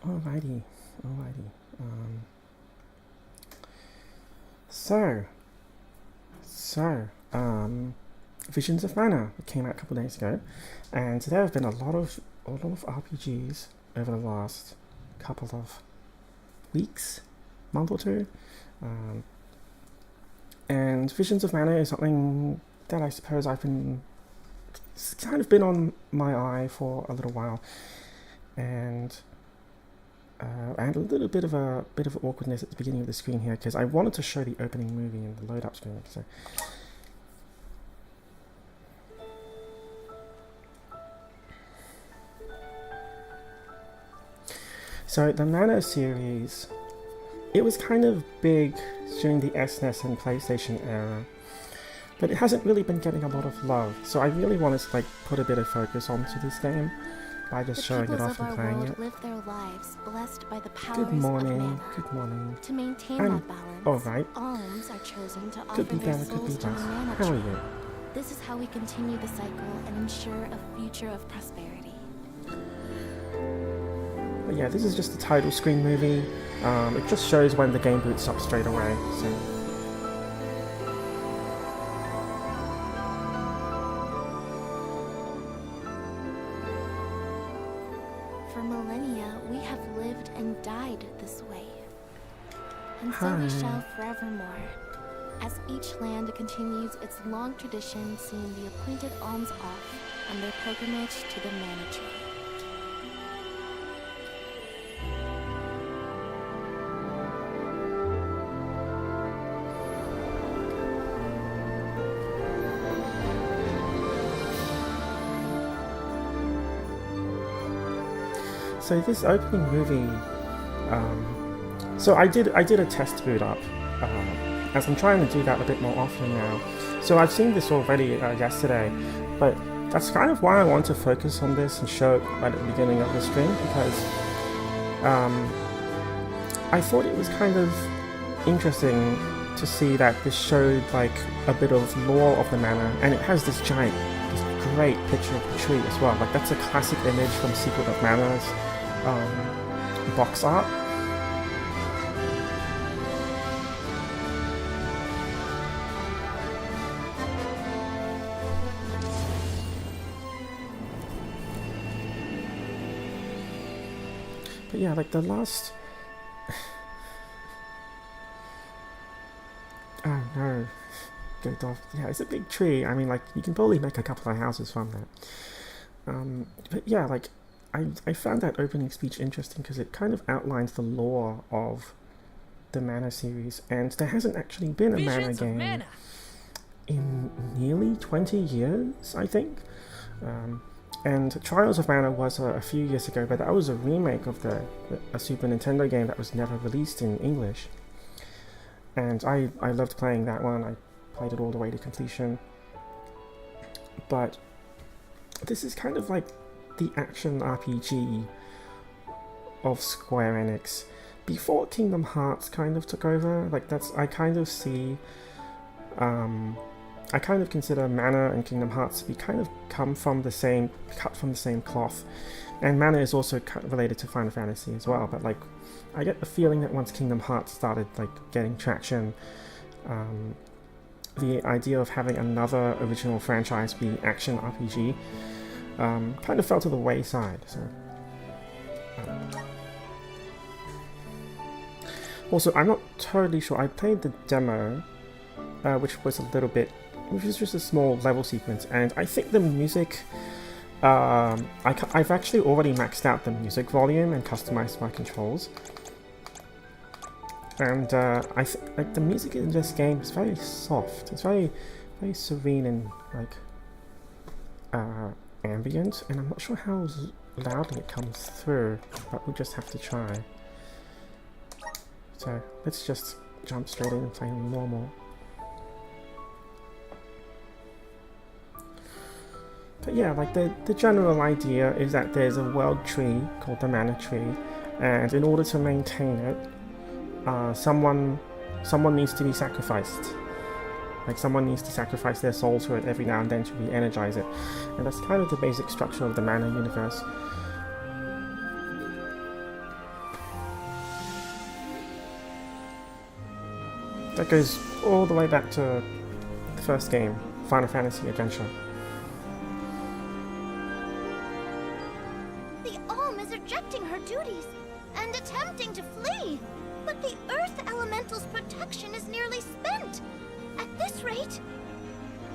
Alrighty, alrighty. So, so, Visions of Mana came out a couple of days ago, and there have been a lot of RPGs over the last couple of weeks, month or two, um, and Visions of Mana is something that I suppose it's kind of been on my eye for a little while, and I had a little bit of awkwardness at the beginning of the screen here because I wanted to show the opening movie in the load up screen. So the Mana series, it was kind of big during the SNES and PlayStation era, but it hasn't really been getting a lot of love. So I really wanted to put a bit of focus onto this game by just showing it off and playing it. Live their lives blessed by the powers Good morning. of mana. Good morning. To maintain I'm that balance, alright. alms are chosen to offer Could be their better, could be souls to the worse. mana How are tree. you? This is how we continue the cycle and ensure a future of prosperity. But yeah, this is just the title screen movie. It just shows when the game boots up straight away. So. For millennia, we have lived and died this way. And so we shall forevermore, as each land continues its long tradition seeing the appointed alms off on their pilgrimage to the mana tree. So this opening movie, so I did a test boot up, as I'm trying to do that a bit more often now. So I've seen this already yesterday, but that's kind of why I want to focus on this and show it right at the beginning of the stream, because I thought it was kind of interesting to see that this showed a bit of lore of the mana, and it has this great picture of the tree as well. That's a classic image from Secret of Mana's box art. But yeah, the last... Oh no. Goat off. Yeah, it's a big tree. I mean, you can probably make a couple of houses from that. But yeah, I found that opening speech interesting because it kind of outlines the lore of the Mana series, and there hasn't actually been a Mana game in nearly 20 years, I think. And Trials of Mana was a few years ago, but that was a remake of a Super Nintendo game that was never released in English. And I loved playing that one. I played it all the way to completion. But this is kind of the action RPG of Square Enix before Kingdom Hearts kind of took over. I kind of see I kind of consider Mana and Kingdom Hearts to be kind of cut from the same cloth, and Mana is also related to Final Fantasy as well. But I get the feeling that once Kingdom Hearts started getting traction, the idea of having another original franchise be action RPG kind of fell to the wayside. So, also, I'm not totally sure. I played the demo, which was just a small level sequence, and I think the music. I've actually already maxed out the music volume and customized my controls. And the music in this game is very soft. It's very, very serene and ambient, and I'm not sure how loudly it comes through, but we'll just have to try. So let's just jump straight in and play normal. But yeah, the general idea is that there's a world tree called the Mana Tree, and in order to maintain it, someone needs to be sacrificed. Someone needs to sacrifice their soul to it every now and then to re-energize it. And that's kind of the basic structure of the Mana universe. That goes all the way back to the first game, Final Fantasy Adventure. The Alm is rejecting her duties and attempting to flee. But the Earth Elemental's protection is nearly spent. At this rate,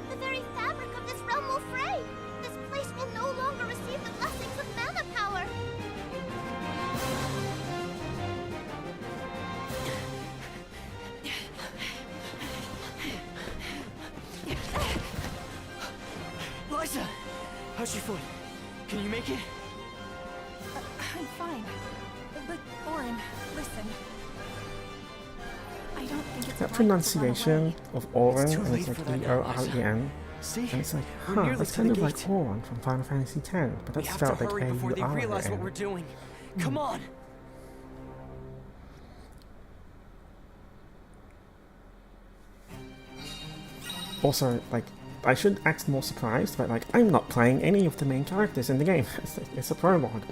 the very fabric of this realm will fray. This place will no longer receive the blessings of mana power. Liza! How's your foot? Can you make it? I'm fine. But, Orin, listen. I don't think it's That right pronunciation of Orin, It's too and it's late like for that now, E-O-R-E-N, See? and it's like, We're huh, nearly that's to kind the of like gate. Orin from Final Fantasy X, but We that's have to spelled like hurry before they realize what we're A-U-R-I-N. doing. Come on! Also, like, I should act more surprised, but like, I'm not playing any of the main characters in the game. It's a prologue.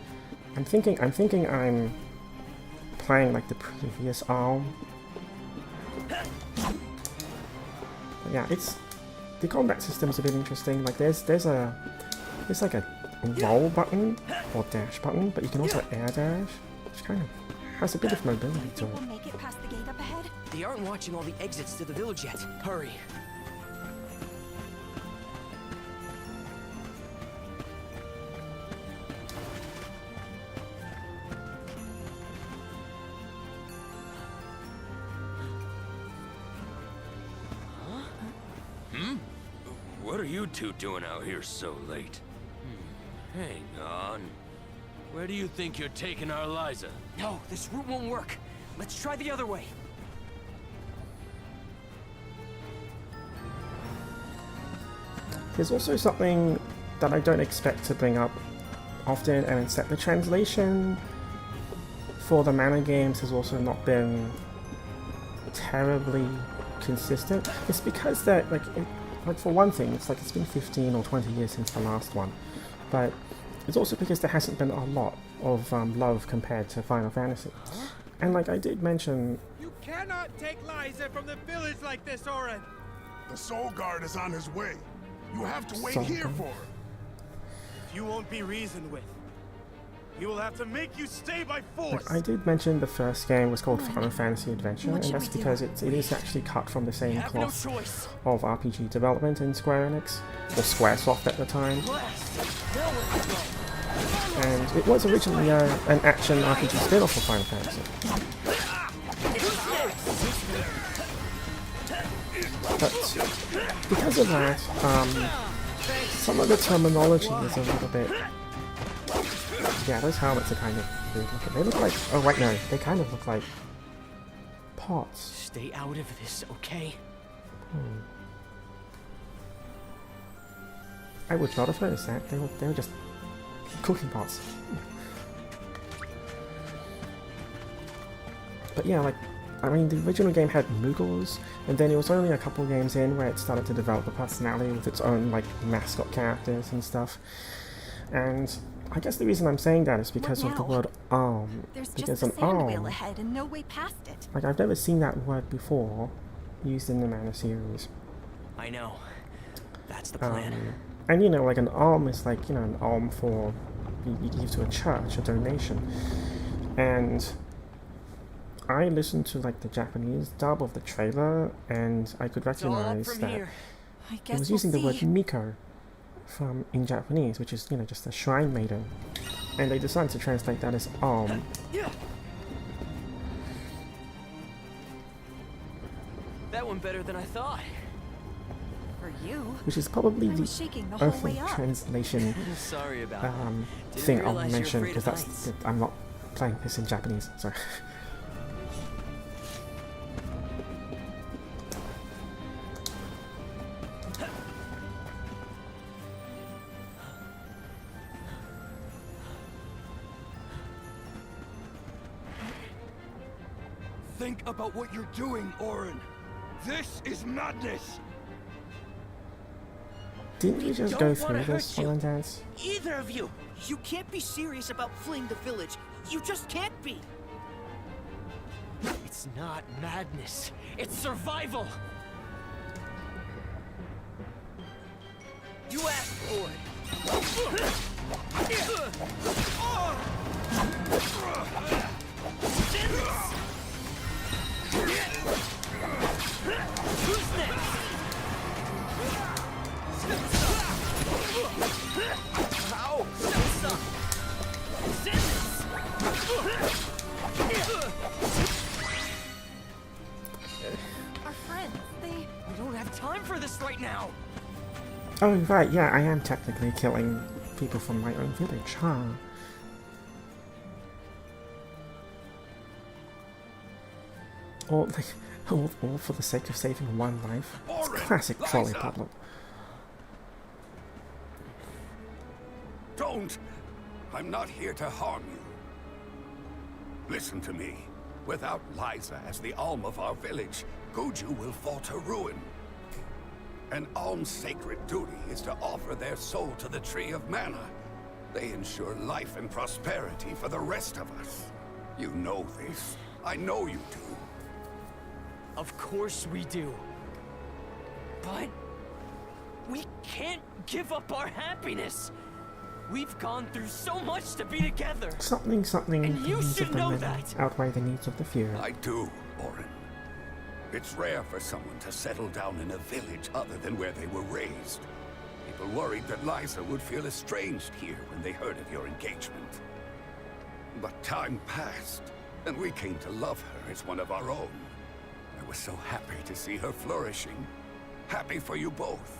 I'm thinking I'm playing like the previous ARM. But yeah, the combat system's a bit interesting. Like, there's like a roll button or dash button, but you can also air dash, which kind of has a bit of mobility to We'll it. make it past the gate up ahead. They aren't watching all the exits to the village yet. Hurry. What are you two doing out here so late? Hang on. Where do you think you're taking our Liza? No, this route won't work. Let's try the other way. There's also something that I don't expect to bring up often, and it's that the translation for the mana games has also not been terribly consistent. It's because that, like, for one thing, it's like it's been 15 or 20 years since the last one, but it's also because there hasn't been a lot of love compared to Final Fantasy. And like I did mention, You cannot take Liza from the village like this, Orin! The Soul Guard is on his way. You have to wait Soul here Guard? for her. You won't be reasoned with. He will have to make you stay by force! like I did mention the first game was called Final Fantasy Adventure, and should that's we do? it is actually cut from the We same have no cloth choice. of RPG development in Square Enix, or Squaresoft at the time. Blast! Now where we go? And it was originally an action RPG spin-off of Final Fantasy. But because of that, some of the terminology is a little bit... Yeah, those helmets are kind of weird looking. They look like... Oh, wait, no. They kind of look like pots. Stay out of this, okay? I would not have noticed that. They were just cooking pots. But yeah, like, I mean, the original game had Moogles, and then it was only a couple games in where it started to develop a personality with its own, like, mascot characters and stuff. And I guess the reason I'm saying that is because of the now? word arm. There's Because just a an sand wheel arm, ahead and no way past it. like, I've never seen that word before used in the Mana series. I know. That's the plan. And you know, like, an alm is like, you know, an alm for you give to a church, a donation. And I listened to like the Japanese dub of the trailer, and I could It's all up recognize from that here. I it guess was we'll using the word see. miko in Japanese, which is, you know, just a shrine maiden. And they decided to translate that as alm. That went better than I thought. For you, Which is probably I the was shaking the whole only way up. translation Sorry about that. Didn't thing I'll realize you're mention, afraid of because heights. I'm not playing this in Japanese, so... Think about what you're doing, Orin. This is madness. Didn't we just don't go wanna through this, hurt you. Holland Dance? Either of you! You can't be serious about fleeing the village. You just can't be! It's It's not madness. It's survival. You asked for it. Who's next? Ow! Our friends, We don't have time for this right now. Oh, right, yeah, I am technically killing people from my own village, huh? All, like, all for the sake of saving one life. It's Orin, classic trolley Liza! problem. Don't! I'm not here to harm you. Listen to me. Without Liza as the Alm of our village, Guju will fall to ruin. An Alm's sacred duty is to offer their soul to the Tree of Mana. They ensure life and prosperity for the rest of us. You know this. I know you do. Of course we do. But we can't give up our happiness. We've gone through so much to be together. Something, And the you needs should of the know many that. outweigh the needs of the few. I do, Orin. It's rare for someone to settle down in a village other than where they were raised. People worried that Liza would feel estranged here when they heard of your engagement. But time passed, and we came to love her as one of our own. I was so happy to see her flourishing. Happy for you both.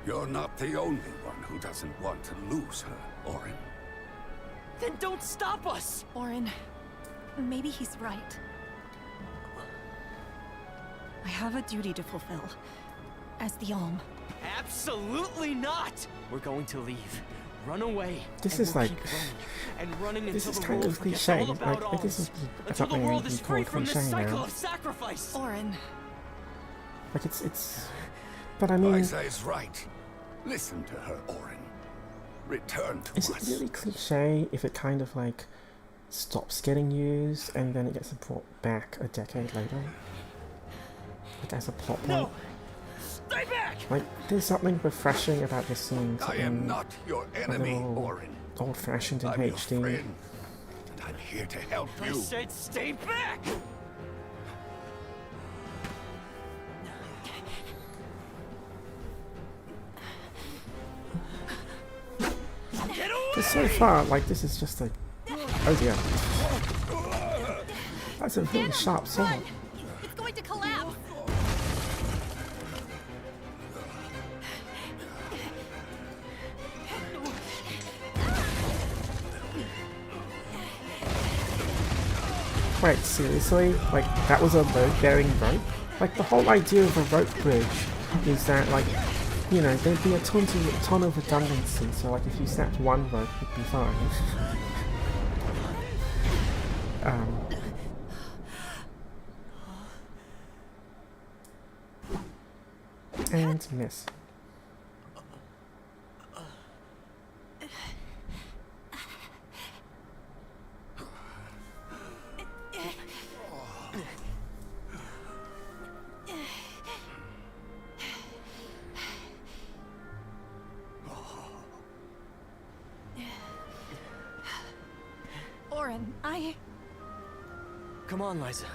You're not the only one who doesn't want to lose her, Orin. Then don't stop us. Orin, maybe he's right. I have a duty to fulfill. As the Alm. Absolutely not. We're going to leave. Run away. This and is we'll like- keep running, and running This until is the kind world of forgets cliche. all about Like, this is until the something world you is can free call from this cliche cycle now. of sacrifice. Orin, Like, but I mean, Liza is right. Listen to her, Orin. Return to is us. it really cliche if it kind of like stops getting used and then it gets brought back a decade later? Like as a plot point? No. Stay back. Like, there's something refreshing about this scene. I am not your enemy, little Orin. old-fashioned in I'm your HD. friend, and I'm here to help I you. said stay back. Get away. Because so far, like, this is just like, oh dear. That's a really sharp sword. run! It's going to collapse! Wait, seriously? Like, that was a load-bearing rope? Like, the whole idea of a rope bridge is that, like, you know, there'd be a ton of redundancy, so, like, if you snapped one rope, it'd be fine. And miss. Orin, Come on, Liza.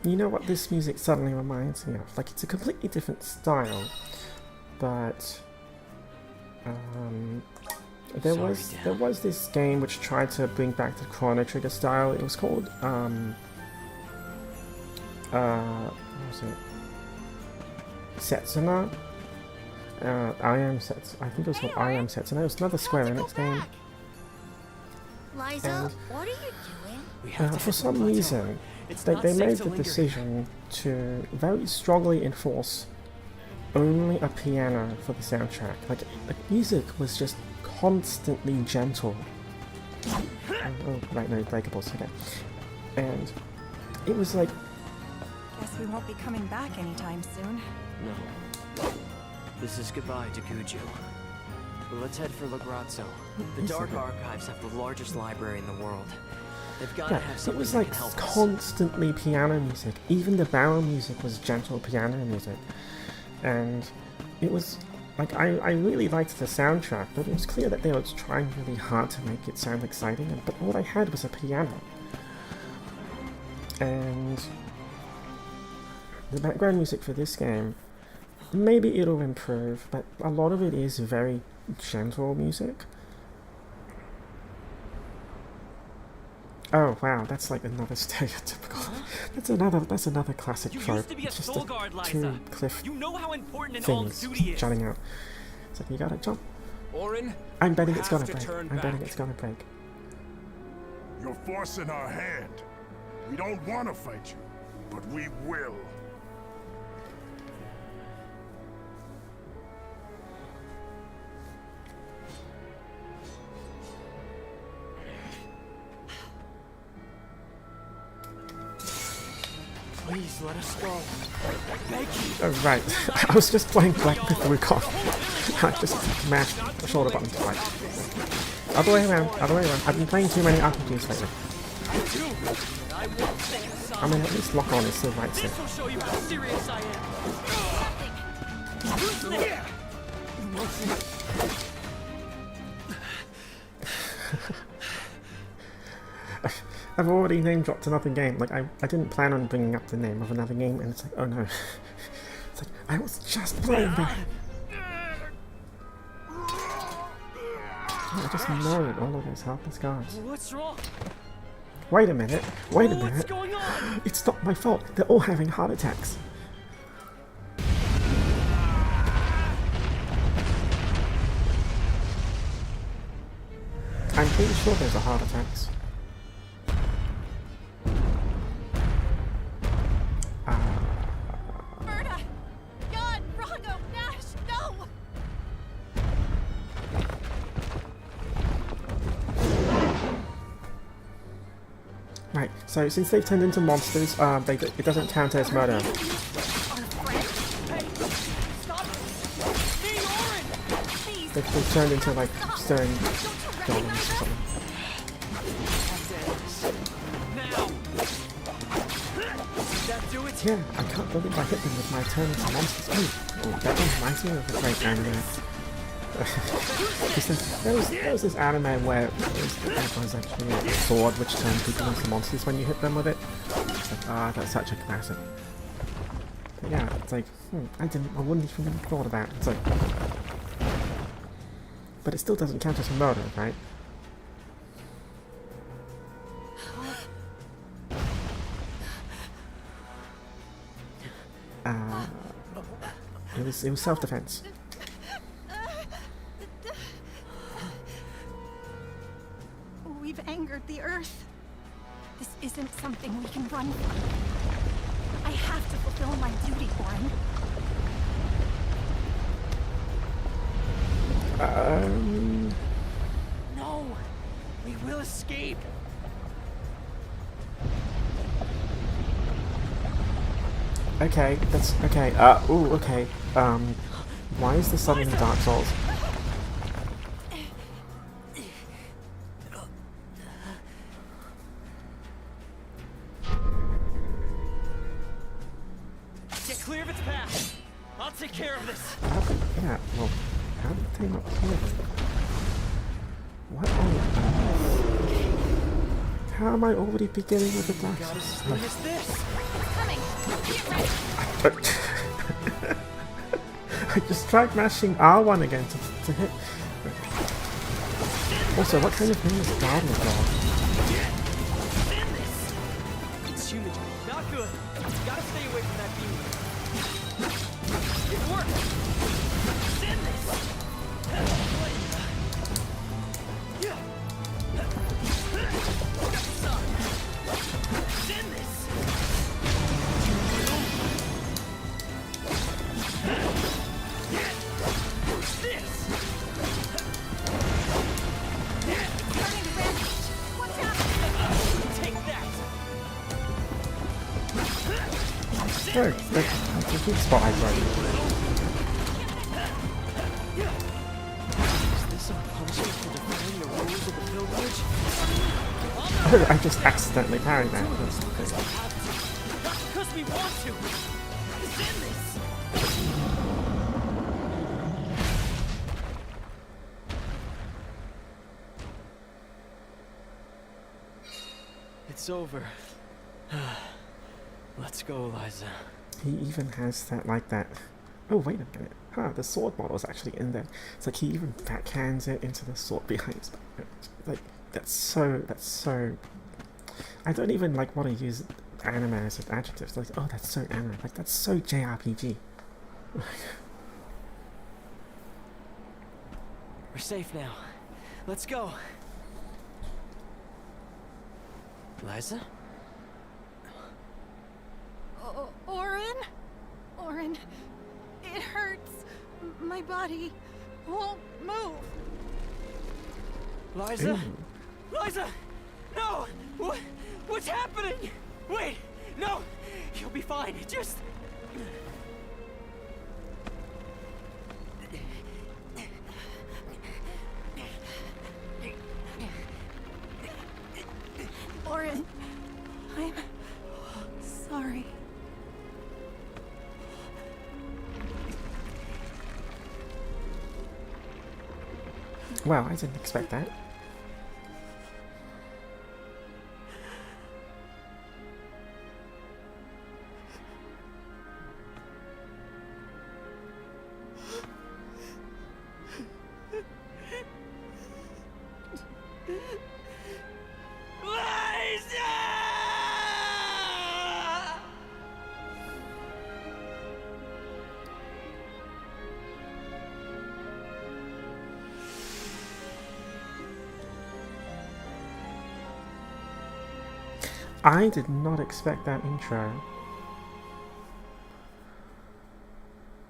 You know what this music suddenly reminds me of? Like, it's a completely different style, but there Sorry, was this game which tried to bring back the Chrono Trigger style. It was called what was it? Setsuna. I think it was called I Am Setsuna. It was another Square Enix game. Liza, And- what are you doing? We have to For head to some the plateau. reason, It's they not they safe made to the linger decision to very strongly enforce only a piano for the soundtrack. Like, the music was just constantly gentle. Oh, right, no, breakables, okay. And it was like, guess we won't be coming back anytime soon. No. This is goodbye to Guju. But let's head for Lagrazzo. The Is Dark it? Archives have the largest library in the world. They've got to Yeah, have it something was that like can help us. constantly piano music. Even the barrel music was gentle piano music. And it was like, I really liked the soundtrack, but it was clear that they were trying really hard to make it sound exciting, but all I had was a piano. And the background music for this game, maybe it'll improve, but a lot of it is very gentle music. Oh wow, that's like another stereotypical. That's another classic You trope. used to be a It's just soul guard, two Liza. cliff You know how important an things alm's duty is. jutting out. It's like you gotta jump. Orin, I'm betting you it's have gonna to break. turn I'm betting back. it's gonna break. You're forcing our hand. We don't want to fight you, but we will. Please let us go. Beg you. Oh right, I was just playing Black Myth Wukong. I just mashed the shoulder button twice. Other way around, other way around. I've been playing too many RPGs lately. I won't take a side. I mean, at least lock on is still right stick. This will show you how serious I am. Use this. I've already name dropped another game. Like, I didn't plan on bringing up the name of another game, and it's like, oh no. It's like, I was just playing that. I just murdered all of those helpless guards. What's wrong? Wait a minute, wait a What's minute. going on? It's not my fault. They're all having heart attacks. I'm pretty sure those are heart attacks. Berta! God! Rago! Nash! No! Right, so since they've turned into monsters, it doesn't count as murder. Stop. Hey, Orin! They've turned into like stone golems or something. Now. Did that do it? Yeah, I can't believe I hit them with my turn into monsters. Oh, that reminds me of a great anime. there was this anime where it was actually a sword which turned people into monsters when you hit them with it. It's like, that's such a classic. But yeah, it's like, I wouldn't even have thought of that. It's like, but it still doesn't count as murder, right? It was self-defense. We've angered the Earth. This isn't something we can run from. I have to fulfill my duty, Orin. No. We will escape. Okay, that's okay. Ooh, okay. Why is this suddenly Dark Souls? Get clear of its path. I'll take care of this. Yeah, well, how did they not kill them? What are you? How am I already beginning with the Dark Got as Souls? soon as this. Coming! Get ready! I just tried mashing R1 again to hit. Also, what kind of name is Guardian Dog? It's human. Not good. Gotta stay away from that beam. It worked. Send this. Send this. This. Starting to rampage! Watch out! Take that. Oh, that's a good spot I tried. Is this our punishment for defying the rules of the pilgrimage? Oh I just accidentally parried that. That's not good. Not because we want to. It's in this. It's over. Let's go, Liza. He even has that, like that. Oh, wait a minute. Huh, the sword model is actually in there. It's like he even backhands it into the sword behind his back. Like, that's so... I don't even, like, want to use anime as an adjective. Like, oh, that's so anime. Like, that's so JRPG. We're safe now. Let's go. Liza? Orin? Orin, it hurts. My body won't move. Liza? Ooh. Liza! No! What's happening? Wait! No! You'll be fine. Just... Orin, I'm sorry. Wow, I didn't expect that. I did not expect that intro.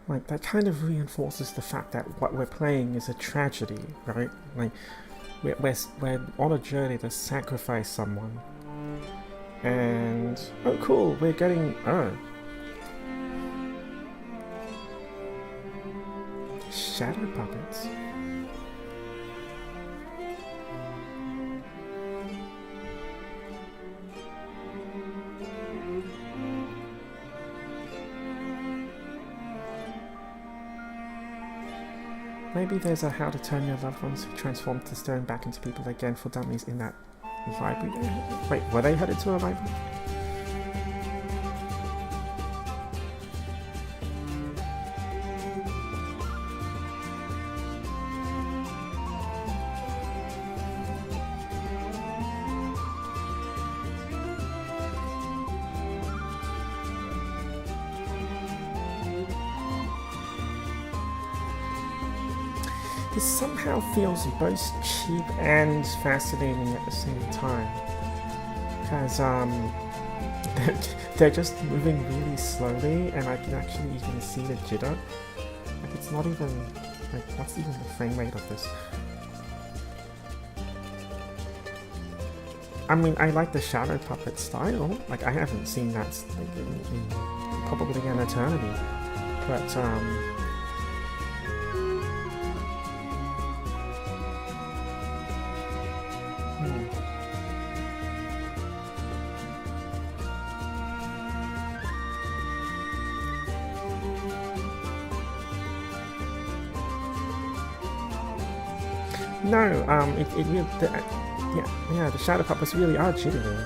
Like, that kind of reinforces the fact that what we're playing is a tragedy, right? Like, we're on a journey to sacrifice someone. And... oh, cool, we're getting... oh. Shadow puppets. Maybe there's a how to turn your loved ones who transform to stone back into people again for dummies in that library. Wait, were they headed to a library? This somehow feels both cheap and fascinating at the same time. Because, they're just moving really slowly, and I can actually even see the jitter. Like, it's not even, like, what's even the frame rate of this? I mean, I like the shadow puppet style. Like, I haven't seen that like, in probably an eternity. But, no, it really, yeah, the shadow puppets really are jittery.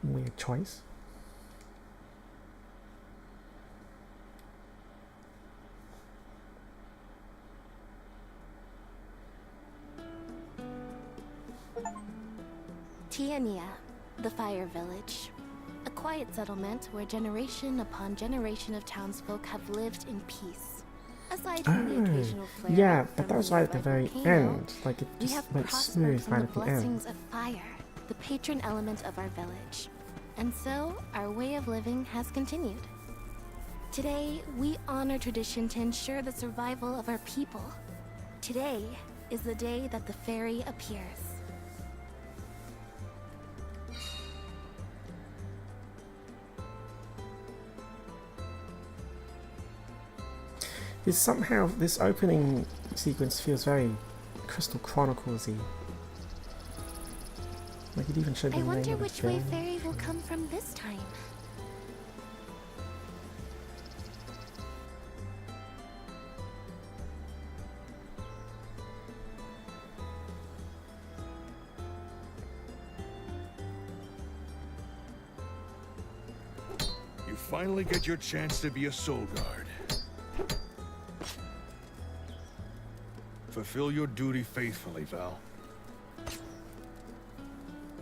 Weird choice. Tiania, the Fire Village. A quiet settlement where generation upon generation of townsfolk have lived in peace. Aside from the occasional flare Yeah, but that was right at the very end. Like, it we just have went prospered smooth from right the at the end. blessings of fire, the patron element of our village. And so, our way of living has continued. Today, we honor tradition to ensure the survival of our people. Today is the day that the fairy appears. somehow this opening sequence feels very Crystal Chronicles-y. Like it even showed the I name wonder of the which way fairy. Fairy will come from this time. You finally get your chance to be a soul guard. Fulfill your duty faithfully, Val.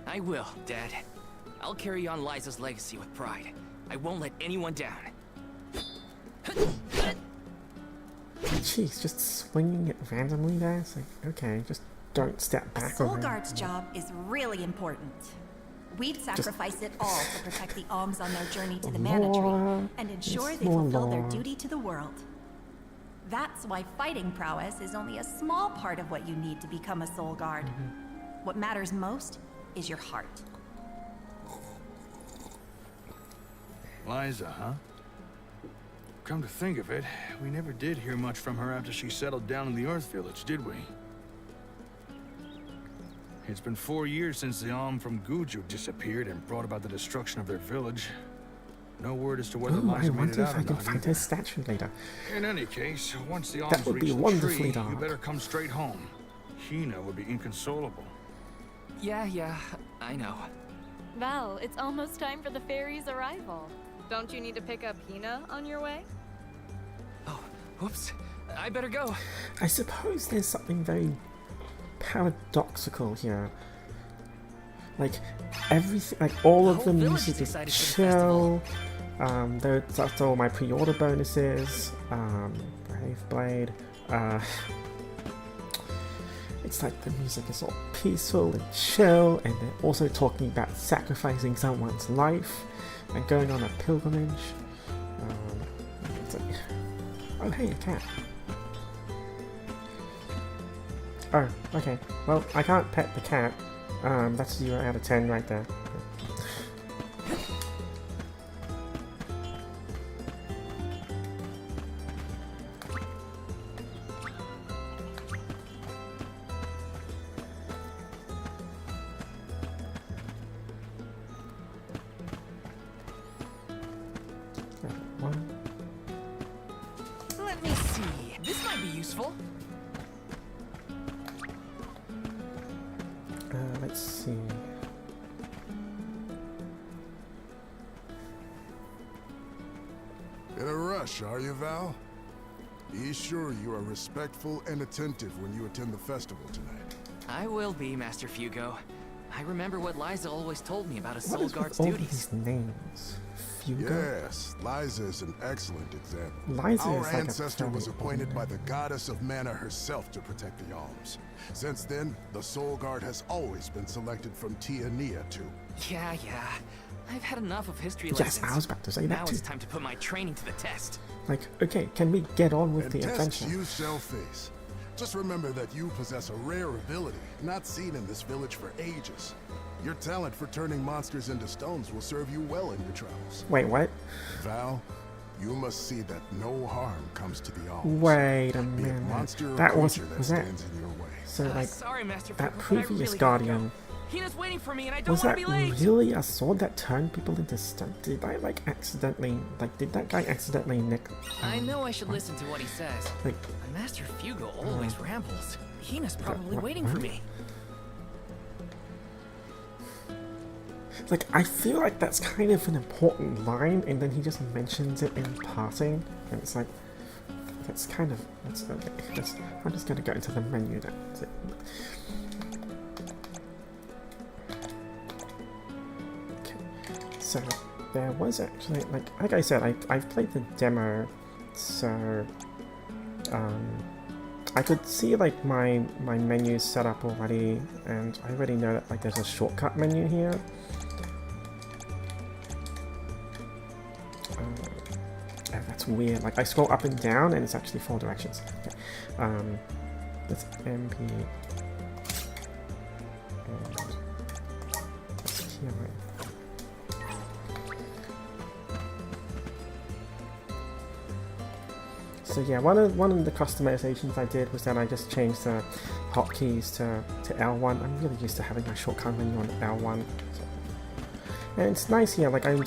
I will, Dad. I'll carry on Liza's legacy with pride. I won't let anyone down. Jeez, just swinging it randomly there? It's like, okay, just don't step A back soul over it. guard's job is really important. We'd sacrifice it all to protect the Alms on their journey to the Mana Lore. Tree and ensure It's they more fulfill their lore. duty to the world. That's why fighting prowess is only a small part of what you need to become a soul guard. What matters most is your heart. Liza, huh? Come to think of it, we never did hear much from her after she settled down in the Earth Village, did we? It's been 4 years since the Alm from Guju disappeared and brought about the destruction of their village. No word as to whether Ooh, I Liza made wonder it if out I or can not find either. her statue later. In any case, once the That Alms would reach be the wonderfully tree, dark. you better come straight home. Hina would be inconsolable. Yeah, I know. Val, it's almost time for the fairy's arrival. Don't you need to pick up Hina on your way? Oh, whoops. I better go. I suppose there's something very paradoxical here. Like everything, like all of The the whole village music is is excited for the chill. That's all my pre-order bonuses. Brave Blade. It's like the music is all peaceful and chill, and they're also talking about sacrificing someone's life and going on a pilgrimage. It's like, oh hey, a cat. Oh, okay. Well, I can't pet the cat. That's 0 out of 10 right there. One. Let me see. This might be useful. Let's see. In a rush, are you, Val? Be sure you are respectful and attentive when you attend the festival tonight. I will be, Master Fugo. I remember what Liza always told me about a What soul is with guard's all duties. these names? Fugo? Yes, Liza is an excellent example. Liza Our is like a ancestor was very appointed by ordinary- the goddess of mana herself to protect the alms. Since then, the soul guard has always been selected from Tia Nia too. Yeah. I've had enough of history Yes, lessons. I was about to say that Now too. it's time to put my training to the test. Like, okay, can we get on with And the tests adventure? you shall face. Just remember that you possess a rare ability, not seen in this village for ages. Your talent for turning monsters into stones will serve you well in your travels. Wait, what? Val, you must see that no harm comes to the alms. Wait a Be it minute. monster or That was creature that was that? stands in your way. So like Sorry, Master that Fugo, but I previous really gotta Guardian. go. Hina's waiting for me and I don't Was want that to be late. really a sword that turned people into stone? Did I like accidentally did that guy accidentally nick? I know I should listen to what he says. Like But Master Fugo always rambles. Hina's probably what- waiting for what? me. Like, I feel like that's kind of an important line, and then he just mentions it in passing, and it's like, that's kind of, that's okay. I'm just gonna go into the menu now. Okay, so there was actually, like I said, I've played the demo, so I could see like my menus set up already, and I already know that like there's a shortcut menu here. Oh, that's weird. Like I scroll up and down, and it's actually 4 directions. Okay. That's MP. And that's here. So yeah, one of the customizations I did was that I just changed the hotkeys to L1. I'm really used to having my shortcut menu on L1. And it's nice here, like I'm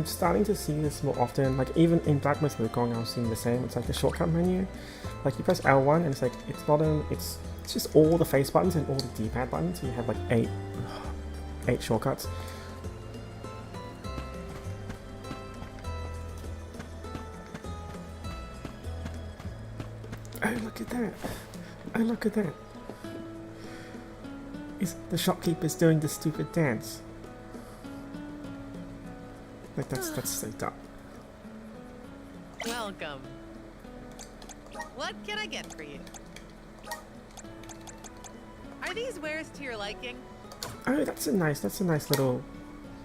starting to see this more often, like even in Black Myth Wukong I was seeing the same. It's like the shortcut menu, like you press L1 and it's like, it's just all the face buttons and all the D-pad buttons, so you have like eight shortcuts. Oh, look at that. Oh, look at that. The shopkeeper's doing the stupid dance. Like, that's so dumb. Welcome. What can I get for you? Are these wares to your liking? Oh, that's a nice little...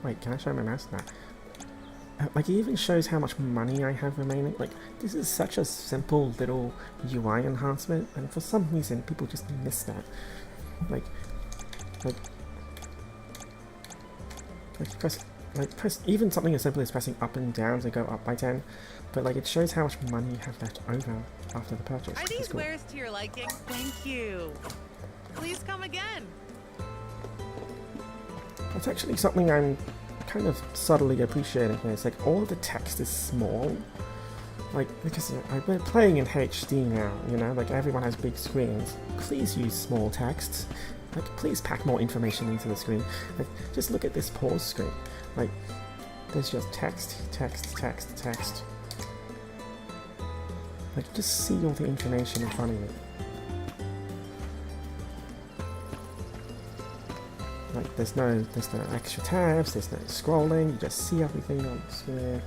Wait, can I show my mouse now? Like, it even shows how much money I have remaining. Like, this is such a simple little UI enhancement, and for some reason, people just miss that. Like press even something as simple as pressing up and down to go up by 10, but like it shows how much money you have left over after the purchase. Are these cool. wares to your liking? Thank you. Please come again. That's actually something I'm kind of subtly appreciating here. It's like all of the text is small, like because we're playing in HD now, you know, like everyone has big screens. Please use small text. Like, please pack more information into the screen. Like, just look at this pause screen. Like, there's just text. Like, just see all the information in front of you. Like, there's no extra tabs, there's no scrolling, you just see everything on the screen.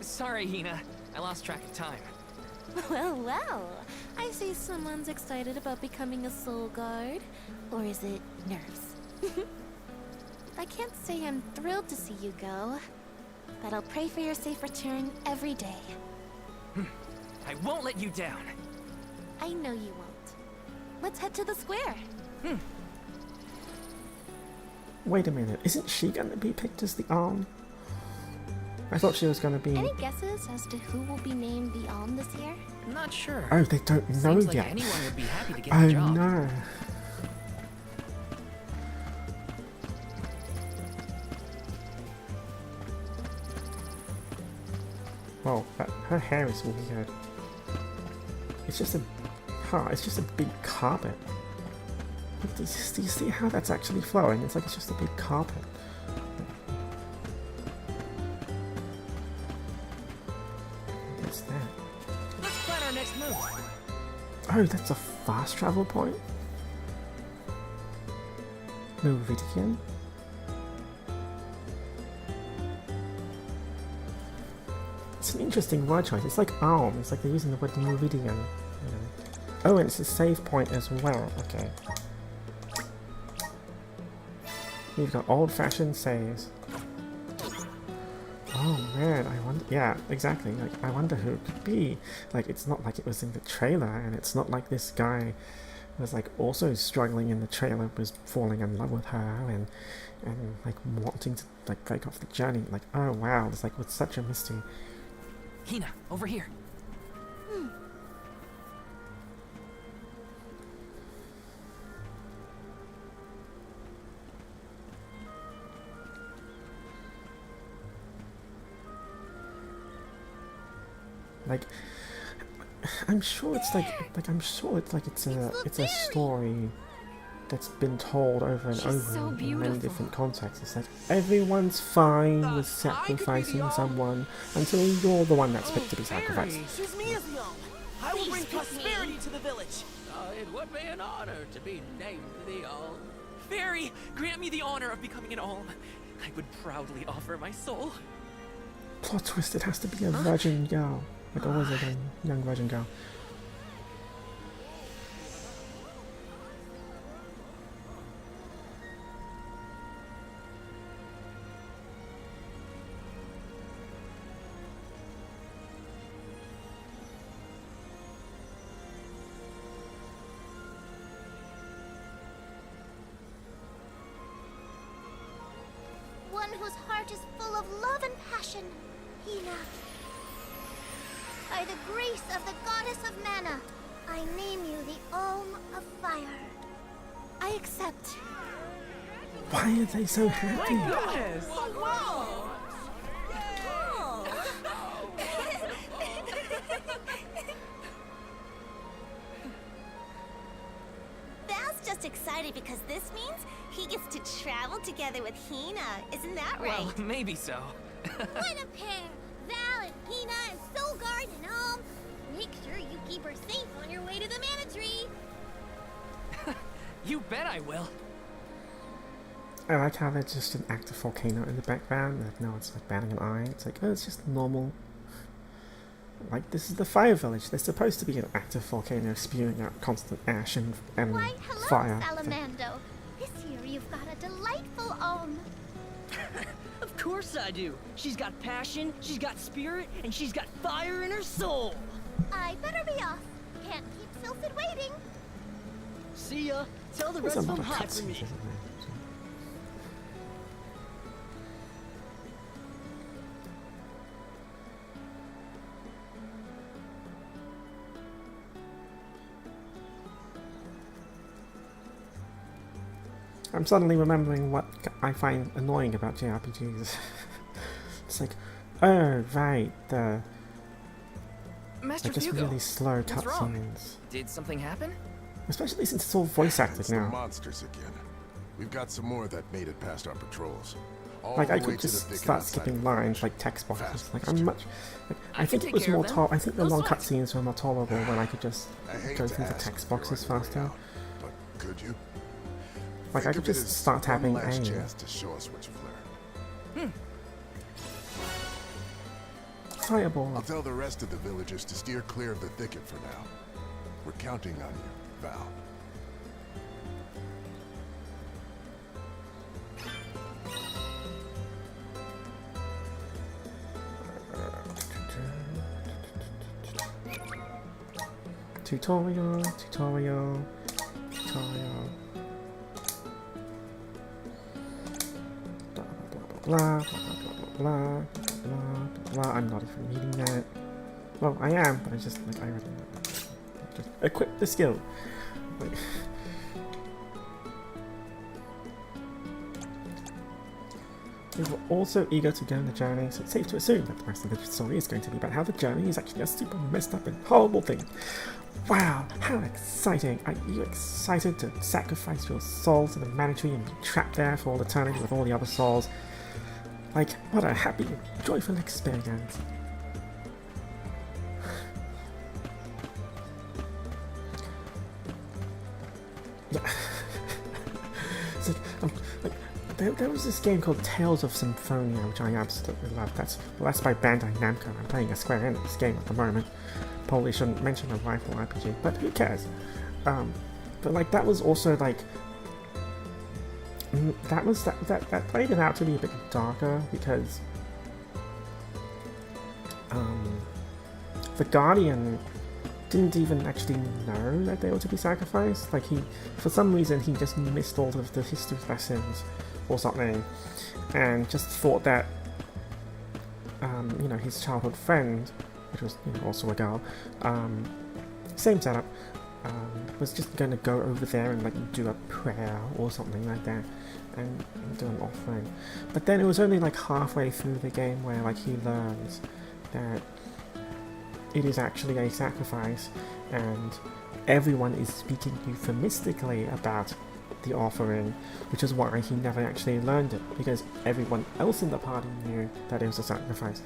Sorry, Hina. I lost track of time. Well, I see someone's excited about becoming a soul guard. Or is it nerves? I can't say I'm thrilled to see you go, but I'll pray for your safe return every day. I won't let you down. I know you won't. Let's head to the square. Wait a minute, isn't she gonna be picked as the arm? I thought she was gonna be... Any guesses as to who will be named the Alm this year? Not sure. Oh, they don't know Seems yet. Like anyone would be happy to get Oh the job. no. Well, her hair is weird. It's just a big carpet. Do you see how that's actually flowing? It's like it's just a big carpet. What's that? Let's plan our next move. Oh, that's a fast travel point? Meridian? It's an interesting word choice. It's like arm. It's like they're using the word meridian. You know. Oh, and it's a save point as well. Okay. You've got old-fashioned saves. Oh man, I wonder. Yeah, exactly. Like, I wonder who it could be. Like, it's not like it was in the trailer, and it's not like this guy was like also struggling in the trailer, was falling in love with her, and like wanting to like break off the journey. Like, oh wow, it's like with such a mystery. Hina, over here. Like, I'm sure it's it's a story that's been told over and over in many different contexts. It's like everyone's fine with sacrificing someone until you're the one that's picked to be sacrificed. Choose me as the Alm. I will bring prosperity to the village. It would be an honor to be named the Alm. Fairy, grant me the honor of becoming an Alm. I would proudly offer my soul. Plot twist, it has to be a virgin girl. Like always a young virgin girl. One who whose heart is full of love and passion, Hina. By the grace of the goddess of mana, I name you the Olm of Fire. I accept. Why are they so happy? Val's just excited because this means he gets to travel together with Hina. Isn't that right? Well, maybe so. What a pair! Val and Hina and Soulguard and Olm. Make sure you keep her safe on your way to the Mana Tree. You bet I will. I like how there's just an active volcano in the background. Like, no one's like batting an eye. It's like, oh, it's just normal. Like, this is the fire village. There's supposed to be an active volcano spewing out constant ash and Why, hello, fire. Salamando. This year you've got a delightful Olm. Of course I do. She's got passion, she's got spirit, and she's got fire in her soul. I better be off. Can't keep Sylphid waiting. See ya. Tell the There's rest a of lot them of hi for me. cutscenes, isn't there? I'm suddenly remembering what I find annoying about JRPGs. It's like, oh right, Master just Hugo, really slow what's wrong? cutscenes. Did something happen? Especially since it's all voice acted It's the now. monsters again. We've got some more that made it past our patrols. All Like I the way could to the just thicket start outside skipping the lines village. like text boxes. Fast Like paced. I'm much. Like, I think can it was take care more. of them. I think the No long sweat. cutscenes were more tolerable when I could just I hate go to through the ask text if you're boxes on your way faster. out, but could you? Like I Think could of it just as start tapping one last A. chance to show us what you've learned. Fireball. I'll tell the rest of the villagers to steer clear of the thicket for now. We're counting on you, Val. Tutorial. Blah blah blah blah blah blah blah blah blah. I'm not even reading that. Well, I am, but I just like I already know. Just equip the skill. Like, we were also eager to go on the journey, so it's safe to assume that the rest of the story is going to be about how the journey is actually a super messed up and horrible thing. Wow, how exciting! Are you excited to sacrifice your soul to the Mana Tree and be trapped there for all eternity with all the other souls? Like, what a happy, joyful experience. Yeah. It's like, there was this game called Tales of Symphonia, which I absolutely love. That's by Bandai Namco. I'm playing a Square Enix game at the moment. Probably shouldn't mention a rifle RPG, but who cares? But like that was also like that played it out to be a bit darker because the Guardian didn't even actually know that they were to be sacrificed. Like for some reason, he just missed all of the history lessons or something, and just thought that his childhood friend, which was also a girl, same setup, was just going to go over there and like do a prayer or something like that and do an offering. But then it was only like halfway through the game where like he learns that it is actually a sacrifice and everyone is speaking euphemistically about the offering, which is why he never actually learned it, because everyone else in the party knew that it was a sacrifice.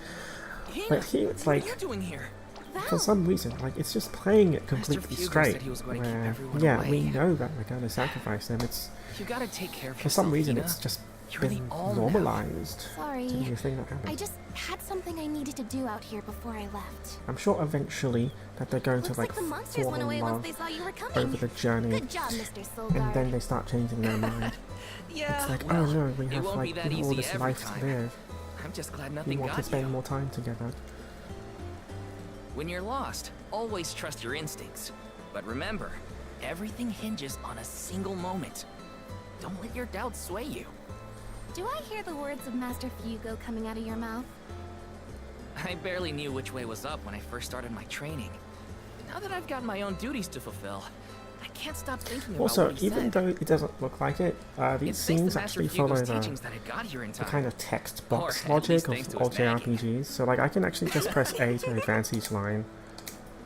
Hina, But here it's like, what are you doing here? for some reason, like it's just playing it completely Hugo straight. said he was going to keep Where, everyone yeah, away. we know that we're going to sacrifice them. It's You gotta take care of for some yourself, reason Hina. it's just You're the been Olm now. normalized Sorry. to be a thing that I happens. just had something I needed to do out here before I left. I'm sure eventually that they're going Looks to like the monsters fall went in away love once they saw you were coming. over the journey, Good job, Mr. Soulguard. and then they start changing their mind. Yeah, It's like, well, oh no, we it have won't be like that all easy this every life time. to live. I'm just glad We nothing want to got spend you. more time together. When you're lost, always trust your instincts. But remember, everything hinges on a single moment. Don't let your doubts sway you. Do I hear the words of Master Fugo coming out of your mouth? I barely knew which way was up when I first started my training. Now that I've got my own duties to fulfill, I can't stop thinking about Also, what he even said. though it doesn't look like it, these scenes actually follow the kind of text box logic of all JRPGs. So like I can actually just press A to advance each line.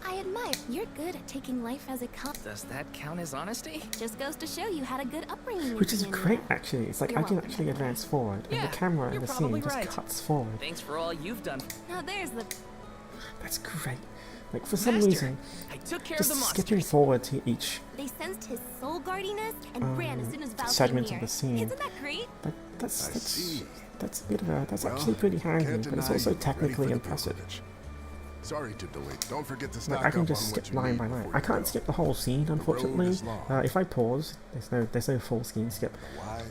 I admire you're good at taking life as it comes. Does that count as honesty? Just goes to show you had a good upbringing. Which is great, actually. It's like You're I can welcome. actually advance forward, and the camera in the scene just cuts forward. Thanks for all you've done. Now there's the... That's great. Like for some Master, reason, I took care just of the skipping monsters. forward to each They sensed his soul guardiness and ran as soon as Val segment came of near. the scene. Isn't that great? Like that's a bit of a that's Well, actually pretty handy, can't but it's deny also you're ready technically for the impressive. pilgrimage. Sorry to delay. Don't forget to stock Like I can up just on skip what you line need by line. before I you can't go. skip the whole scene, unfortunately. is long. If I pause, there's no full scene skip.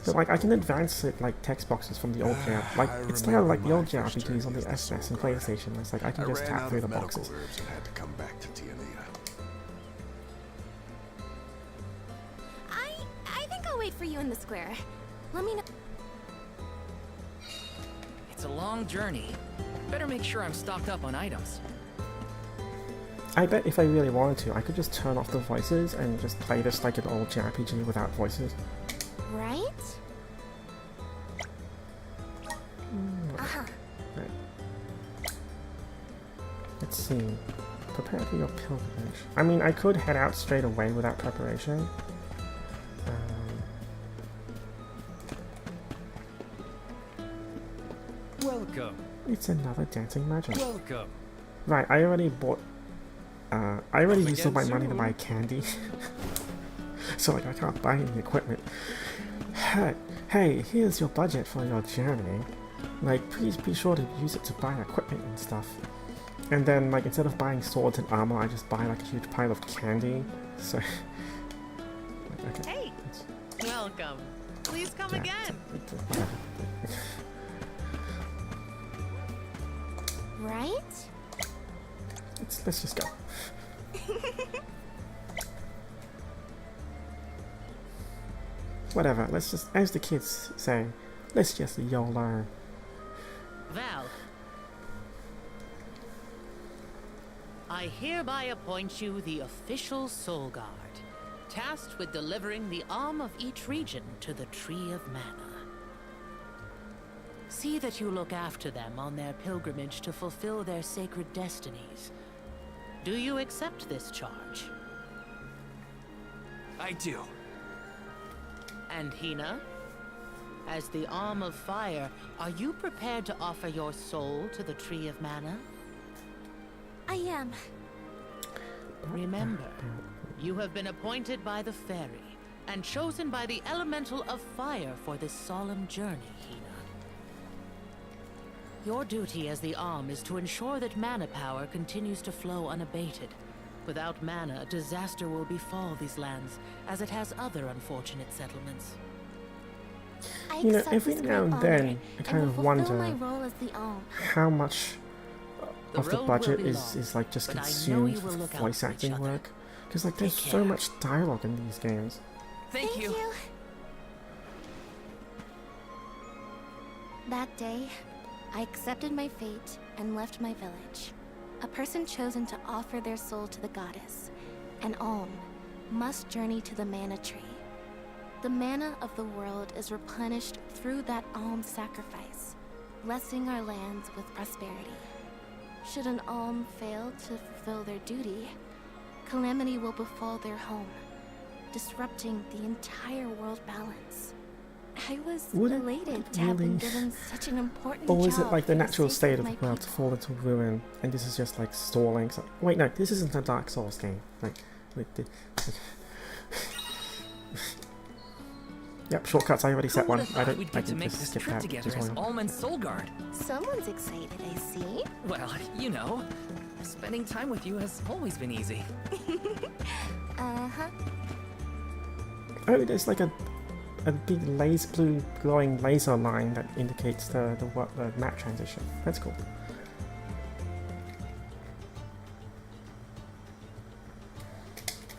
But like I can advance it like text boxes from the old JRPGs. Like it's kind of like the old JRPGs on the SNES and PlayStation. It's like I can just ran tap out through of the medical boxes. herbs and had to come back to Tiania. I think I'll wait for you in the square. Let me know. It's a long journey. Better make sure I'm stocked up on items. I bet if I really wanted to, I could just turn off the voices and just play this like an old JRPG without voices. Right? Uh-huh. Right. Let's see. Prepare for your pilgrimage. I mean, I could head out straight away without preparation. Welcome. It's another dancing magic. Welcome. Right, I already bought. I already used all my money to soon. buy candy, so like I can't buy any equipment. Hey, here's your budget for your journey. Like, please be sure to use it to buy equipment and stuff. And then, like, instead of buying swords and armor, I just buy like a huge pile of candy. So. Okay. Hey, welcome. Please come Yeah, again. Right? Let's just go. Whatever, let's just, as the kids say, let's just YOLO. Val, I hereby appoint you the official Soul Guard, tasked with delivering the arm of each region to the Tree of Mana. See that you look after them on their pilgrimage to fulfill their sacred destinies. Do you accept this charge? I do. And Hina? As the Arm of Fire, are you prepared to offer your soul to the Tree of Mana? I am. Remember, you have been appointed by the Fairy, and chosen by the Elemental of Fire for this solemn journey, Hina. Your duty as the Arm is to ensure that mana power continues to flow unabated. Without mana, disaster will befall these lands, as it has other unfortunate settlements. You know, every now and then, I kind of wonder how much of the budget is like just consumed for voice acting work. Because like there's so much dialogue in these games. Thank you. That day, I accepted my fate and left my village. A person chosen to offer their soul to the goddess, an Alm, must journey to the mana tree. The mana of the world is replenished through that Alm sacrifice, blessing our lands with prosperity. Should an Alm fail to fulfill their duty, calamity will befall their home, disrupting the entire world balance. I was elated to have been given such an important job. Or is it like the for natural sake state of my the world to fall into ruin, and this is just like stalling? So, wait, no, this isn't a Dark Souls game. Yep, shortcuts. I already set one. I don't. We'd I get to can make just this skip trip that together as tutorial. Alm and Soul Guard. Someone's excited, I see. Well, you know, spending time with you has always been easy. Uh-huh. Oh, there's like a big laser, blue glowing laser line that indicates the map transition. That's cool.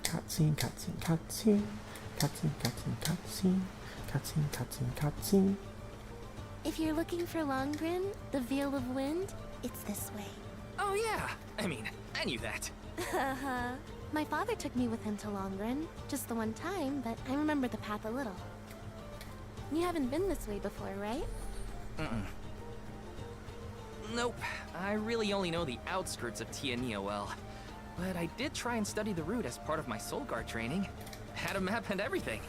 Cutscene, cutscene, cutscene, cutscene, cutscene, cutscene, cutscene, cutscene, cutscene. If you're looking for Longrin, the Veil of Wind, it's this way. Oh yeah, I mean, I knew that. Haha. My father took me with him to Longrin, just the one time, but I remember the path a little. You haven't been this way before, right? Nope, I really only know the outskirts of Tiania well. But I did try and study the route as part of my Soul Guard training. Had a map and everything.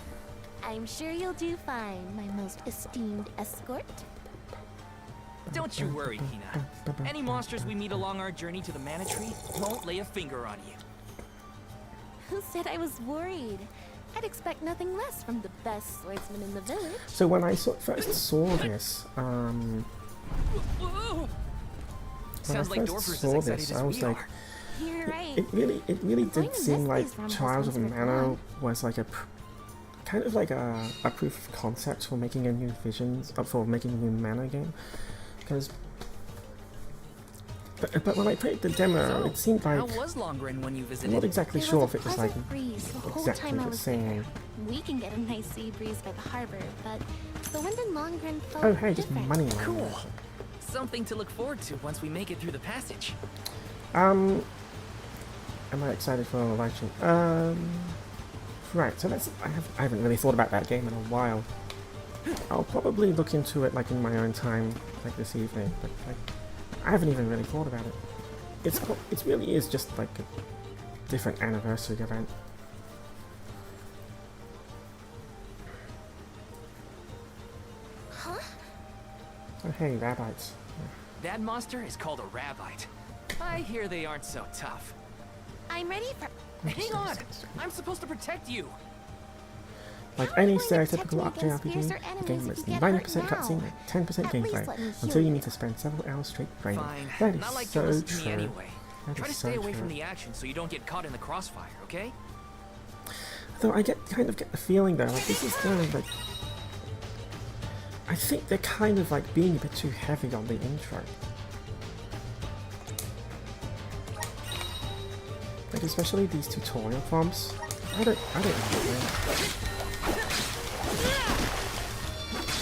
I'm sure you'll do fine, my most esteemed escort. Don't you worry, Hina. Any monsters we meet along our journey to the Mana Tree won't lay a finger on you. Who said I was worried? I'd expect nothing less from the best swordsman in the village. So when I first saw this, when Sounds I like first Dorfer's saw as this, excited I as was we like, are. You're right. it really did seem miss like these rumbles Trials of once we're Mana gone. was like kind of like a proof of concept for making a new for making a new Mana game, because. But when I played the demo, it seemed like How was Longrin when you I'm visited? not exactly There sure was if a it was like pleasant breeze the whole exactly time I the was same. there. We can get a nice sea breeze by the harbor, but the wind in Longrin felt Oh hey, just different. money. Cool. Something to look forward to once we make it through the passage. Am I excited for a live stream? Right. So I haven't really thought about that game in a while. I'll probably look into it like in my own time, like this evening. But like, I haven't even really thought about it. It really is just like a different anniversary event. Huh? Oh hey, rabbits. That monster is called a rabbite. I hear they aren't so tough. I'm ready for... Hang on! I'm supposed to protect you! Like How are any you going to protect me stereotypical against JRPG, fiercer the enemies game if is you get hurt 90% now? cutscene and 10% At least gameplay, let me until heal you you. need to spend several hours straight training. Fine. That is Not like so you'll listen to me true. anyway. That Try is to stay so away true. from the action so you don't get caught in the crossfire, okay? Though I kind of get the feeling though, like this is kind of like, I think they're kind of like being a bit too heavy on the intro. Like especially these tutorial prompts. I don't know.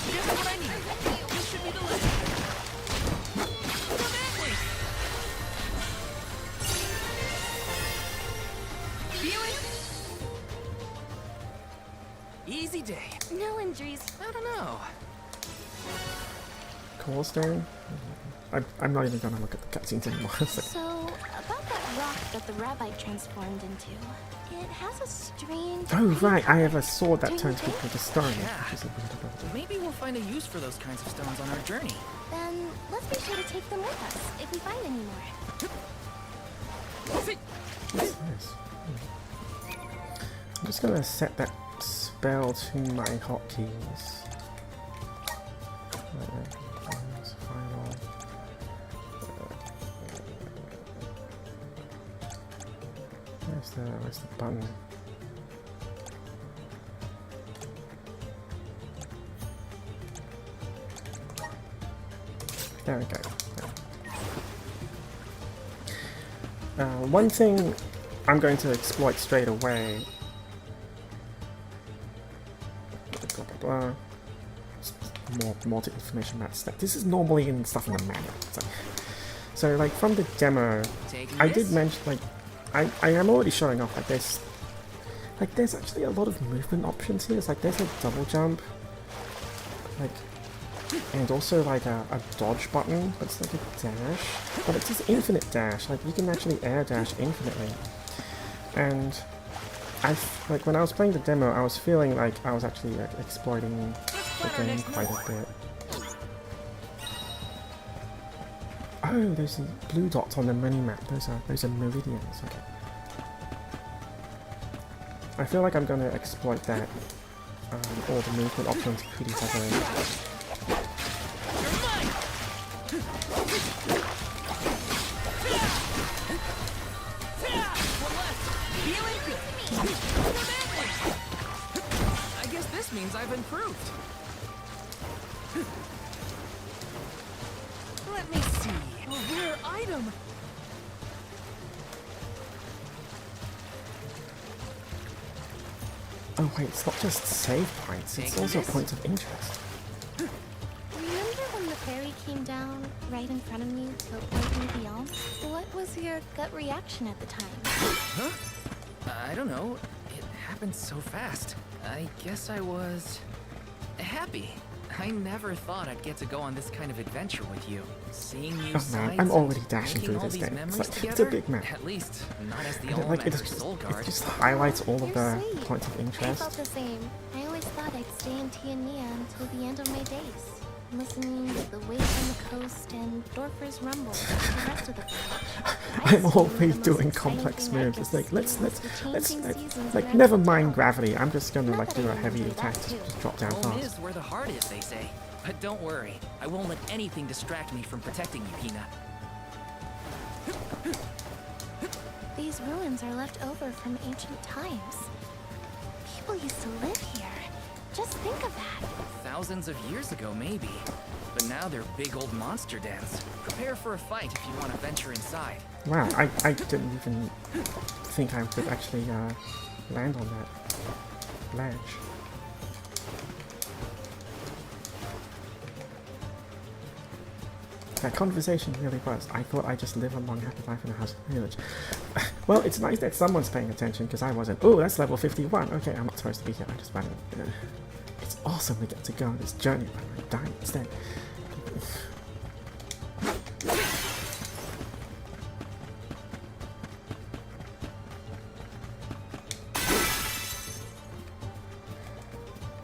Just what I need. This should be the limit. Go that way. Feel it? Easy day. No injuries. I don't know. Cobblestone? I'm not even gonna look at the cutscenes anymore. So, about that rock that the rabbite transformed into, it has a strange... Oh right, I have a sword that Don't you turns think? people to stone. Yeah. Which is a weird ability. Maybe we'll find a use for those kinds of stones on our journey. Then, let's be sure to take them with us, if we find any more. What's this? I'm just gonna set that spell to my hotkeys. Where's the button? There we go. One thing I'm going to exploit straight away. Blah, blah, blah. More information about stuff. This is normally in stuff in the manual. So like from the demo, I did mention like I am already showing off like there's actually a lot of movement options here. It's like there's a double jump, like, and also like a dodge button. That's like a dash, but it's just infinite dash. Like you can actually air dash infinitely. And like when I was playing the demo, I was feeling like I was actually like, exploiting the game quite a bit. Oh, there's the blue dots on the mini-map. Those are meridians. Okay. I feel like I'm going to exploit that, all the movement options pretty heavily. I guess this means I've improved. Let me see. A rare item. Oh wait, it's not just save points, it's also points of interest. Remember fairy came down right in front of me to appoint me the alm, what was your gut reaction at the time? Huh? I don't know. It happened so fast. I guess I was happy. I never thought I'd get to go on this kind of adventure with you. Seeing you man, I'm already dashing through this game. It's a big map. At least, not as the And Alm and her it soul guard. just highlights all of the You're sweet. points of I interest. felt the same. I always thought I'd stay in Tiania until the end of my days, listening to the waves on the coast and Dorfer's rumble with the rest of the world. I'm always doing complex moves. It's like let's like never mind gravity. I'm just gonna like do a heavy attack to just drop down Home fast. is where the heart is, they say. But don't worry, I won't let anything distract me from protecting you, Hina. These ruins are left over from ancient times. People used to live here. Just think of that. Thousands of years ago, maybe. But now they're big old monster dens. Prepare for a fight if you want to venture inside. Wow, I didn't even think I could actually land on that ledge. That conversation really was. I thought I just live a long happy life in a house in a village. Well, it's nice that someone's paying attention because I wasn't. Oh, that's level 51. Okay, I'm not supposed to be here. I just ran in. It's awesome we get to go on this journey, but I died instead.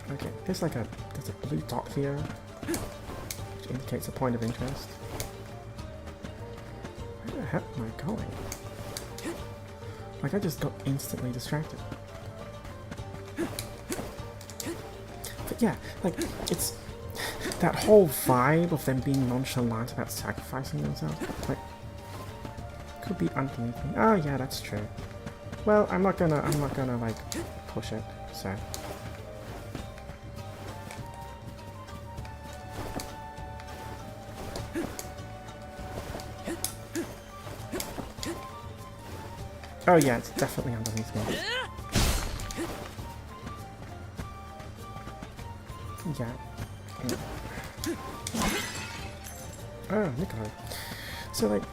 Okay, there's a blue dot here, which indicates a point of interest. Where the heck am I going? Like, I just got instantly distracted. But yeah, like, it's that whole vibe of them being nonchalant about sacrificing themselves. Like, could be underneath me. Oh yeah, that's true. Well, I'm not gonna like push it. So. Oh yeah, it's definitely underneath me. Yeah. Oh, miko-er. So like,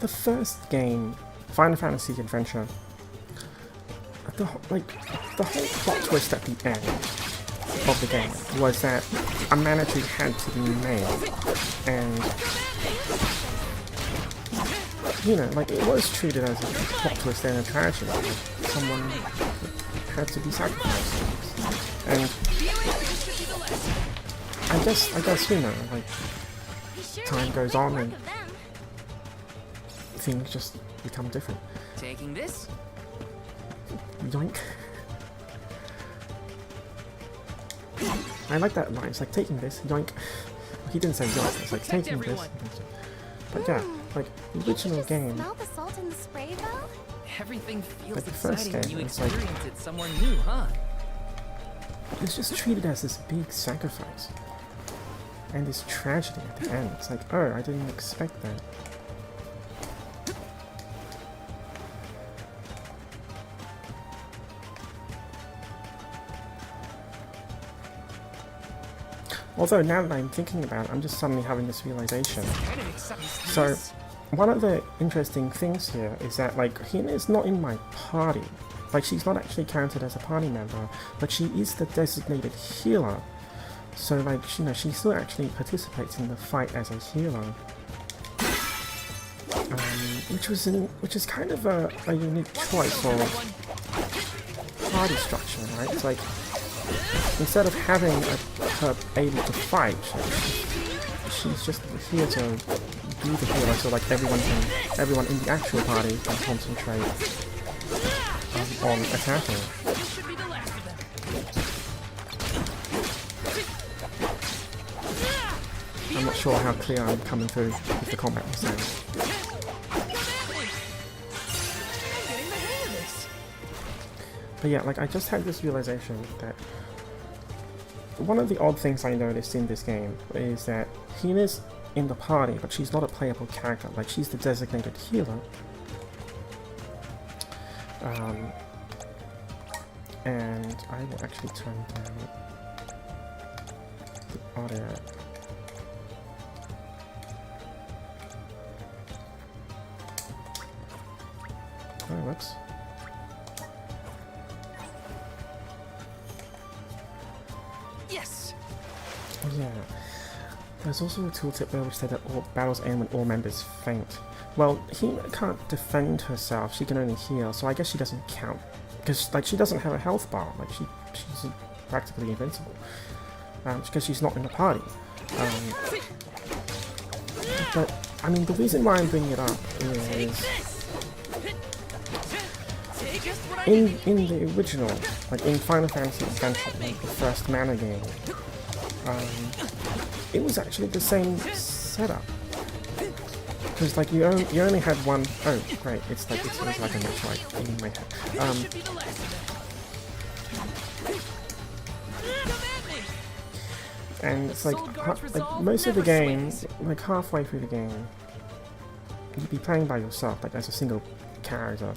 the first game, Final Fantasy Adventure, the whole plot twist at the end of the game was that a mana tree had to be made, and you know, like, it was treated as a plot twist and a tragedy. Like, someone had to be sacrificed. And I guess, you know, like, time goes on and things just become different. Taking this? Yoink. I like that line. It's like, taking this, yoink. He didn't say yoink, it's like, taking this. But yeah, like, the original game. Smell the salt in the spray, though? Everything feels Like the first exciting when game, you it's like- experience it somewhere new, huh? It's just treated as this big sacrifice. And this tragedy at the end. It's like, oh, I didn't expect that. Although now that I'm thinking about it, I'm just suddenly having this realization. So, one of the interesting things here is that, like, Hina is not in my party. Like, she's not actually counted as a party member, but she is the designated healer. So, like, you know, she still actually participates in the fight as a healer. Which is kind of a unique choice of party structure, right? It's like, instead of having her able to fight, she's just here to be the healer, so like everyone in the actual party can concentrate on attacking. I'm not sure how clear I'm coming through with the combat this time. But yeah, like, I just had this realization that one of the odd things I noticed in this game is that Hina's in the party, but she's not a playable character. Like, she's the designated healer. And I will actually turn down the audio Oh, whoops. Yes. Yeah. There's also a tooltip there which said that all battles end when all members faint. Well, Hina can't defend herself, she can only heal, so I guess she doesn't count. Because, like, she doesn't have a health bar, like, she's practically invincible. Because she's not in the party. But, I mean, the reason why I'm bringing it up is... In the original, like, in Final Fantasy Adventure, like, the first mana game, it was actually the same setup. Because like you only had one. Oh, great! It's like a Metroid in my head. And it's like most of the game, like halfway through the game, you'd be playing by yourself, like as a single character,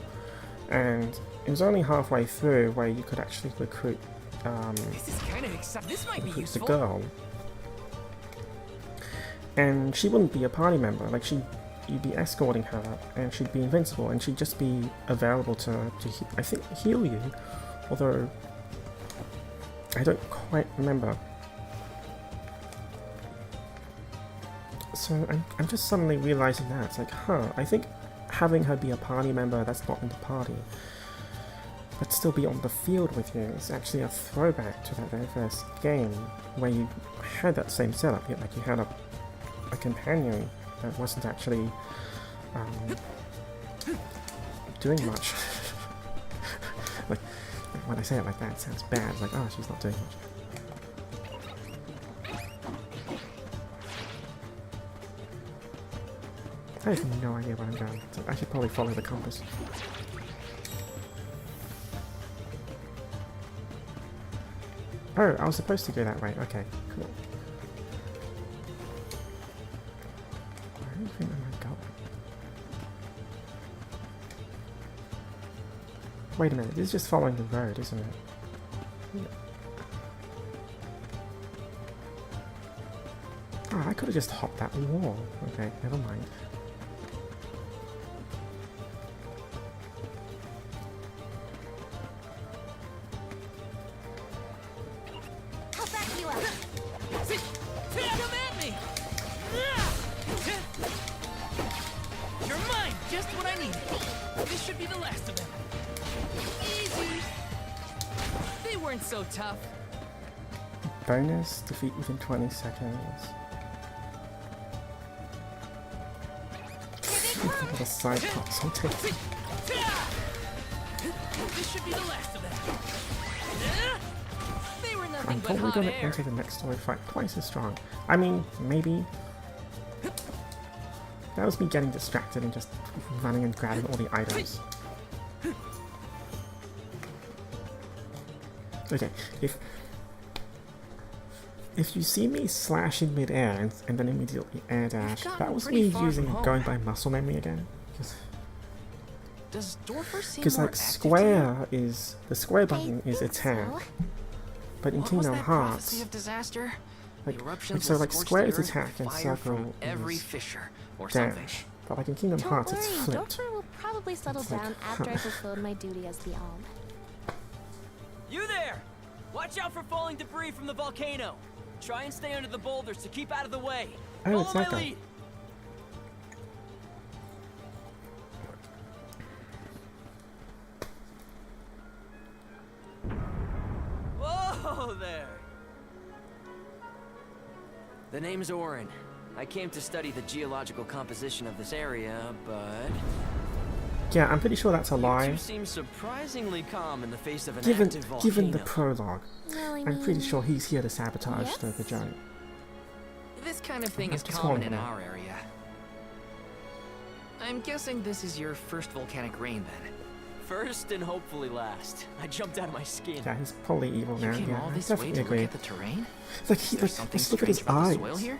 and it was only halfway through where you could actually recruit the girl. And she wouldn't be a party member, like you'd be escorting her, and she'd be invincible, and she'd just be available to I think, heal you, although I don't quite remember. So I'm just suddenly realizing that, it's like, I think having her be a party member that's not in the party, but still be on the field with you, is actually a throwback to that very first game, where you had that same setup, yet like you had a companion that wasn't actually doing much. Like, when I say it like that, it sounds bad. It's like, oh, she's not doing much. I have no idea where I'm going. So I should probably follow the compass. Oh, I was supposed to go that way. Okay, cool. Where am I going? Wait a minute, this is just following the road, isn't it? Yeah. Oh, I could have just hopped that wall. Okay, never mind. Tough. Bonus, defeat within 20 seconds. What a side pops I'll take. This should be the last of them. They were nothing I'm but probably hot gonna air. enter the next story fight twice as strong. I mean, maybe. That was me getting distracted and just running and grabbing all the items. Okay, if you see me slash in mid-air and then immediately air dash, that was me going by muscle memory again. Because like square is the square button is attack, but in Kingdom Hearts, like so like square is attack and circle is dash. But like in Kingdom Hearts, it's flipped. Doctor will probably settle down after I fulfilled my duty as the Alm. You there! Watch out for falling debris from the volcano. Try and stay under the boulders to keep out of the way. Oh, it's Follow that my guy. lead. Whoa there! The name's Orin. I came to study the geological composition of this area, but... Yeah, I'm pretty sure that's a lie. You seem surprisingly calm in the face of an Given active volcano. given the prologue, Well, I I'm pretty mean, sure he's here to sabotage yes? the giant. This kind of thing I'm is just common calling in it out. our area. I'm guessing this is your first volcanic rain, then. First and hopefully last. I jumped out of my skin. Yeah, he's probably evil now. You came Yeah, all I this way definitely to agree. look at the terrain? Like Is there something just look at his strange about eyes. the soil here?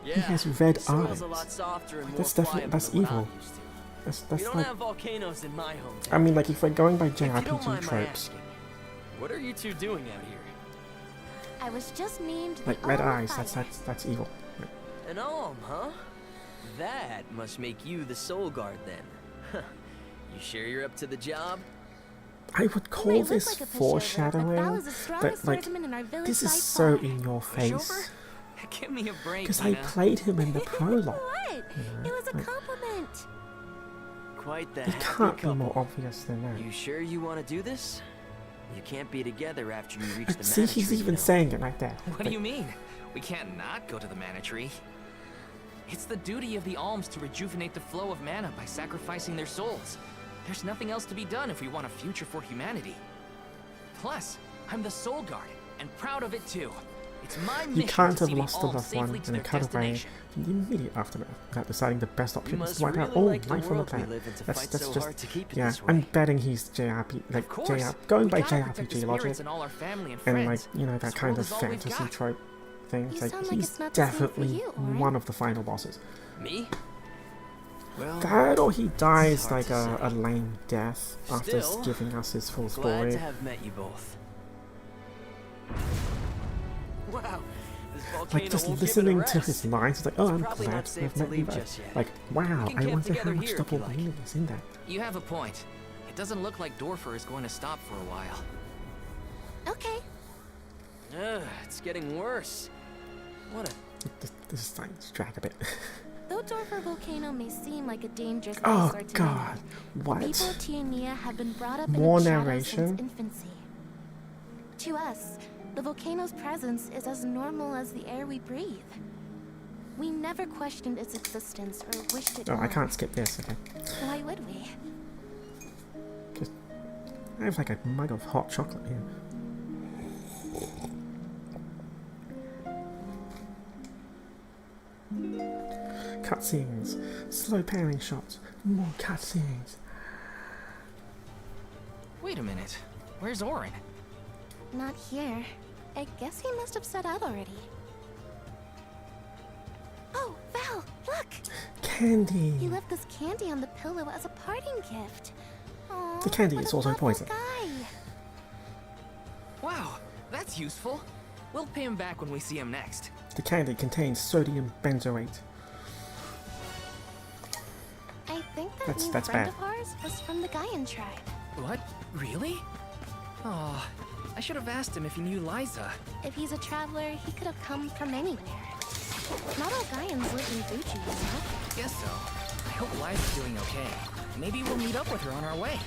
He has red the soil's eyes. a lot softer and more That's definitely pliable that's than what evil. I'm used to. That's We don't like have volcanoes in my hometown. I mean, like if we're going by If you don't JRPG mind my tropes, asking, what are you two doing out here? I was just named like the red Alm eyes, Fire. that's evil. An alm, huh? That must make you the soul guard then. You sure you're up to the job? I would call this foreshadowing, but like, this is so in your face. Give me a break, because I played him in the prologue. What? You know, It was a like, compliment. Quite the it can't be more obvious than that. You sure you want to do this? You can't be together after you reach the See, mana he's tree, even though. saying it right there. What do you mean? We can't not go to the mana tree. It's the duty of the alms to rejuvenate the flow of mana by sacrificing their souls. There's nothing else to be done if we want a future for humanity. Plus, I'm the Soul Guard, and proud of it too. It's my mission You can't to have see the lost a alms loved one safely to and their cut away destination. in the immediate aftermath without deciding the best option is must to wipe out really all like the life on the world we planet. live in to That's fight that's so just hard to keep it yeah. this way. I'm betting he's JRP like Of course. going We by gotta protect the JRPG logic spirits and all our family and and like friends. you know that This kind world of is all we've fantasy got. trope thing. You It's like sound like he's it's not the same for definitely you, Orin. one of the final bosses. Me? Well, That or he dies hard like to a lame death after Still, giving us his full glad story. to have met you both. Wow, this volcano Like just won't give it a listening to rest. his lines, it's like, oh, I'm probably glad not to safe have to met you leave both. just yet. Like, wow, We can I camp wonder how together much here if you double like. meaning is in that. You have a point. It doesn't look like Dorfer is going to stop for a while. Okay. It's getting worse. What a This is starting to drag a bit. Though Dorfer Volcano may seem like a dangerous Oh eyesore to god, many, what? people of Tiania have been brought up More in its shadows narration? since infancy. To us, the volcano's presence is as normal as the air we breathe. We never questioned its existence or wished it Oh, I on. can't skip this, okay. Why would we? Just, I have like a mug of hot chocolate here. Cutscenes, slow panning shots, more cutscenes. Wait a minute. Where's Orin? Not here. I guess he must have set out already. Oh, Val, look! Candy! He left this candy on the pillow as a parting gift. Aw, The candy what is a also thoughtful poison. guy. Wow, that's useful. We'll pay him back when we see him next. The candy contains sodium benzoate. I think that That's- new that's friend bad. of ours was from the Gaian tribe. What? Really? Oh, I should have asked him if he knew Liza. If he's a traveler, he could have come from anywhere. Not all Gaians live in Gucci, you know? Guess so. I hope Liza's doing okay. Maybe we'll meet up with her on our way.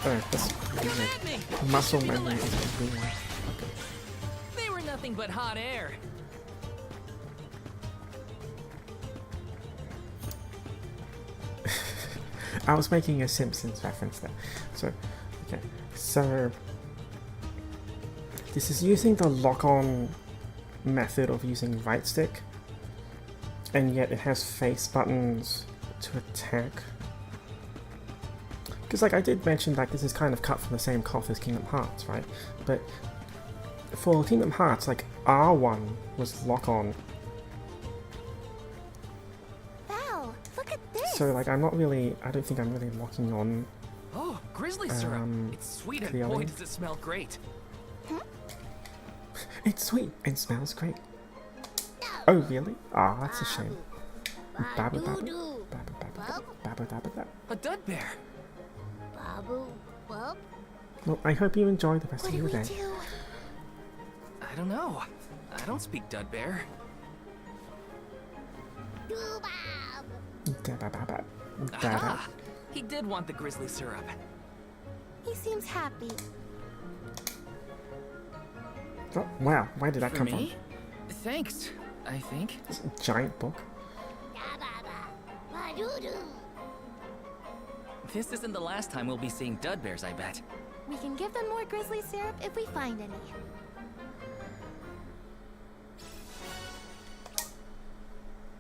Oh, that's at me! muscle Should be the memory left. is real. They were nothing but hot air. I was making a Simpsons reference there. So, okay. So, this is using the lock-on method of using right stick, and yet it has face buttons to attack. Because, like, I did mention that this is kind of cut from the same cloth as Kingdom Hearts, right? But for Kingdom Hearts, like, R1 was lock-on. Val, look at this! So, like, I'm not really, I don't think I'm really locking on. Oh, grizzly syrup. It's sweet and clearly. boy does it smell great. It's sweet and smells great. Oh, really? Ah, that's a shame. Babba babba. Babba babba. Babba babba babba. A dud bear. Babu, bub. Well, I hope you enjoy the rest of your day. I don't know. I don't speak dud bear. Dabba babba. Dabba. Aha! He did want the grizzly syrup. He seems happy. Oh, wow, where did that For come me? Thanks, I think. from? It's a giant book. This isn't the last time we'll be seeing dud bears, I bet. We can give them more grizzly syrup if we find any.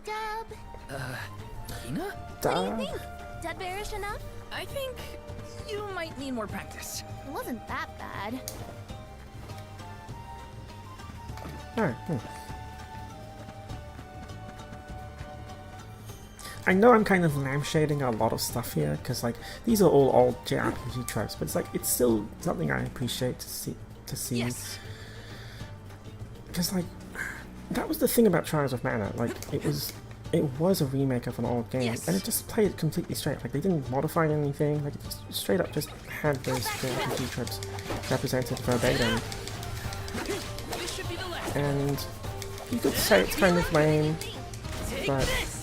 Dub, Hina? what do you think? Dud bearish enough? I think you might need more practice. It wasn't that bad. Oh, I know I'm kind of lampshading a lot of stuff here, because like these are all old JRPG tropes, but it's like it's still something I appreciate to see. Yes. Because like that was the thing about Trials of Mana. Like it was it was a remake of an old game, Yes. and it just played completely straight. Like, they didn't modify anything. Like, it just straight up just had those JRPG tropes represented verbatim. This should be the last. And you could say it's kind of lame, Take but this.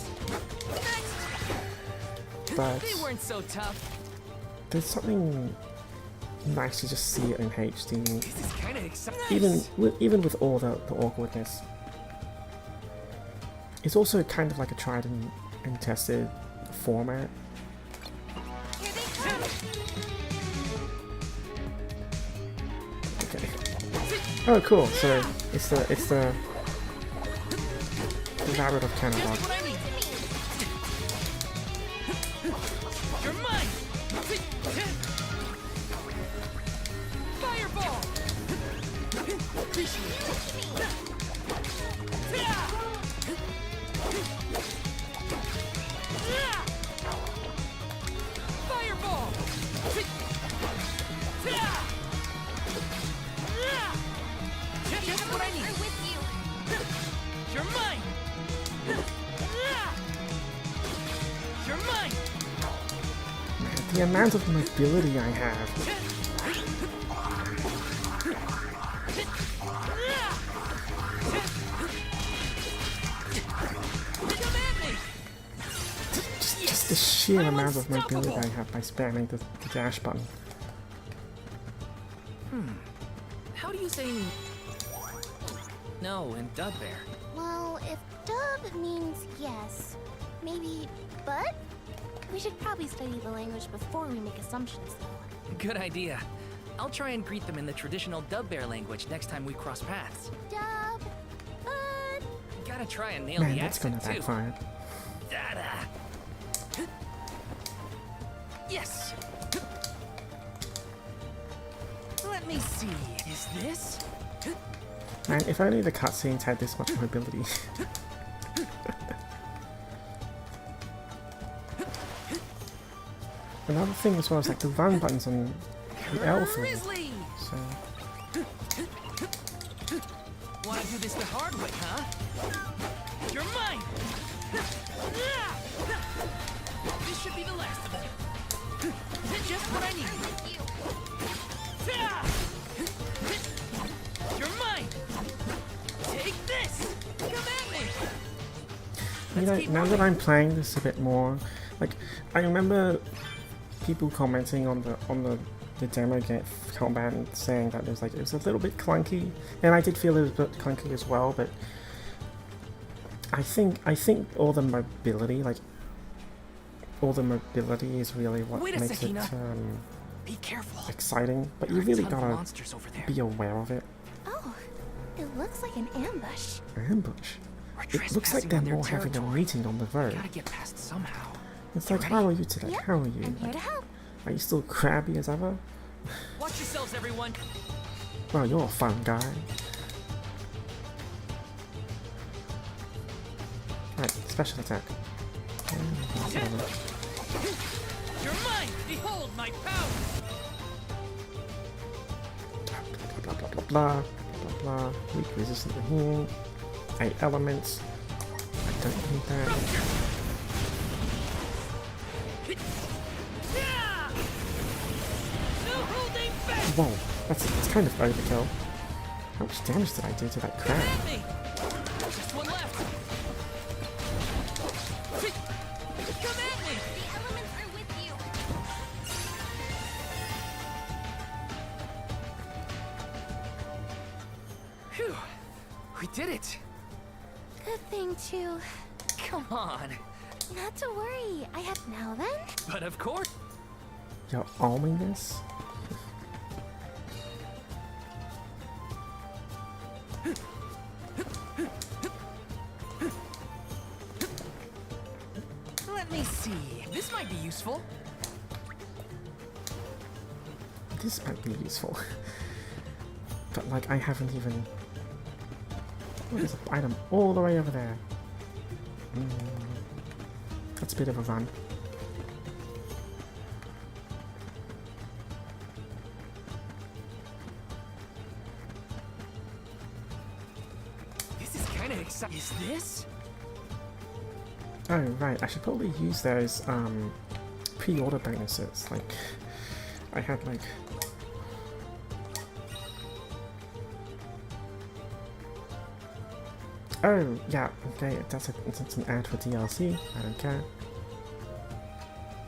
They weren't so tough. there's something nice to just see it in HD, This is kind of exciting. even with all the awkwardness. It's also kind of like a tried and tested format. Okay. Oh, cool. So it's the Rabbit of Canada. You're mine. Fireball. Fireball. Just what I need. You're mine. You're mine. Man, the amount of mobility I have. Just the sheer amount of mobility I have by spamming the dash button. How do you say no in Dub Bear? Well, if dub means yes, maybe but? We should probably study the language before we make assumptions, though. Good idea. I'll try and greet them in the traditional Dub Bear language next time we cross paths. Dub, bud. Gotta try and nail Man, the that's gonna accent too. backfire. Dada. Yes. Let me see. Is this? Man, if only the cutscenes had this much mobility. Another thing as well is like the run buttons on the L3. So Wanna do this the hard way, huh? You're mine. This should be the last of it. Just what I need. You're mine. Take this. Come at me. you know, now that I'm playing this a bit more, like I remember people commenting on the demo combat and saying that it was a little bit clunky, and I did feel it was a bit clunky as well. But I think all the mobility, is really what makes it Be careful. exciting. But you There are a really ton of gotta monsters over there. be aware of it. Oh, it looks like an ambush. Ambush. We're It looks like trespassing they're on their more having a territory. meeting on the road. Gotta get past somehow. It's like, how are you today? Yep, How are you? I'm here Like, to help. are you still crabby as ever? Watch yourselves, everyone. Well, you're a fun guy. Right, special attack. Whatever. You're mine. Behold my power. Blah blah blah blah blah blah. Weak resistant to healing. 8 elements. I don't need that. No holding back. Whoa, that's kind of overkill. How much damage did I do to that crab? At me. Just one left. Come at me. The elements are with you. Phew. We did it. Good thing to... Come on. Not to worry. I have now then. But of course. You're arming this? Let me see. This might be useful. This might be useful. But like, I haven't even... Oh, there's an item all the way over there. That's a bit of a run. This is kind of exciting. Is this? Oh, right, I should probably use those pre-order bonuses. Like, I had like... Oh, yeah, okay, that's an ad for DLC, I don't care.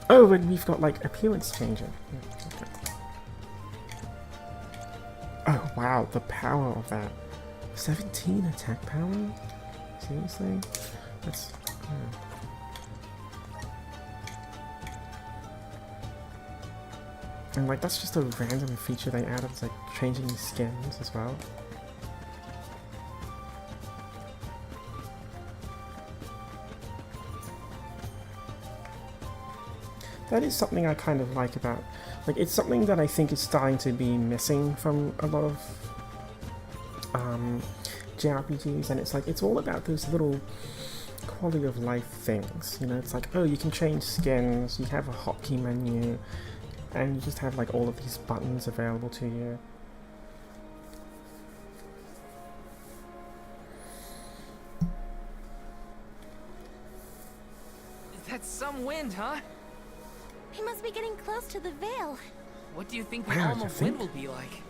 Oh, and we've got like appearance changing. Okay. Oh, wow, the power of that. 17 attack power? Seriously? That's... And like, that's just a random feature they added, it's like changing the skins as well. That is something I kind of like about, like, it's something that I think is starting to be missing from a lot of JRPGs, and it's like, it's all about those little quality of life things, you know, it's like, oh, you can change skins, you have a hotkey menu, and you just have like all of these buttons available to you. That's some wind, huh? We must be getting close to the Veil. What do you think the Wow, Alm of Wind will be like?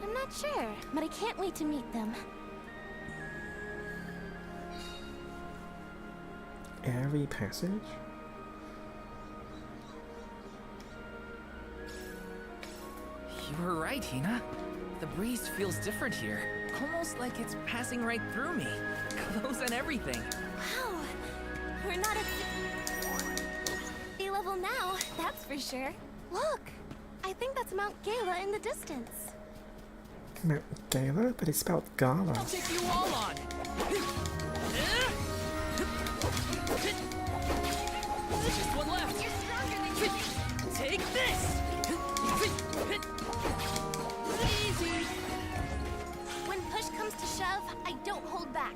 I'm not sure, but I can't wait to meet them. Eiri Passage? You were right, Hina. The breeze feels different here. Almost like it's passing right through me. Clothes and everything. Wow, we're not at sea level now, that's for sure. Look, I think that's Mount Gala in the distance. Mount Gala? But it's spelled Gala. I'll take you all on. Just one left. You're stronger than you think. Take this. Easy. When push comes to shove, I don't hold back.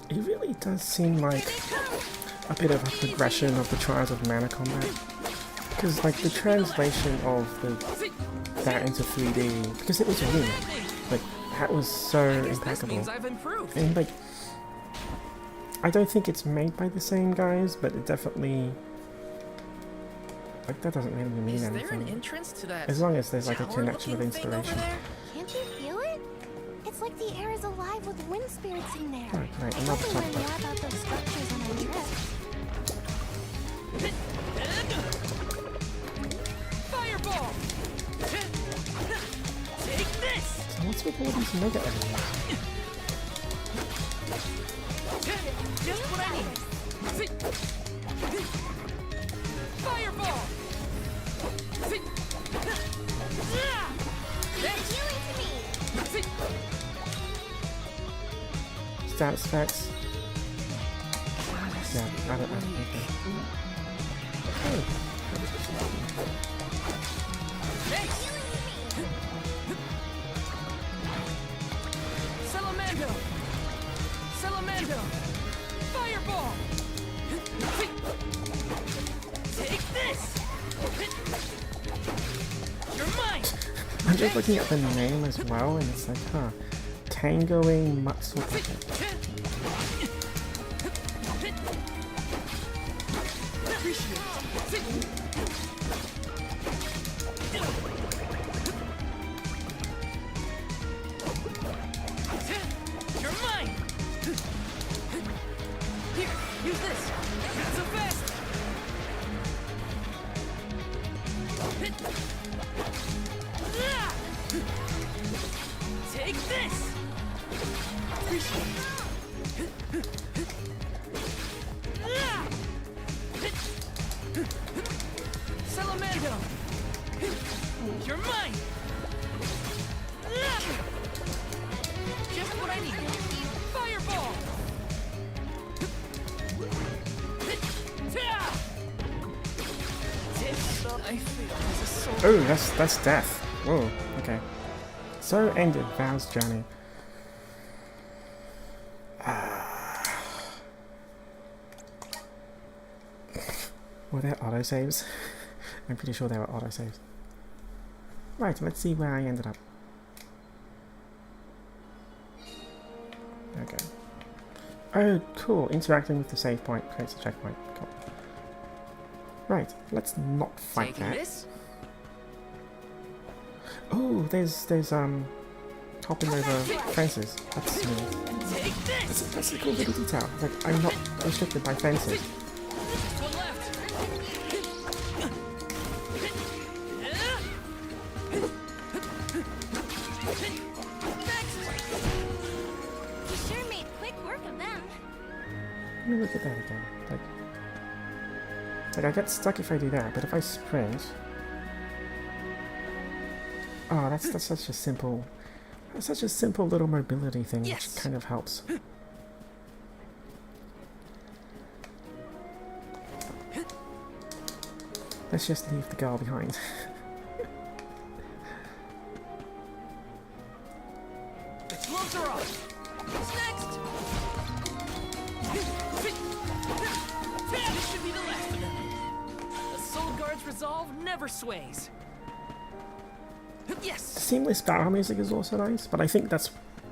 It really does seem like a bit of a progression of the Trials of Mana combat. Because like the translation of that into 3D, because it was a remake, like that was so impeccable. And like, I don't think it's made by the same guys, but it definitely, like, that doesn't really mean anything. Is there an entrance to that as long as there's like a connection with inspiration. Can't you feel it? It's like the air is alive with wind spirits in there. Right, I enough hope we talk learn more about those structures on our trip. Fireball! Take this! So what's with all these mega enemies? Just what I need! Fireball! Status effects. Yeah, I don't know. Okay. Oh. Salamando! Salamando! Fireball! Take this! You're mine! I'm just looking at the name as well, and it's like, huh. Tangoing Matsu Bucket. You're mine! Here, use this! Not so fast! Take this! Salamando! You're mine! Just what I need! Fireball! I feel there's a soul. Oh, that's death. Whoa, okay. So ended Val's journey. Were there autosaves? I'm pretty sure there were autosaves. Right, let's see where I ended up. Okay. Oh, cool. Interacting with the save point creates a checkpoint. Cool. Right, let's not fight Taking that. this? Oh, there's hopping over fences. That's smooth. That's a cool little detail. Like, I'm not restricted by fences. You sure made quick work of them. Let me look at that again. Like I get stuck if I do that, but if I sprint... Oh, that's such a simple... That's such a simple little mobility thing, which kind of helps. Let's just leave the girl behind. The gloves are off. What's next? This should be the last of them. The Soul Guard's resolve never sways. Yes. Seamless battle music is also nice, but I think that's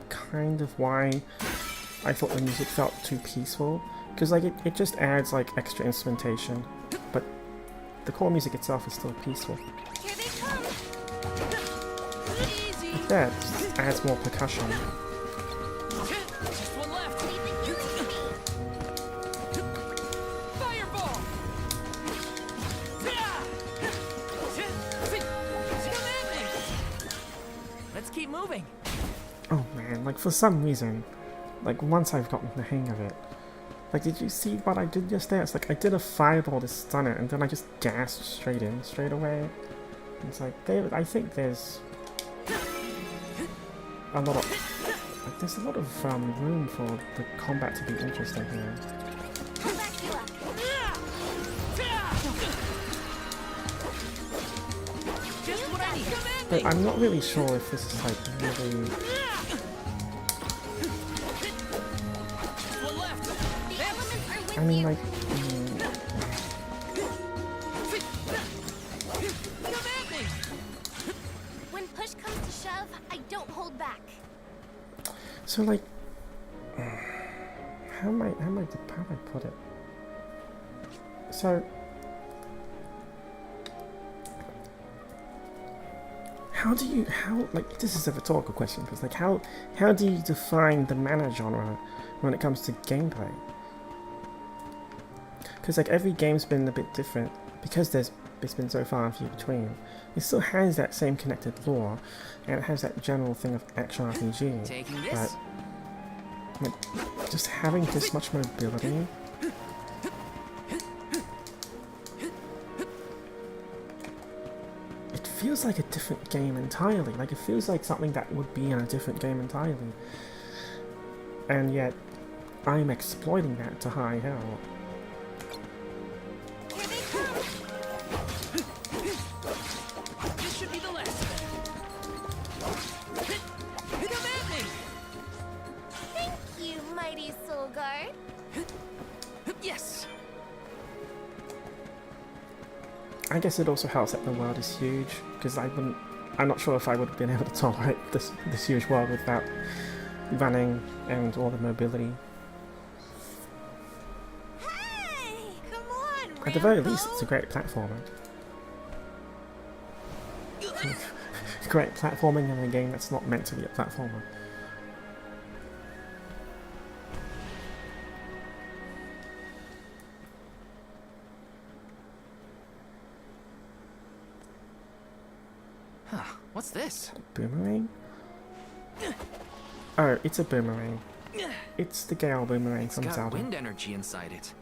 kind of why I thought the music felt too peaceful, because like it just adds like extra instrumentation, but the core music itself is still peaceful. Here they come. Easy. Yeah, it just adds more percussion. Just one left. Fireball. Come at me. Let's keep moving. Oh man, like for some reason, like once I've gotten the hang of it, like did you see what I did just there? It's like I did a fireball to stun it and then I just gassed straight away. It's like, I think there's a lot of, like, there's a lot of room for the combat to be interesting here. But I'm not really sure if this is like really... I mean, like... When push comes to shove, I don't hold back. So like... How am I put it? So... like, this is a rhetorical question, because like, how do you define the mana genre when it comes to gameplay? Because like, every game's been a bit different, because it's been so far and few between. It still has that same connected lore, and it has that general thing of action RPG, but like, just having this much mobility... It feels like a different game entirely. Like, it feels like something that would be in a different game entirely. And yet, I'm exploiting that to high hell. This should be the last of it. Come at me. Thank you, mighty Soul Guard. Yes. I guess it also helps that the world is huge, because I'm not sure if I would have been able to tolerate this huge world without running and all the mobility. Hey, come on, At the very least, it's a great platformer. Great platforming in a game that's not meant to be a platformer. What's this? Boomerang? Oh, it's a boomerang. It's the Gale boomerang from It's got Zelda. wind energy inside it.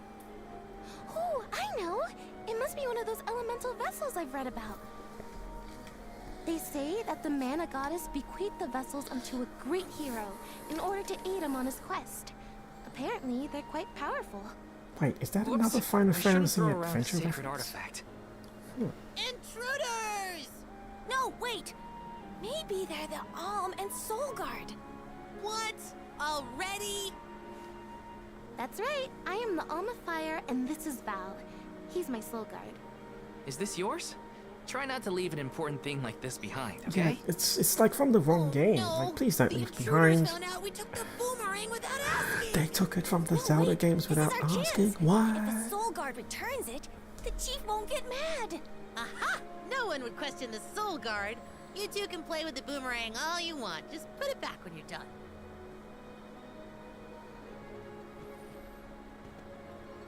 Oh, I know. It must be one of those elemental vessels I've read about. They say that the mana goddess bequeathed the vessels unto a great hero in order to aid him on his quest. Apparently, they're quite powerful. Wait, is that Whoops, another Final I shouldn't Fantasy throw around a adventure sacred reference? artifact. Intruders! No, wait! Maybe they're the Alm and Soul Guard. What? Already? That's right. I am the Alm of Fire, and this is Val. He's my Soul Guard. Is this yours? Try not to leave an important thing like this behind, okay? Yeah, it's like from the wrong game. Like, please don't leave behind. Found out we took the boomerang boomerang without asking. They took it from the Zelda games without asking? What? If the Soul Guard returns it, the chief won't get mad. Aha! No one would question the Soul Guard. You two can play with the boomerang all you want. Just put it back when you're done.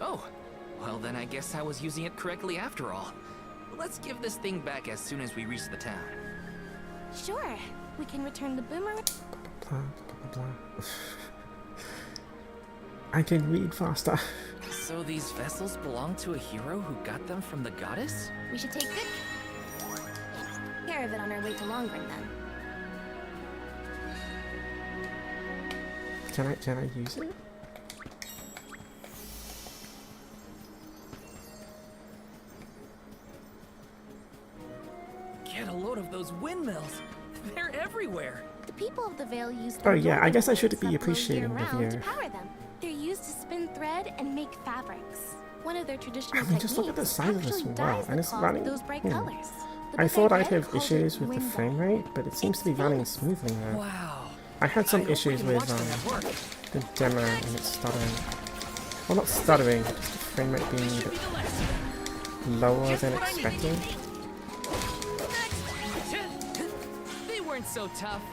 Oh, well then I guess I was using it correctly after all. Let's give this thing back as soon as we reach the town. Sure, we can return the boomerang. Blah, blah, blah. I can read faster. So these vessels belong to a hero who got them from the goddess? We should take good care of it on our way to Longring then. Can I use it? Get a load of those windmills. They're everywhere. The people of the Vale use Oh yeah, I guess I should them be appreciating the year-round view. to power them. They're used to spin thread and make fabrics. One of their traditional I mean, just look at the size of this actually wall, dyes and the it's cloth running. those bright colors. The I book thought I I'd read have calls issues it with the wind frame rate, but it seems to be running smoothly now. Wow. I had some I hope we issues can with watch them at work. the demo and it's stuttering. Well, not stuttering, just the frame rate being a bit lower than expected. They weren't so tough.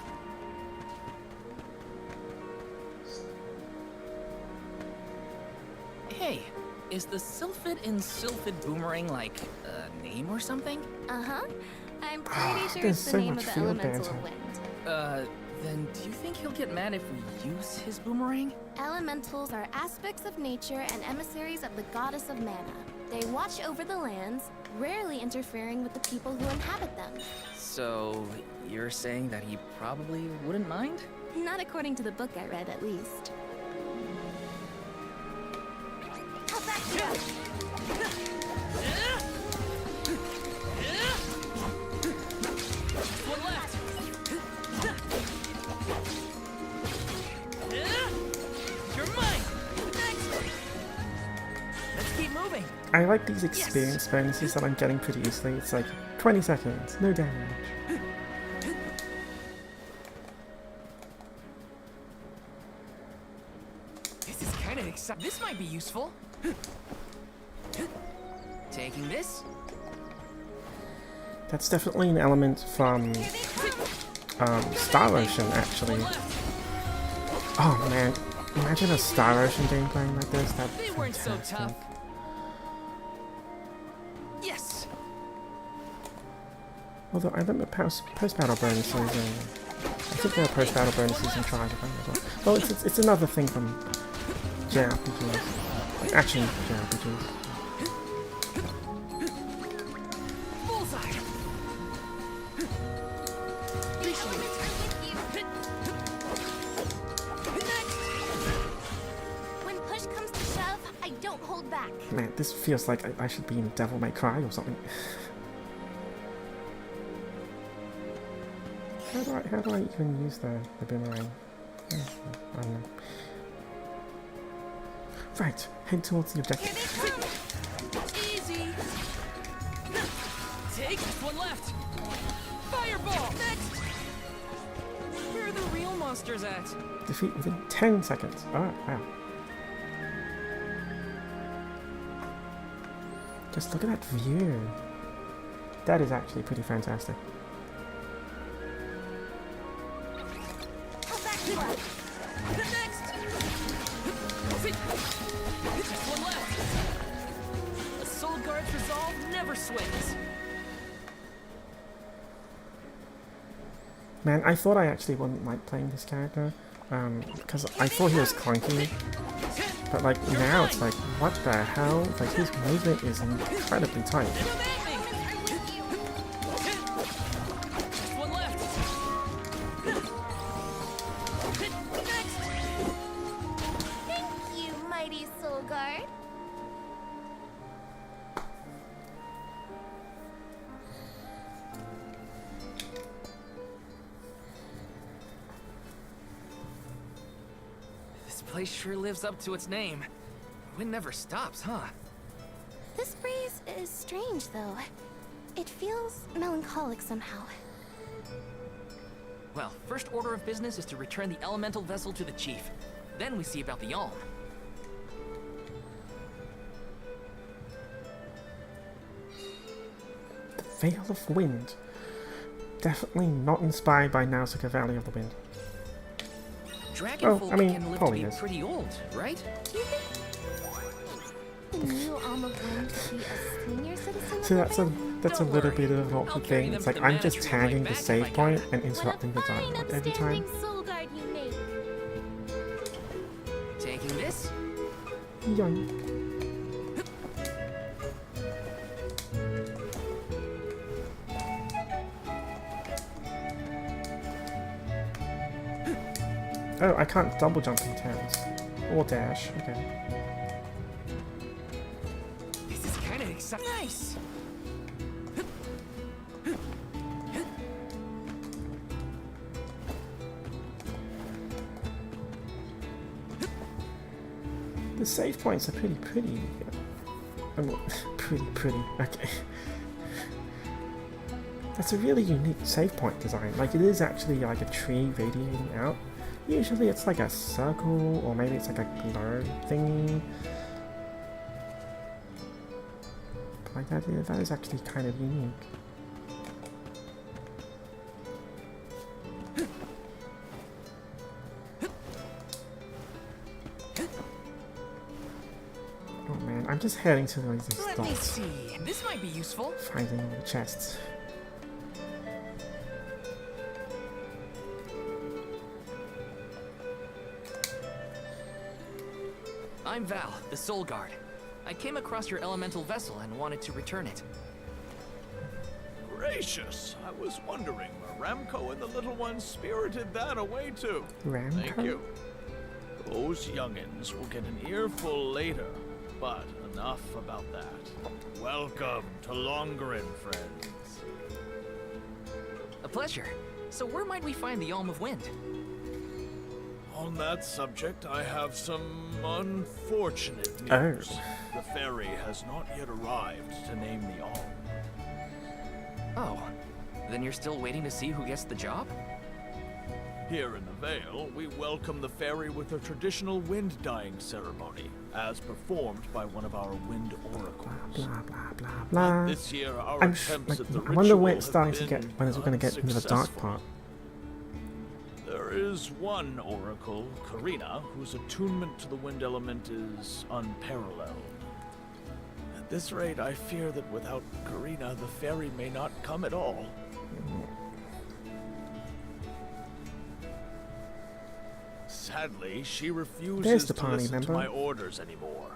Hey, is the Sylphid in Sylphid Boomerang like a name or something? Uh-huh. I'm pretty sure there's it's the so name much of the field elemental banter. of wind. Then do you think he'll get mad if we use his boomerang? Elementals are aspects of nature and emissaries of the goddess of mana. They watch over the lands, rarely interfering with the people who inhabit them. So, you're saying that he probably wouldn't mind? Not according to the book I read, at least. One left! You're mine! Let's keep moving! I like these experience bonuses that I'm getting pretty easily. It's like 20 seconds, no damage. This is kind of exciting. This might be useful. Taking this? That's definitely an element from Star Ocean, actually. Oh man, imagine a Star Ocean game playing like this. That'd be They weren't so fantastic. tough. Yes. Although I remember post-battle bonuses, and I think there are post-battle bonuses in Trials of Rome as well. Well, it's another thing from JRPGs, like action JRPGs. Bullseye. When push comes to shove, I don't hold back. Man, this feels like I should be in Devil May Cry or something. How do I even use the boomerang? I don't know. Right, head towards the objective. Easy. Take this one left. Fireball. Next. Where are the real monsters at? Defeat within 10 seconds. Oh, wow. Just look at that view. That is actually pretty fantastic. Just one left. A Soul Guard's resolve never swings. Man, I thought I actually wouldn't like playing this character, because I thought he was clunky. But like now it's like, what the hell? Like his movement is incredibly tight. Just one left. Thank you, mighty Soul Guard. This place sure lives up to its name. Wind never stops, huh? This breeze is strange, though. It feels melancholic somehow. Well, first order of business is to return the elemental vessel to the chief. Then we see about the Alm. Veil of Wind. Definitely not inspired by Nausicaa Valley of the Wind. Dragonfolk I mean, can live to probably be is. pretty old, right? The new Alm of Wind to be a senior citizen. So that's a little bit of an awkward thing. It's like I'm just tagging the save point and interrupting the dialogue every time. Soul Guard you make. Taking this? Yoink. Oh, I can't double jump in towns. Or dash, okay. This is kind of exciting. Nice! The save points are pretty. I mean, pretty, okay. That's a really unique save point design. Like, it is actually like a tree radiating out. Usually it's like a circle, or maybe it's like a glow thingy. But like that is actually kind of unique. Oh man, I'm just heading to these Let me dots, see. This might be useful. finding all the chests. I'm Val, the Soul Guard. I came across your elemental vessel and wanted to return it. Gracious, I was wondering where Ramco and the little ones spirited that away to. Ramco? Thank you. Those youngins will get an earful later, but enough about that. Welcome to Longren, friends. A pleasure. So where might we find the Alm of Wind? On that subject, I have some unfortunate news. Oh. The ferry has not yet arrived to name the Alm. Oh, then you're still waiting to see who gets the job? Here in the Vale, we welcome the ferry with a traditional wind-dyeing ceremony, as performed by one of our wind oracles. Blah blah blah blah. This year, our I'm attempts at the I wonder when ritual it's starting to have get, been when it's going to get into the dark unsuccessful. part. There is one oracle, Karina, whose attunement to the wind element is unparalleled. At this rate, I fear that without Karina, the ferry may not come at all. Sadly, she refuses the to party listen to member. my orders anymore.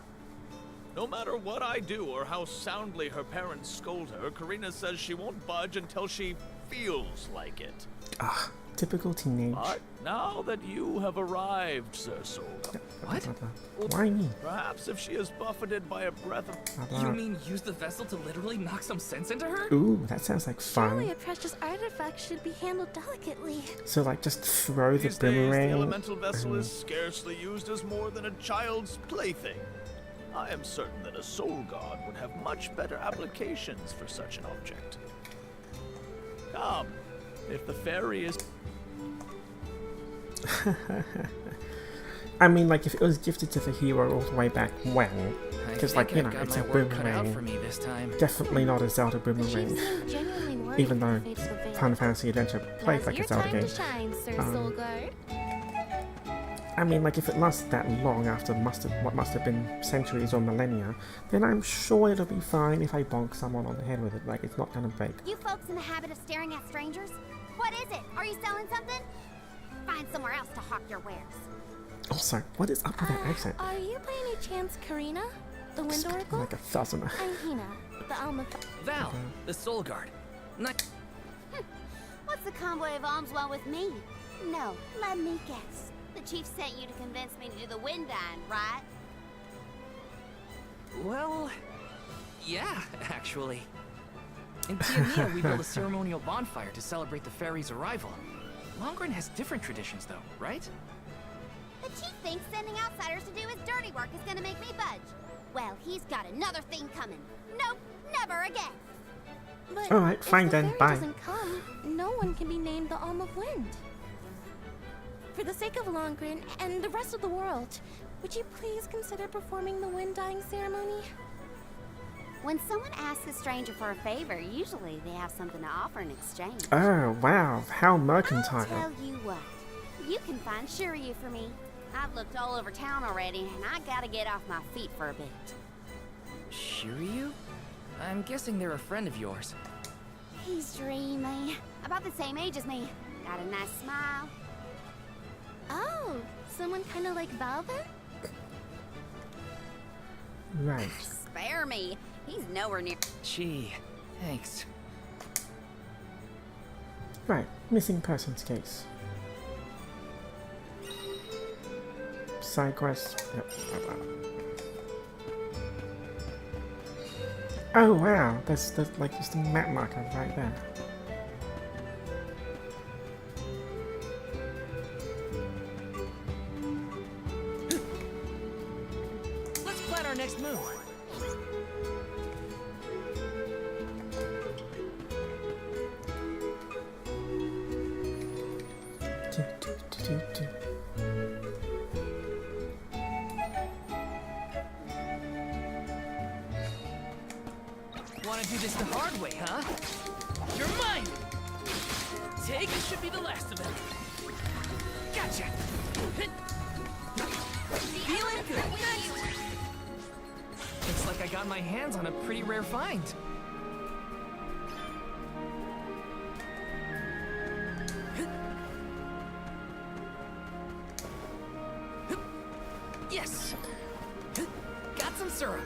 No matter what I do or how soundly her parents scold her, Karina says she won't budge until she feels like it. Ah, typical teenage. But now that you have arrived, Sir Solga, What? Why me? perhaps if she is buffeted by a breath of... Blah, You blah. mean use the vessel to literally knock some sense into her? Ooh, that sounds like Surely fun. a precious artifact should be handled delicately. So like just throw the These days, boomerang. the elemental vessel and- is scarcely used as more than a child's plaything. I am certain that a soul god would have much better applications for such an object. Come, if the fairy is... I mean, like if it was gifted to the hero all the way back when, because like think you I've know got it's a my work cut out boomerang. for me this time. Definitely not a Zelda boomerang. seem genuinely worried Even for though the fate of the Vale. Final Fantasy Adventure plays Now's like your a Zelda time game. to shine, Sir Um, Soul Guard. I mean, like if it lasts that long after what must have been centuries or millennia, then I'm sure it'll be fine if I bonk someone on the head with it. Like it's not gonna break. You folks in the habit of staring at strangers? What is it? Are you selling something? Find somewhere else to hawk your wares. Also, what is up with that accent? Are you by any chance Karina, the Wind Oracle? Like a southerner. I'm Hina, the Alm of... Val, the Soul Guard. What's the convoy of alms want with me? No, let me guess. The chief sent you to convince me to do the wind dine, right? Well, yeah, actually. In Tiamia, we built a ceremonial bonfire to celebrate the ferry's arrival. Longren has different traditions, though, right? The chief thinks sending outsiders to do his dirty work is gonna make me budge. Well, he's got another thing coming. Nope, never again. But Alright, fine if the then, fairy bye. doesn't come, no one can be named the Alm of Wind. For the sake of Longren and the rest of the world, would you please consider performing the wind dyeing ceremony? When someone asks a stranger for a favor, usually they have something to offer in exchange. Oh, wow. How mercantile. I'll tell you what. You can find Shiryu for me. I've looked all over town already, and I gotta get off my feet for a bit. Shiryu? I'm guessing they're a friend of yours. He's dreamy. About the same age as me. Got a nice smile. Oh, someone kind of like Val then? Right. Spare me. He's nowhere near. Gee, thanks. Right. Missing persons case. Side quest. Yep. Oh wow, there's like just a map marker right there. Let's plan our next move. Wanna do this the hard way, huh? You're mine! Take it should be the last of it. Gotcha! Feeling good. Next! Looks like I got my hands on a pretty rare find. Yes! Got some syrup.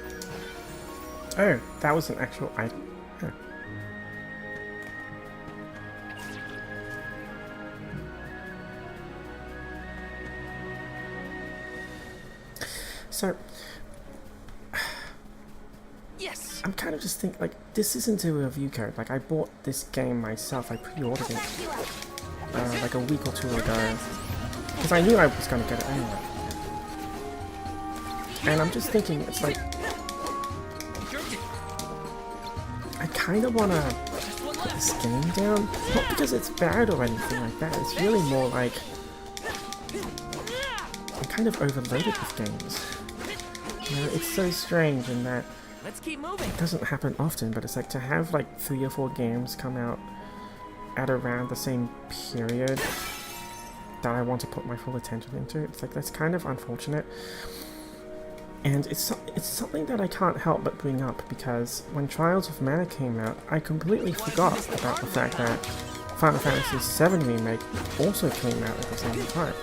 Oh, that was an actual item. Huh. So, yes, I'm kind of just thinking, like, this isn't a review code. Like, I bought this game myself. I pre-ordered it like a week or two ago because I knew I was going to get it anyway. And I'm just thinking, it's like, I kind of want to put this game down, not because it's bad or anything like that. It's really more like I'm kind of overloaded with games. You know, it's so strange in that let's keep moving. It doesn't happen often, but it's like to have like 3 or 4 games come out at around the same period that I want to put my full attention into. It's like that's kind of unfortunate. And it's something that I can't help but bring up because when Trials of Mana came out, I completely forgot about the fact that Final Fantasy VII Remake also came out at the same time.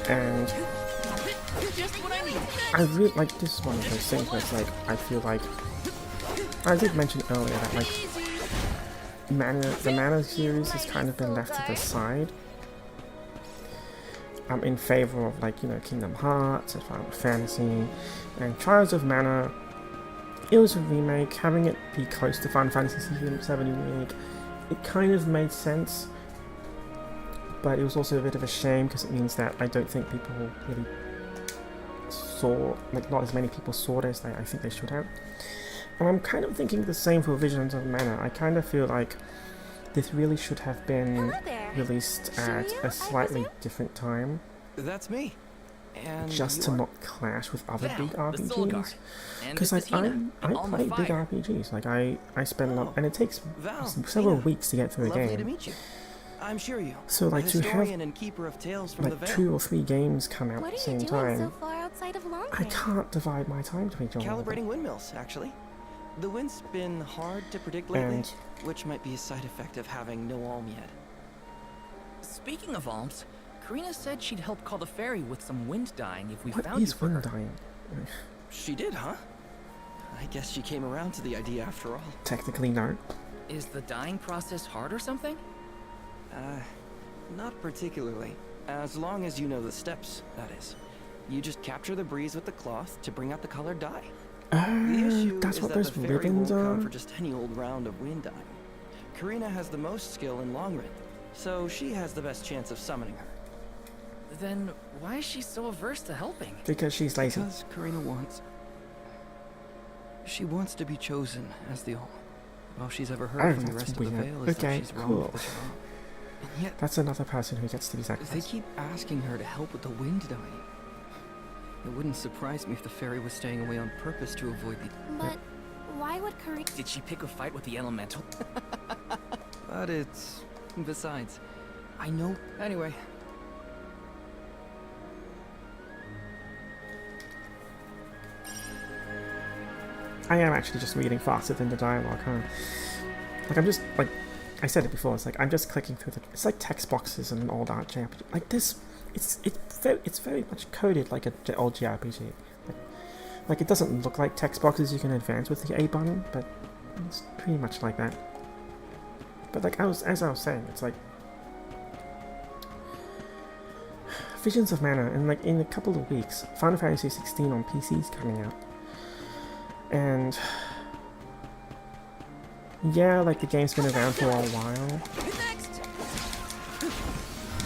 And I really, like, this is one of those things where it's like, I feel like, I did mention earlier that like, the Mana series has kind of been left to the side. In favor of, like, you know, Kingdom Hearts and Final Fantasy and Trials of Mana. It was a remake. Having it be close to Final Fantasy VII Remake, it kind of made sense, but it was also a bit of a shame because it means that I don't think people really saw, like, not as many people saw it as I think they should have. And I'm kind of thinking the same for Visions of Mana. I kind of feel like this really should have been released at a slightly different time. That's me. And just to not clash with other big RPGs. Because like, I play big RPGs. Like I spend a lot, and it takes several weeks to get through a game. To meet you. I'm Shiryu. So like to have and keeper of tales from like the 2 or 3 games come out at the same time, so far outside of I can't divide my time between all of them. Calibrating windmills, actually. The wind's been hard to predict lately, which might be a side effect of having no alm yet. Speaking of alms, Karina said she'd help call the ferry with some wind dyeing if we found you for her. What is wind dyeing? She did, huh? I guess she came around to the idea after all. Technically, no. Is the dyeing process hard or something? Not particularly. As long as you know the steps, that is. You just capture the breeze with the cloth to bring out the colored dye. That's what those ribbons are? For just any old round of wind dyeing. Karina has the most skill in long rin, so she has the best chance of summoning her. Then why is she so averse to helping? Because she's lazy. Because Karina wants... She wants to be chosen as the all. All she's ever heard from the rest of the Veil is that she's wrong with the job. Yet that's another person who gets to be they sacrificed. keep asking her to help with the wind dying. It wouldn't surprise me if the fairy was staying away on purpose to avoid the... But why would Karina... Did she pick a fight with the elemental? But it's... Besides, I know... Anyway. I am actually just reading faster than the dialogue, huh? Like, I'm just, like, I said it before, it's like, I'm just clicking through the, it's like text boxes and all that JRPG. Like this, it's very much coded like an old JRPG. Like, it doesn't look like text boxes you can advance with the A button, but it's pretty much like that. But like, as I was saying, it's like, Visions of Mana, and like, in a couple of weeks, Final Fantasy 16 on PC is coming out. And yeah, like the game's been around for a while,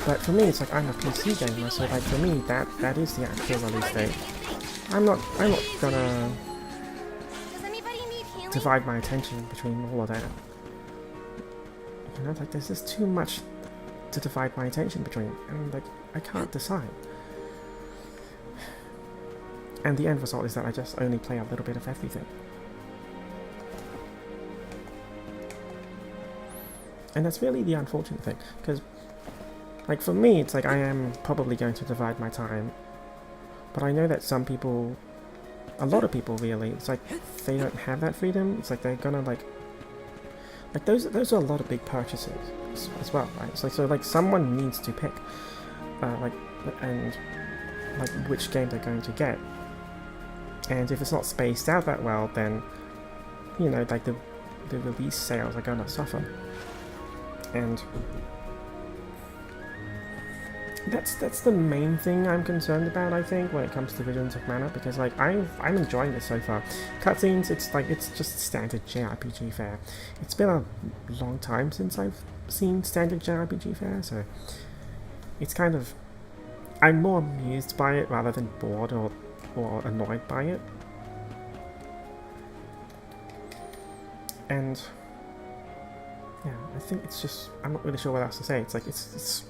but for me it's like I'm a PC gamer, so like for me that is the actual release date. I'm not gonna divide my attention between all of that. You know, like there's just too much to divide my attention between, and like I can't decide. And the end result is that I just only play a little bit of everything. And that's really the unfortunate thing, because, like, for me, it's like I am probably going to divide my time, but I know that some people, a lot of people really, it's like they don't have that freedom. It's like they're gonna like those are a lot of big purchases as well, right? It's like, so like someone needs to pick, like which game they're going to get. And if it's not spaced out that well, then, you know, like the release sales are gonna suffer. And that's the main thing I'm concerned about, I think, when it comes to Visions of Mana, because like I'm enjoying this so far. Cutscenes, it's just standard JRPG fare. It's been a long time since I've seen standard JRPG fare, so it's kind of, I'm more amused by it rather than bored or annoyed by it. And yeah, I think it's just, I'm not really sure what else to say. It's like, it's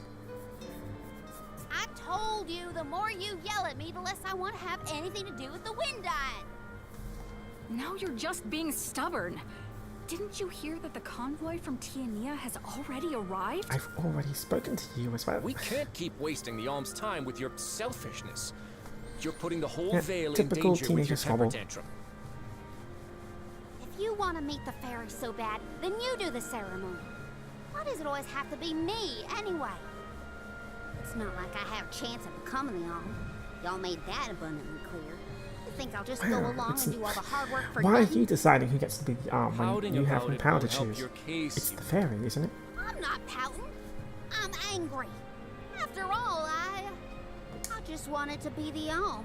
I told you, the more you yell at me, the less I want to have anything to do with the wind dying. Now you're just being stubborn. Didn't you hear that the convoy from Tiania has already arrived? I've already spoken to you as well. We can't keep wasting the Alm's time with your selfishness. You're putting the whole Yeah, Vale in typical danger with your teenager temper squabble. tantrum. If you want to meet the fairy so bad, then you do the ceremony. Why does it always have to be me, anyway? It's not like I have a chance of becoming the Alm. Y'all made that abundantly clear. You think I'll just go along and do all the hard work for Why are nothing? you deciding who gets to be the arm when Pouting you have about no it power to won't help choose? your case. It's the fairy, isn't it? I'm not pouting. I'm angry. After all, I just wanted to be the Alm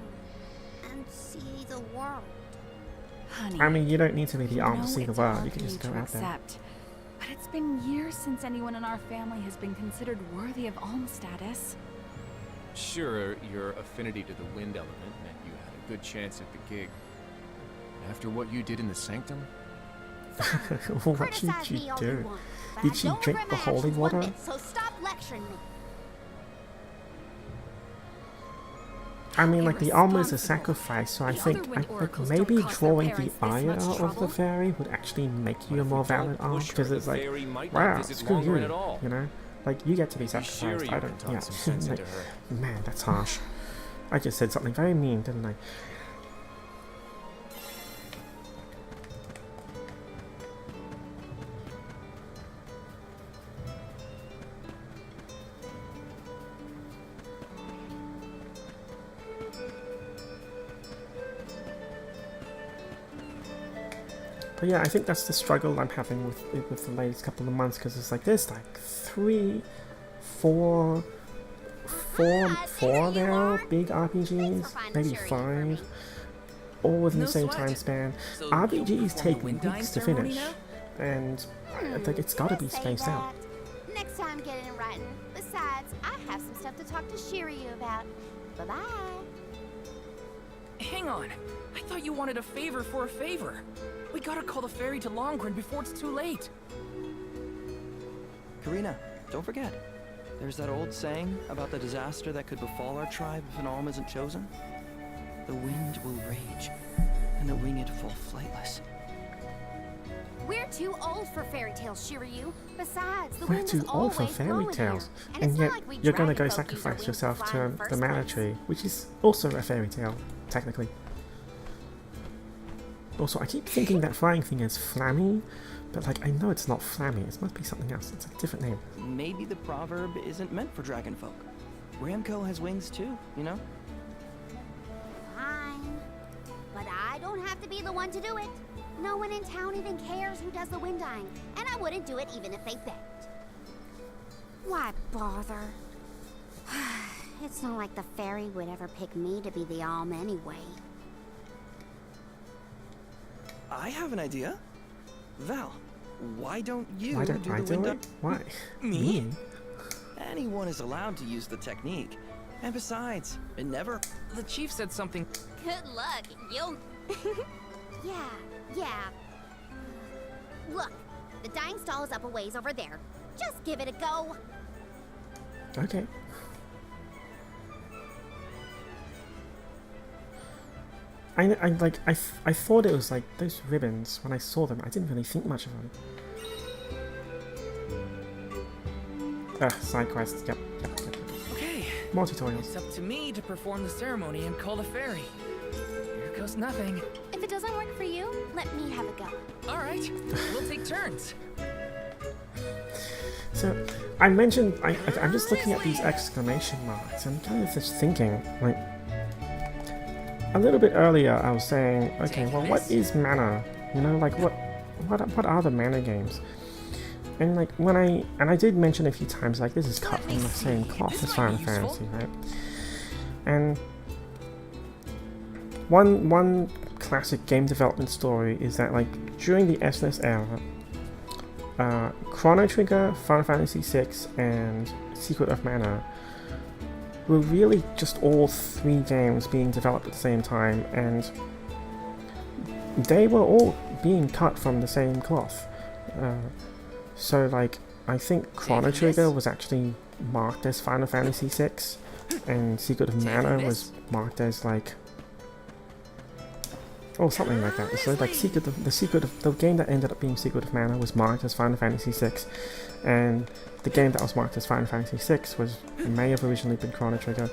and see the world. Honey, I mean, you don't need to be the arm know to see the it's world. hard You can for just you go to out there. accept, but it's been years since anyone in our family has been considered worthy of Alm status. Sure, your affinity to the wind element meant you had a good chance at the gig. After what you did in the sanctum? What did Criticize you me all do? you want, but Did I she don't drink regret the my holy actions one water? bit, so stop lecturing me. I mean, like, the armor is a sacrifice, so I think maybe drawing the eye out of the fairy would actually make you a more valid arm, because it's like, wow, screw you, you know? Like, you get to be sacrificed, I don't, yeah. Like, man, that's harsh. I just said something very mean, didn't I? But yeah, I think that's the struggle I'm having with the latest couple of months, because it's like there's like four there big RPGs, maybe 5, all within the same time span. So RPGs take wind dying weeks to ceremony finish, now? and I think it's got to be Say spaced out. that. Next time, get it in writing. Besides, I have some stuff to talk to Shiryu about. Bye-bye. Hang on. I thought you wanted a favor for a favor. We gotta call the ferry to Longren before it's too late. Karina, don't forget. There's that old saying about the disaster that could befall our tribe if an alm isn't chosen. The wind will rage, and the winged fall flightless. We're too old for fairy tales, Shiryu. Besides, the We're wind too is old for always fairy blowing tales, here. and it's yet not like we you're gonna dragon go folk use our sacrifice wings yourself fly to in the the first mana place. tree, which is also a fairy tale, technically. Also, I keep thinking that flying thing is Flammy, but like I know it's not Flammy. It must be something else. It's a different name. Maybe the proverb isn't meant for dragon folk. Ramco has wings too, you know? Fine. But I don't have to be the one to do it. No one in town even cares who does the wind dying, and I wouldn't do it even if they begged. Why bother? It's not like the fairy would ever pick me to be the alm anyway. I have an idea. Val, why don't you Why don't do I the do wind it? up? Why? Me? Anyone is allowed to use the technique. And besides, it never... The chief said something... Good luck, you'll... Yeah. Look, the dying stall is up a ways over there. Just give it a go. Okay. I thought it was like those ribbons when I saw them. I didn't really think much of them. Side quests. Yep. Okay. More tutorials. It's up to me to perform the ceremony and call the fairy. Here goes nothing. If it doesn't work for you, let me have a go. All right. We'll take turns. So, I mentioned, I'm just looking at these exclamation marks and kind of just thinking, like, a little bit earlier I was saying, okay, well, what is mana? You know, like, what are the mana games? And like, I did mention a few times, like, this is cut from the same cloth as Final Fantasy, right? And one classic game development story is that, like, during the SNES era, Chrono Trigger, Final Fantasy VI, and Secret of Mana were really just all three games being developed at the same time, and they were all being cut from the same cloth. So, like, I think Chrono Trigger was actually marked as Final Fantasy VI, and Secret of Mana was marked as, like, or something like that. So like the game that ended up being Secret of Mana was marked as Final Fantasy VI, and the game that was marked as Final Fantasy VI may have originally been Chrono Trigger,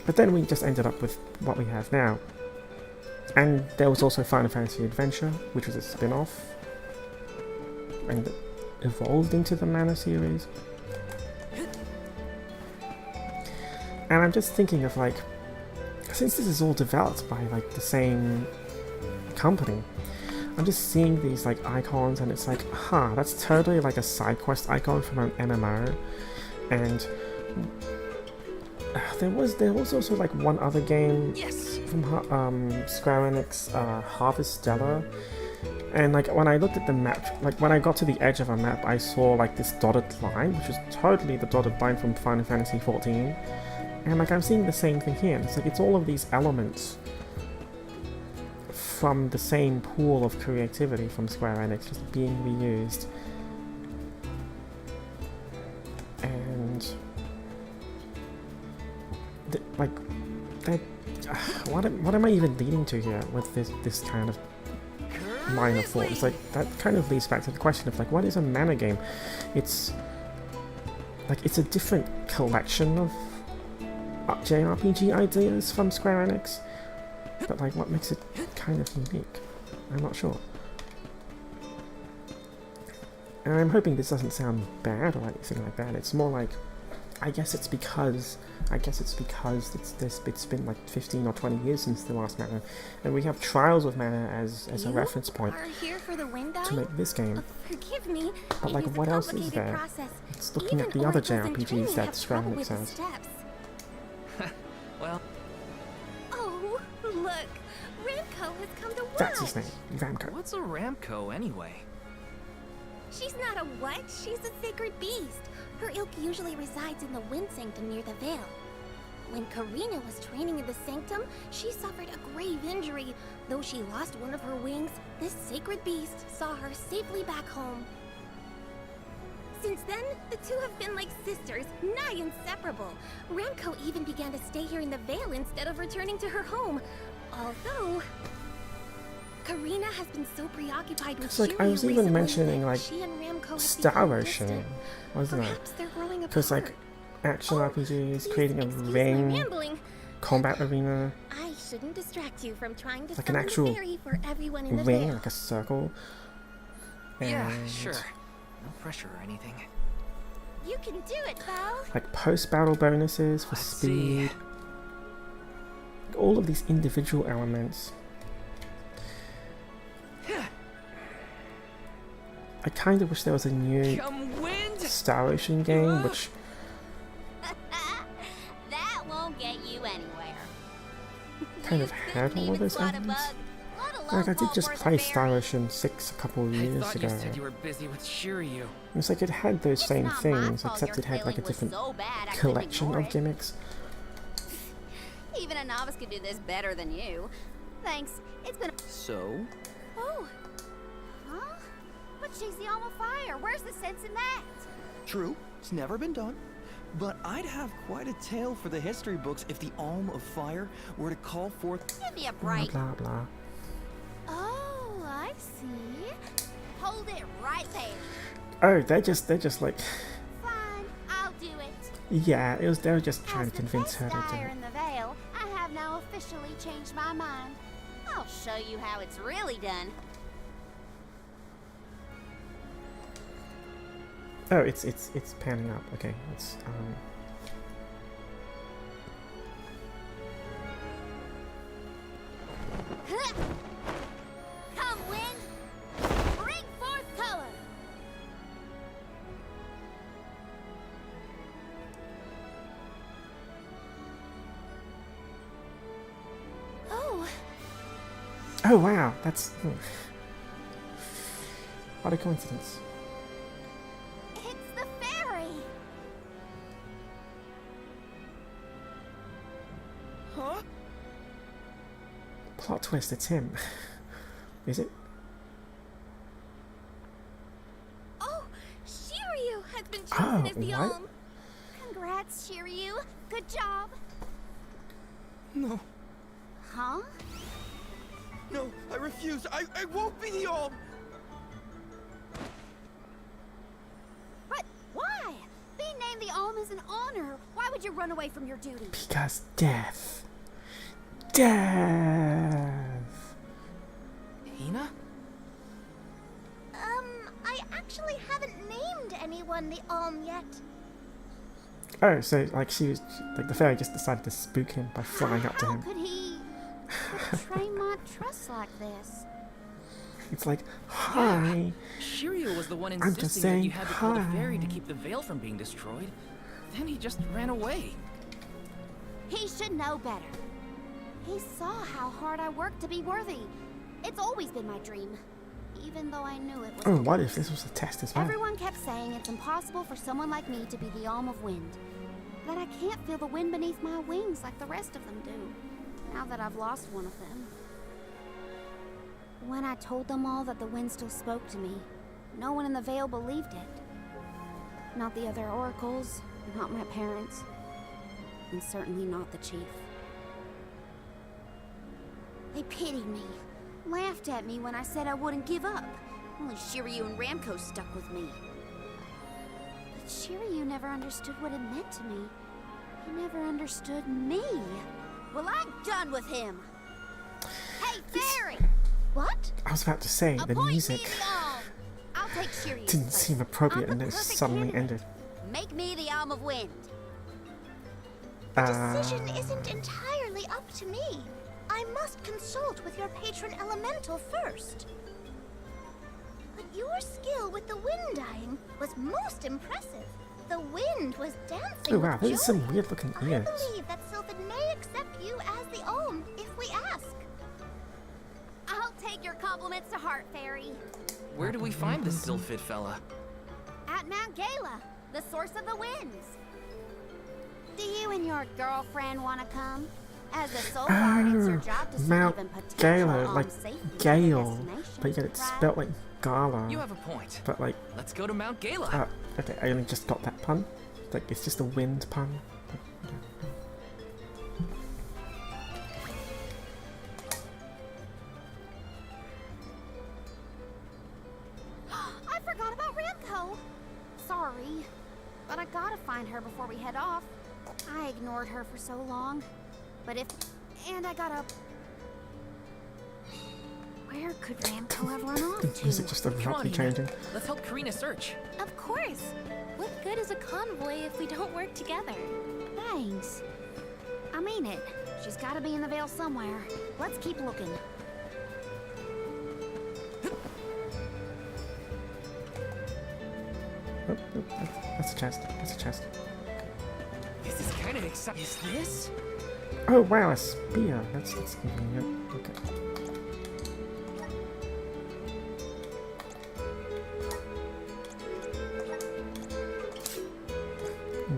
but then we just ended up with what we have now. And there was also Final Fantasy Adventure, which was a spin-off and evolved into the Mana series. And I'm just thinking of, like, since this is all developed by, like, the same company, I'm just seeing these, like, icons, and it's like, that's totally like a side quest icon from an MMO. And there was also, like, one other game from Square Enix, Harvestella. And, like, when I looked at the map, like, when I got to the edge of a map, I saw, like, this dotted line, which was totally the dotted line from Final Fantasy XIV. And, like, I'm seeing the same thing here. It's like, it's all of these elements from the same pool of creativity from Square Enix just being reused. And what am I even leading to here with this kind of line of thought? It's like, that kind of leads back to the question of, like, what is a mana game? It's like, it's a different collection of JRPG ideas from Square Enix, but, like, what makes it kind of unique? I'm not sure. And I'm hoping this doesn't sound bad or anything like that. It's more like, I guess it's because it's been like 15 or 20 years since the last Mana, and we have Trials of Mana as a reference point Here for the wind to make this game. Forgive me. But, like, what else is there? It's looking at the other JRPGs that Square Enix has. Well... Oh, look! Ramco has come to watch! That's his name, Ramco. What's a Ramco, anyway? She's not a what? She's a sacred beast. Her ilk usually resides in the Wind Sanctum near the Veil. When Karina was training in the Sanctum, she suffered a grave injury. Though she lost one of her wings, this sacred beast saw her safely back home. Since then, the two have been like sisters, nigh inseparable. Ramco even began to stay here in the Vale instead of returning to her home. Although, Karina has been so preoccupied with It's like, Shiryu I was even recently mentioning, that like, she and Ramco have Star become Ocean, distant. wasn't it? Perhaps they're growing Because, like, apart. action RPGs, creating a Excuse my ring, rambling. combat arena, I shouldn't distract you from trying to like an summon actual the fairy for everyone in the ring, Vale. like a circle. Yeah, And, sure. No pressure or anything. You can do it, Val. like, post-battle bonuses for Let's see. speed. All of these individual elements. I kind of wish there was a new Come wind! Star Ocean game, which That won't get you anywhere. kind of had all of those elements. Like, I did just play Star Ocean 6 a couple of I years thought ago. you said you were busy with Shiryu. It's like it had those same not my things, fault except your it had like a feeling was different so bad I couldn't collection ignore of it. gimmicks. Even a novice could do this better than you. Thanks. It's been. So? Oh. Huh? But she's the Alm of Fire. Where's the sense in that? True, it's never been done. But I'd have quite a tale for the history books if the Alm of Fire were to call forth. Give me a Blah break. blah blah. Oh, I see. Hold it right there. Oh, they're just like, Fine, I'll do it. yeah, they were just trying As to the convince her best to do dyer it. in the Vale, I have now officially changed my mind. I'll show you how it's really done. Oh, it's panning up. Okay, it's Come, wind! Bring forth color! Oh, oh wow, that's what a coincidence. It's the fairy! Huh? Plot twist, it's him. Is it? oh, Shiryu has been Oh, chosen as the what? Alm. Congrats, Shiryu. Good job. No, Huh? no, I refuse. I won't be the Alm. But why? Being named the Alm is an honor. Why would you run away from your duty? Because death. Death. Hina? I actually haven't named anyone the Alm yet. Oh, so like like the fairy just decided to spook him by flying up to How him. could he betray my trust like this? It's like, hi. Shiryu was the one I'm just insisting that saying you had to call the hi. fairy to keep the veil from being destroyed. Then he just ran away. He should know better. He saw how hard I worked to be worthy. It's always been my dream, even though I knew it was. Oh, what if this was a test as well? Everyone kept saying it's impossible for someone like me to be the Alm of Wind. That I can't feel the wind beneath my wings like the rest of them do, now that I've lost one of them. When I told them all that the wind still spoke to me, no one in the Vale believed it. Not the other oracles, not my parents, and certainly not the chief. They pitied me, laughed at me when I said I wouldn't give up. Only Shiryu and Ramco stuck with me. But Shiryu never understood what it meant to me. He never understood me. Well, I'm done with him. Hey, fairy! What? I was about to say, the music I'll take Shiryu. didn't first. seem appropriate I'm and the then perfect suddenly candidate. ended. Make me the Alm of Wind. Decision isn't entirely up to me. I must consult with your patron elemental first. But your skill with the wind dyeing was most impressive. The wind was dancing Oh wow, with those joy. are some weird looking I ears. believe that Sylvan may accept you as the Alm if we ask. I'll take your compliments to heart, fairy. Where do we find this Sylphid fella? At Mount Gala, the source of the winds. Do you and your girlfriend want to come? As a soul guard, it's your job to see Mount even potential Gala, Alm like safely to their Gale, destination, but yet it's right? spelled like Gala. You have a point. But like, let's go to Mount Gala. Okay, I only just got that pun. Like, it's just a wind pun. I forgot about Ramco. Sorry, but I gotta find her before we head off. I ignored her for so long, but and I gotta. Where could Ramco have run off to? Is it just abruptly changing? Let's help Karina search. Of course. What good is a convoy if we don't work together? Thanks. I mean it. She's gotta be in the Vale somewhere. Let's keep looking. Oh, that's a chest. That's a chest. This is kind of exciting. Is this? Oh wow, a spear. That's convenient. Okay.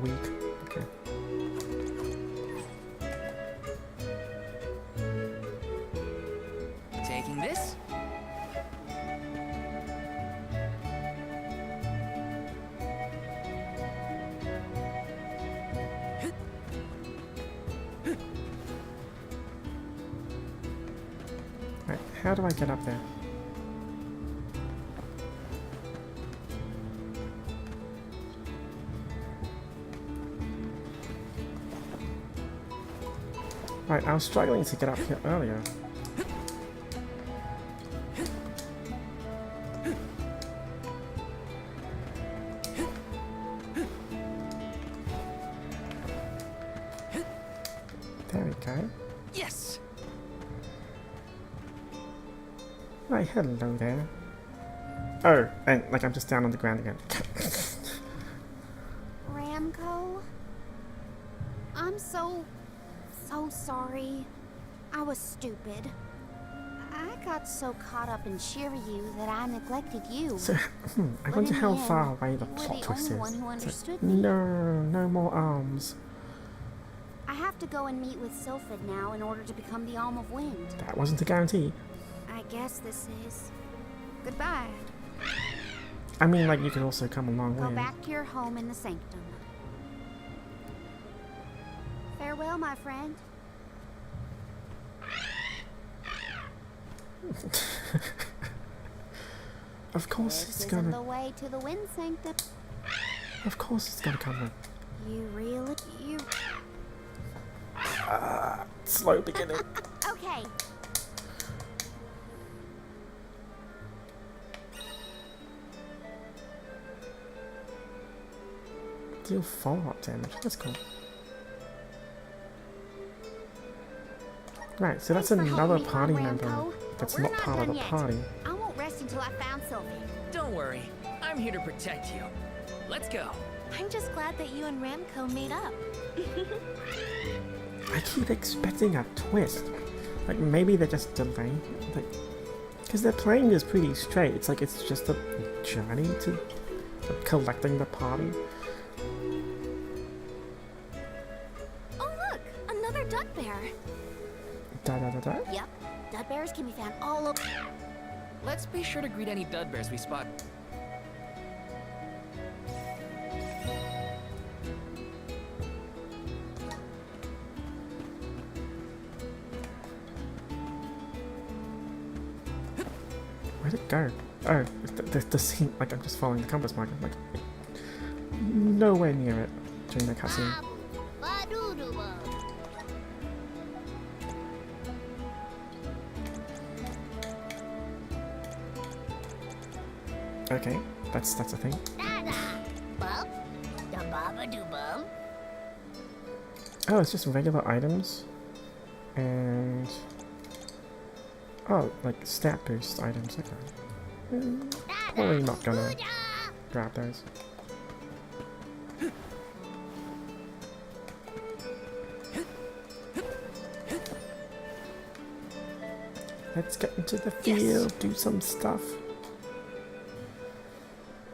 Weak. Okay. Taking this. Right, how do I get up there? Right, I was struggling to get up here earlier. There we go. Yes. Right, hello there. Oh, and like I'm just down on the ground again. Ramco? I'm so sorry. I was stupid. I got so caught up in Shiryu that I neglected you. So, I wonder how far away the plot twist is. It's like, no more arms. I have to go and meet with Sylphid now in order to become the Alm of Wind. That wasn't a guarantee. I guess this is. Goodbye. I mean, like, you could also come along Go with. back to your home in the Sanctum. Farewell, my friend. Of course This it's isn't gonna. the way to the Wind Sanctum. Of course it's gonna come. You really. You. Slow beginning. Okay. Deal follow-up damage. That's cool. Right, so that's another party member that's not part of the party. I won't rest until I found Sylphid. Don't worry. I'm here to protect you. Let's go. I'm just glad that you and Ramco made up. I keep expecting a twist. Like, maybe they're just delaying. Like, because their playing is pretty straight. It's like it's just a journey to collecting the party. Oh look, another duck bear. Da. Yep, dud bears can be found all over. Let's be sure to greet any dud bears we spot. Where'd it go? Oh, the scene, like I'm just following the compass marker. Like, nowhere near it during the cutscene. Okay, that's a thing. Oh, it's just regular items. And... oh, like stat boost items. Okay. Probably not gonna grab those. Let's get into the field, do some stuff.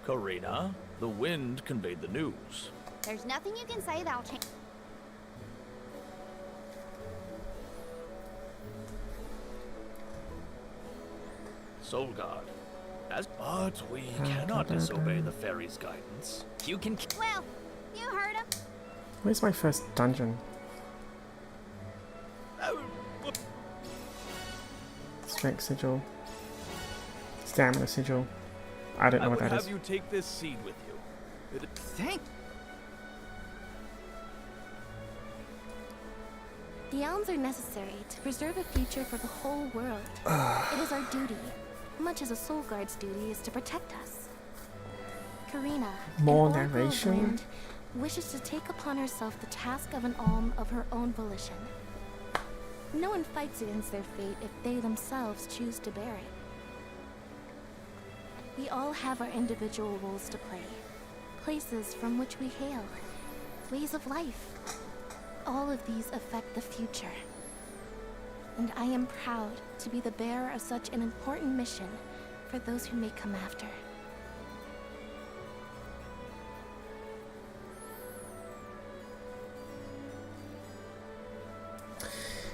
Karina, the wind conveyed the news. There's nothing you can say that'll change. Soul God, But we cannot disobey the fairy's guidance. You can. Well, you heard him. Where's my first dungeon? Strength sigil. Stamina sigil. I don't know what that is. I would have you take this seed with you. Thank. The elms are necessary to preserve a future for the whole world. It is our duty, much as a soul guard's duty is to protect us. Karina, More an oracle of narration? wind, wishes to take upon herself the task of an alm of her own volition. No one fights against their fate if they themselves choose to bear it. We all have our individual roles to play, places from which we hail, ways of life. All of these affect the future. And I am proud to be the bearer of such an important mission for those who may come after.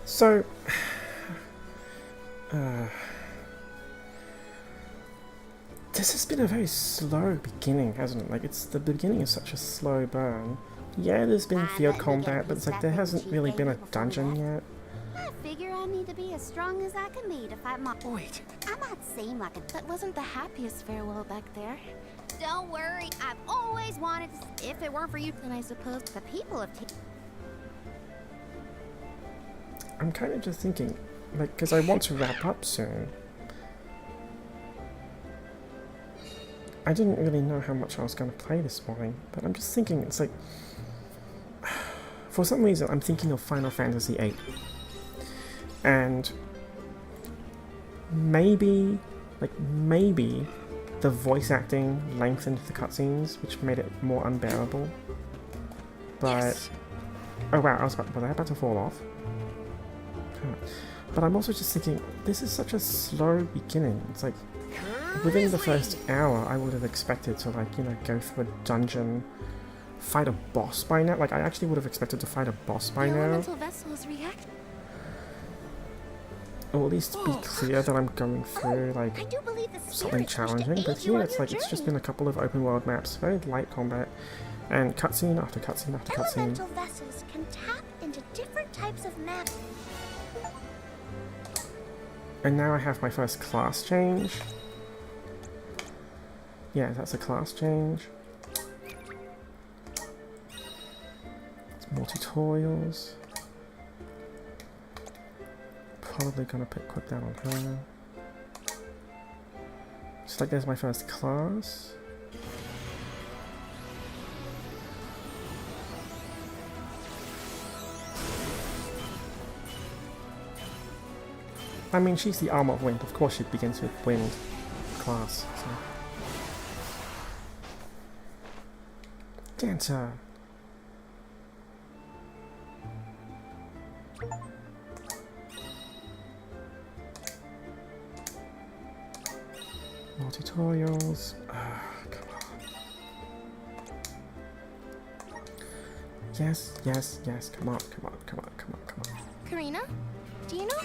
So, this has been a very slow beginning, hasn't it? Like, the beginning is such a slow burn. Yeah, there's been field combat, but it's like there hasn't really been a dungeon yet. I figure I need to be as strong as I can be to fight my... Wait. I might seem like a... That wasn't the happiest farewell back there. Don't worry, I've always wanted to... If it weren't for you, then I suppose the people have... I'm kind of just thinking, like, because I want to wrap up soon. I didn't really know how much I was going to play this morning, but I'm just thinking, it's like... For some reason, I'm thinking of Final Fantasy VIII. And... maybe the voice acting lengthened the cutscenes, which made it more unbearable. But... Yes. Oh wow, was I about to fall off? But I'm also just thinking, this is such a slow beginning. It's like, within the first hour, I would have expected to, like, you know, go through a dungeon, fight a boss by now. Like, I actually would have expected to fight a boss by now. Elemental vessels react. Or at least be clear that I'm going through, like, something challenging. But here, it's like, it's just been a couple of open world maps, very light combat, and cutscene after cutscene after cutscene. Elemental vessels can tap into different types of matter. And now I have my first class change. Yeah, that's a class change. It's more tutorials. Probably gonna equip that on her. Just like there's my first class. I mean, she's the Armor of Wind. Of course she begins with Wind class. So. Dancer. More tutorials. Come on. Yes, yes, yes. Come on, come on, come on, come on, come on. Karina, do you know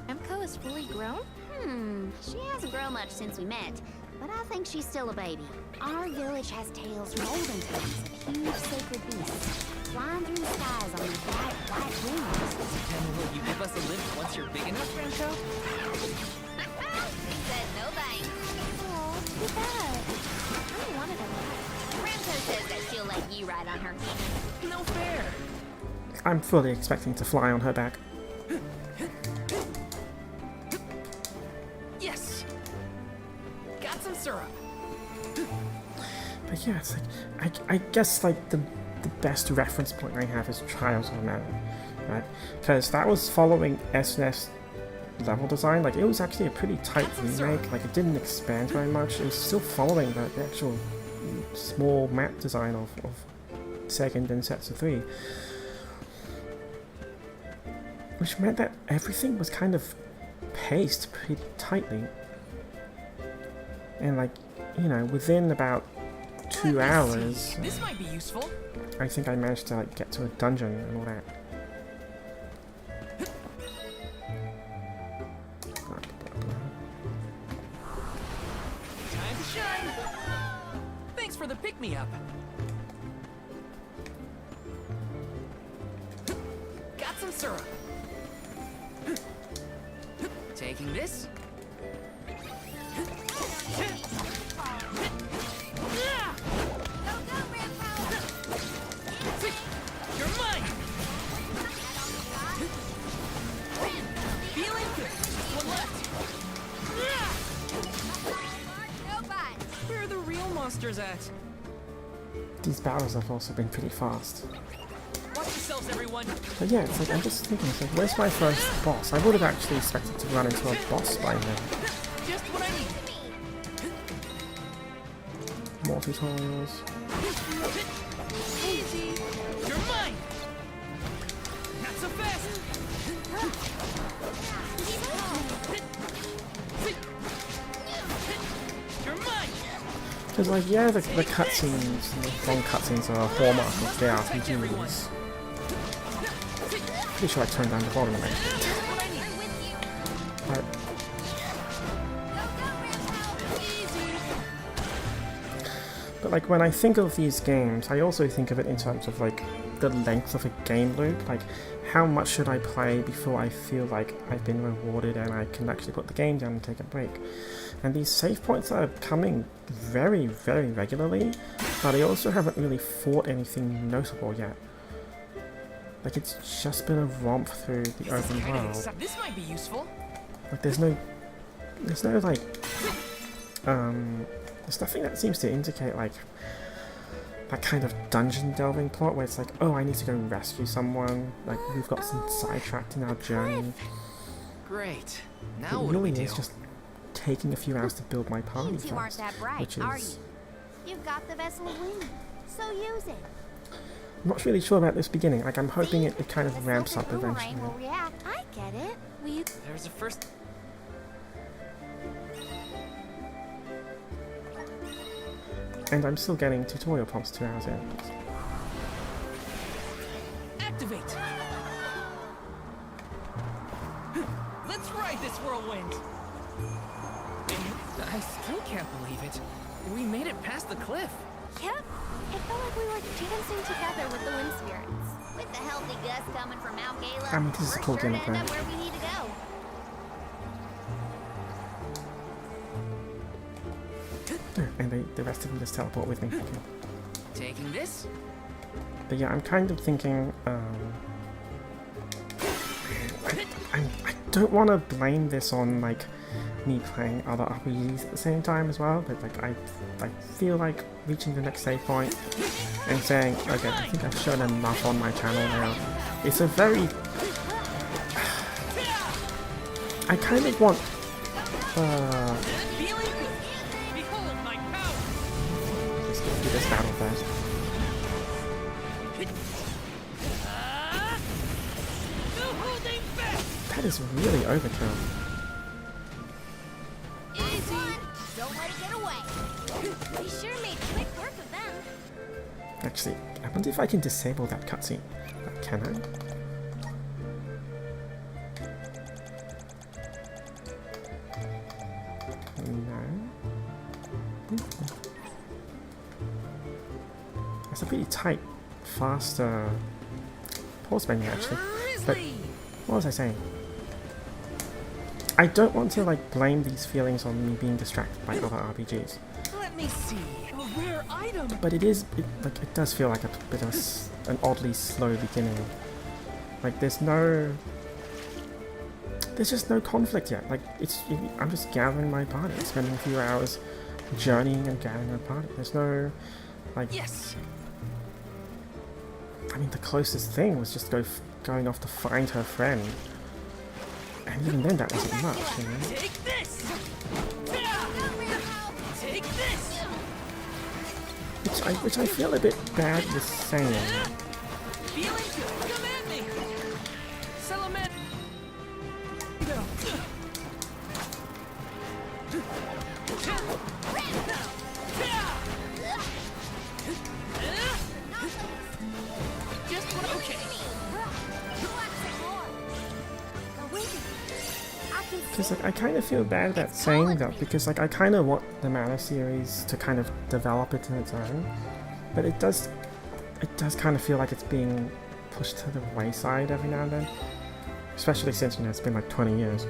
Remco is fully grown? She hasn't grown much since we met, but I think she's still a baby. Our village has tales from olden times of huge sacred beasts flying through the skies on their bright white wings. And will you give us a lift once you're big enough, Remco? He said no thanks. Oh, too bad. I wanted a ride. Remco says that she'll let you ride on her. No fair. I'm fully expecting to fly on her back. Yes. Got some syrup. But yeah, it's like I guess like the best reference point I have is Trials of Mana, right? Because that was following SNES level design. Like, it was actually a pretty tight remake. Like, it didn't expand very much. It was still following the actual small map design of Sega Densetsu 3, which meant that everything was kind of paced pretty tightly. And like, you know, within about 2 hours, this might be useful. I think I managed to like get to a dungeon and all that. pick me up. Got some syrup. Taking this. You're mine. Feeling good. One left. Where are the real monsters at? These battles have also been pretty fast. Watch yourselves, everyone. But yeah, it's like, I'm just thinking, it's like, where's my first boss? I would have actually expected to run into a boss by now. Just what I need. More tutorials. Easy. You're mine. Not so fast. You're mine. Because, like, yeah, the cutscenes, the long cutscenes are a hallmark of JRPGs. Pretty sure I turned down the volume of it. But, like, when I think of these games, I also think of it in terms of, like, the length of a game loop. Like, how much should I play before I feel like I've been rewarded and I can actually put the game down and take a break? And these save points are coming very, very regularly, but I also haven't really fought anything notable yet. Like, it's just been a romp through the open world. This might be useful. Like, there's no like, there's nothing that seems to indicate, like, that kind of dungeon delving plot where it's like, oh, I need to go rescue someone, like, we've got some sidetracked in our journey. Great. It Now what do we really do? is just taking a few hours to build my party You two aren't first, that bright, which are you? is... You've got the vessel of wind, so use it. I'm not really sure about this beginning, like, I'm hoping it kind of ramps up eventually. Boomerang will react. I get it. Will you... There's a first. And I'm still getting tutorial prompts 2 hours in. Activate. Let's ride this whirlwind. I still can't believe it. We made it past the cliff. Yep. It felt like we were dancing together with the wind spirits. With the healthy gust coming from Mount Gala, I mean, this is a cool we're sure to gameplay. end up where we need to go. And the rest of them just teleport with me. Taking this. But yeah, I'm kind of thinking, I don't want to blame this on, like, me playing other RPGs at the same time as well, but, like, I feel like reaching the next save point and saying, okay, I think I've shown enough on my channel now. It's a very... I kind of want... Let's get through this battle first. That is really overkill. Don't let it get away. We sure made quick work of them. Actually, I wonder if I can disable that cutscene. Can I? No. It's a pretty tight, fast pause menu actually. But what was I saying? I don't want to, like, blame these feelings on me being distracted by other RPGs. Let me see. A rare item. But it does feel like a bit of an oddly slow beginning. Like, there's just no conflict yet. Like, I'm just gathering my party, spending a few hours journeying and gathering my party. There's no, like... Yes. I mean, the closest thing was just going off to find her friend. And even then, that wasn't much, you know? Take this. Take this. Which I feel a bit bad with saying. Feeling good. Come at me. Salaman. Just what? Okay. I Because like, I kind of feel bad about saying that, because like I kind of want the Mana series to kind of develop it on its own, but it does kind of feel like it's being pushed to the wayside every now and then, especially since, you know, it's been like 20 years.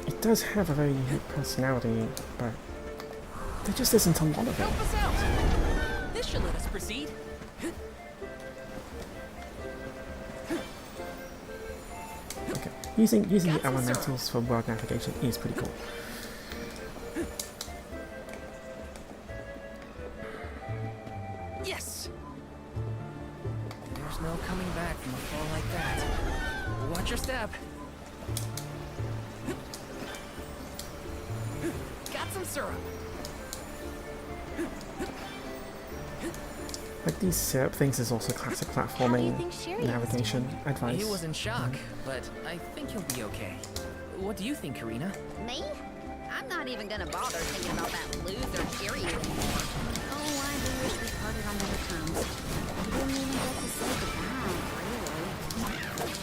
It does have a very unique personality, but there just isn't a lot of it. Help us out! This should let us proceed. Okay, using the elementals for world navigation is pretty cool. Yes! There's no coming back from a fall like that. Watch your step. Got some syrup. Like these syrup things is also classic platforming navigation advice. He was in shock, but I think he'll be okay. What do you think, Karina? Me? I'm not even gonna bother thinking about that loser Shiryu anymore. Oh, I do wish we parted on better terms. We didn't even get to say goodbye, really.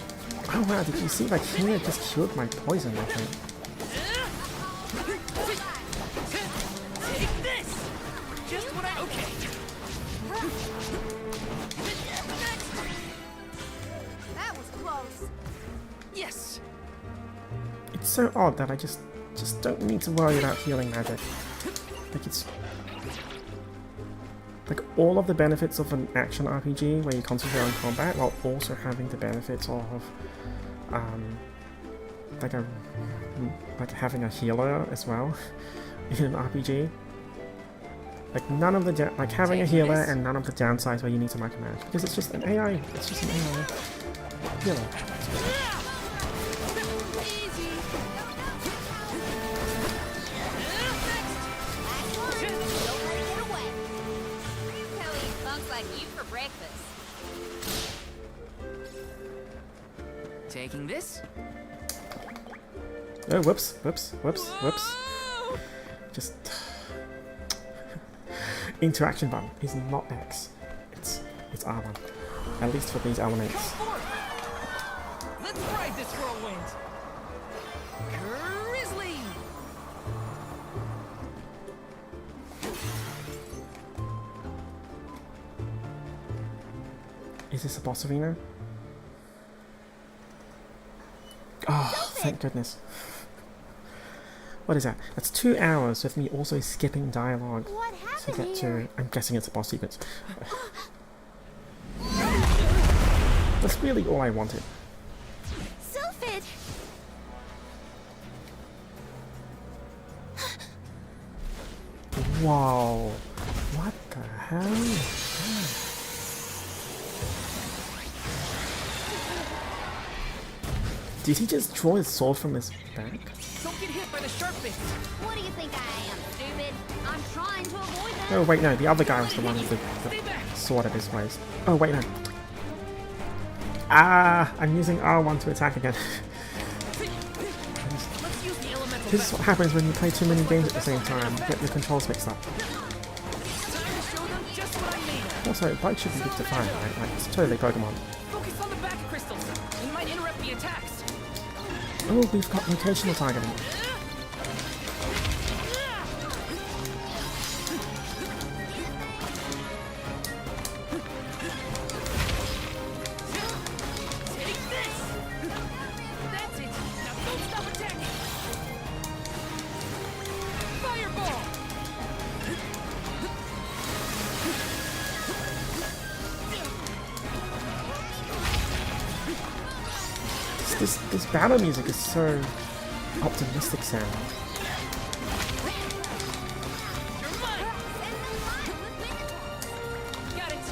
Oh wow, did you see like Hina just killed my poison, I think. Take this! Just what I... Okay. That was close. Yes! It's so odd that I just don't need to worry about healing magic. Like it's... like all of the benefits of an action RPG where you concentrate on combat while also having the benefits of like having a healer as well in an RPG. Like none of the like having a healer and none of the downsides where you need to micromanage, because it's just an AI. It's just an AI healer. Like you for breakfast. Taking this? Oh, whoops. Just... interaction button is not X. It's R1. At least for these elements. Let's ride this whirlwind! Grizzly! Is this a boss arena? Oh, thank goodness. What is that? That's 2 hours with me also skipping dialogue to get to... I'm guessing it's a boss sequence. That's really all I wanted. Sylphid! Wow. What the hell is that? Did he just draw his sword from his back? Don't get hit by the sharp bits! What do you think I am, stupid? I'm trying to avoid that. Oh wait, no, the other guy was the one with the sword at his waist. Oh wait, no. Ah, I'm using R1 to attack again. This is what happens when you play too many games at the same time. You get your controls mixed up. Also, bike should be good to find, right? Like, it's totally Pokemon. Focus on the back crystals. It might interrupt the attacks. Oh, we've got locational targeting. Take this! That's it! Now don't stop attacking! Fireball! This battle music is so optimistic sounding. Got it!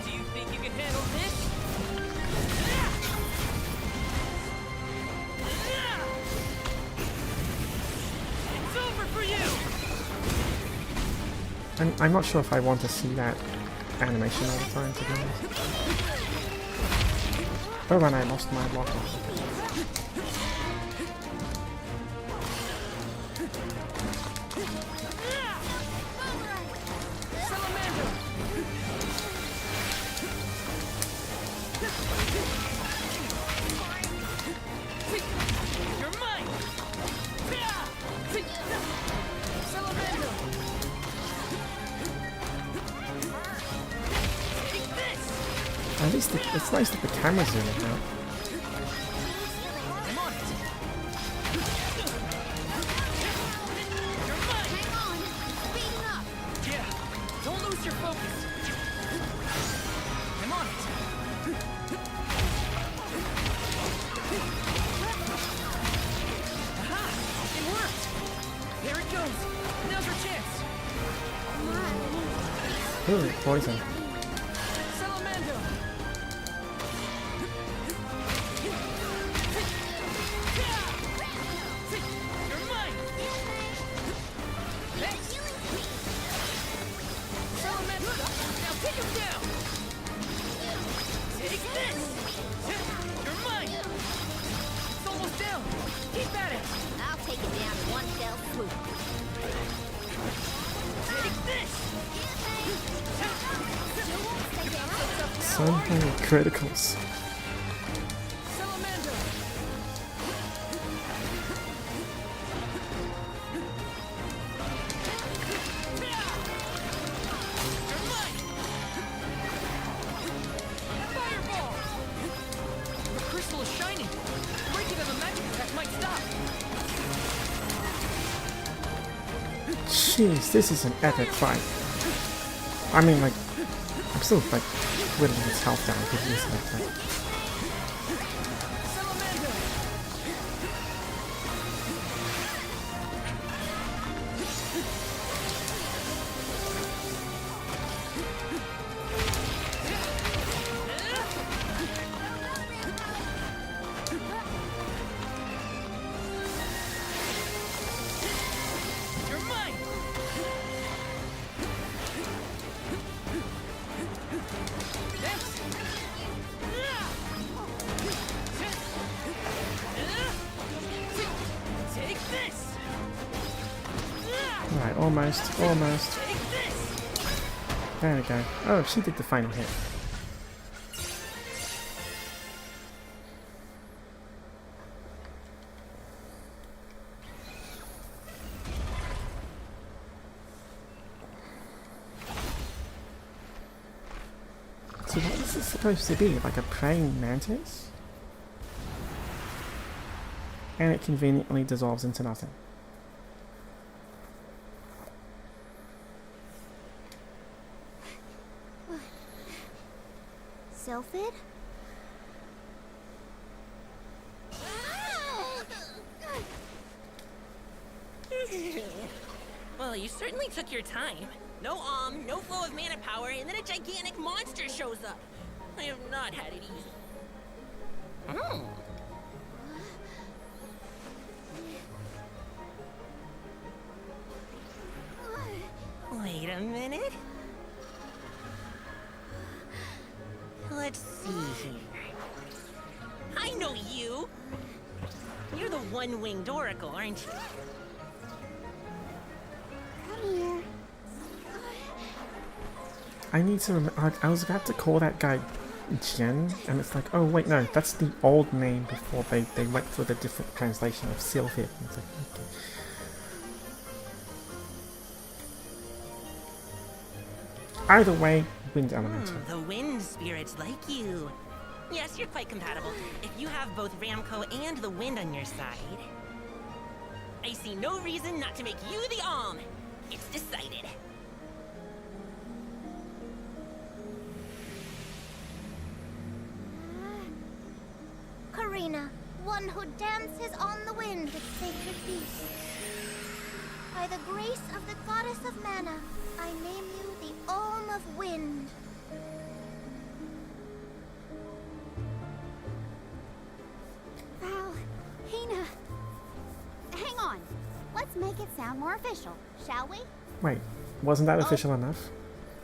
Do you think you can handle this? It's over for you! I'm not sure if I want to see that animation all the time, to be honest. Oh, and I lost my blocker. At least it's nice that the camera's zooming out. Ooh, poison. So many criticals. Jeez, this is an epic fight. I mean, like, I'm still like whittling his health down pretty easily, but... Alright, almost. There we go. Oh, she did the final hit. So what is this supposed to be? Like a praying mantis? And it conveniently dissolves into nothing. Sylphid? Well, you certainly took your time. No no flow of mana power, and then a gigantic monster shows up. I have not had it easy. Wait a minute. Let's see here. I know you! You're the one-winged oracle, aren't you? Come here. I need to remember. I was about to call that guy Jen, and it's like, oh wait, no, that's the old name before they went for the different translation of Sylphid. It's like, okay. Either way, wind elemental. The wind spirits like you. Yes, you're quite compatible. If you have both Ramco and the wind on your side, I see no reason not to make you the Alm. It's decided. Karina, one who dances on the wind with sacred peace. By the grace of the goddess of mana, I name you the Alm of Wind. Val, Hina, hang on. Let's make it sound more official, shall we? Wait, wasn't that official enough?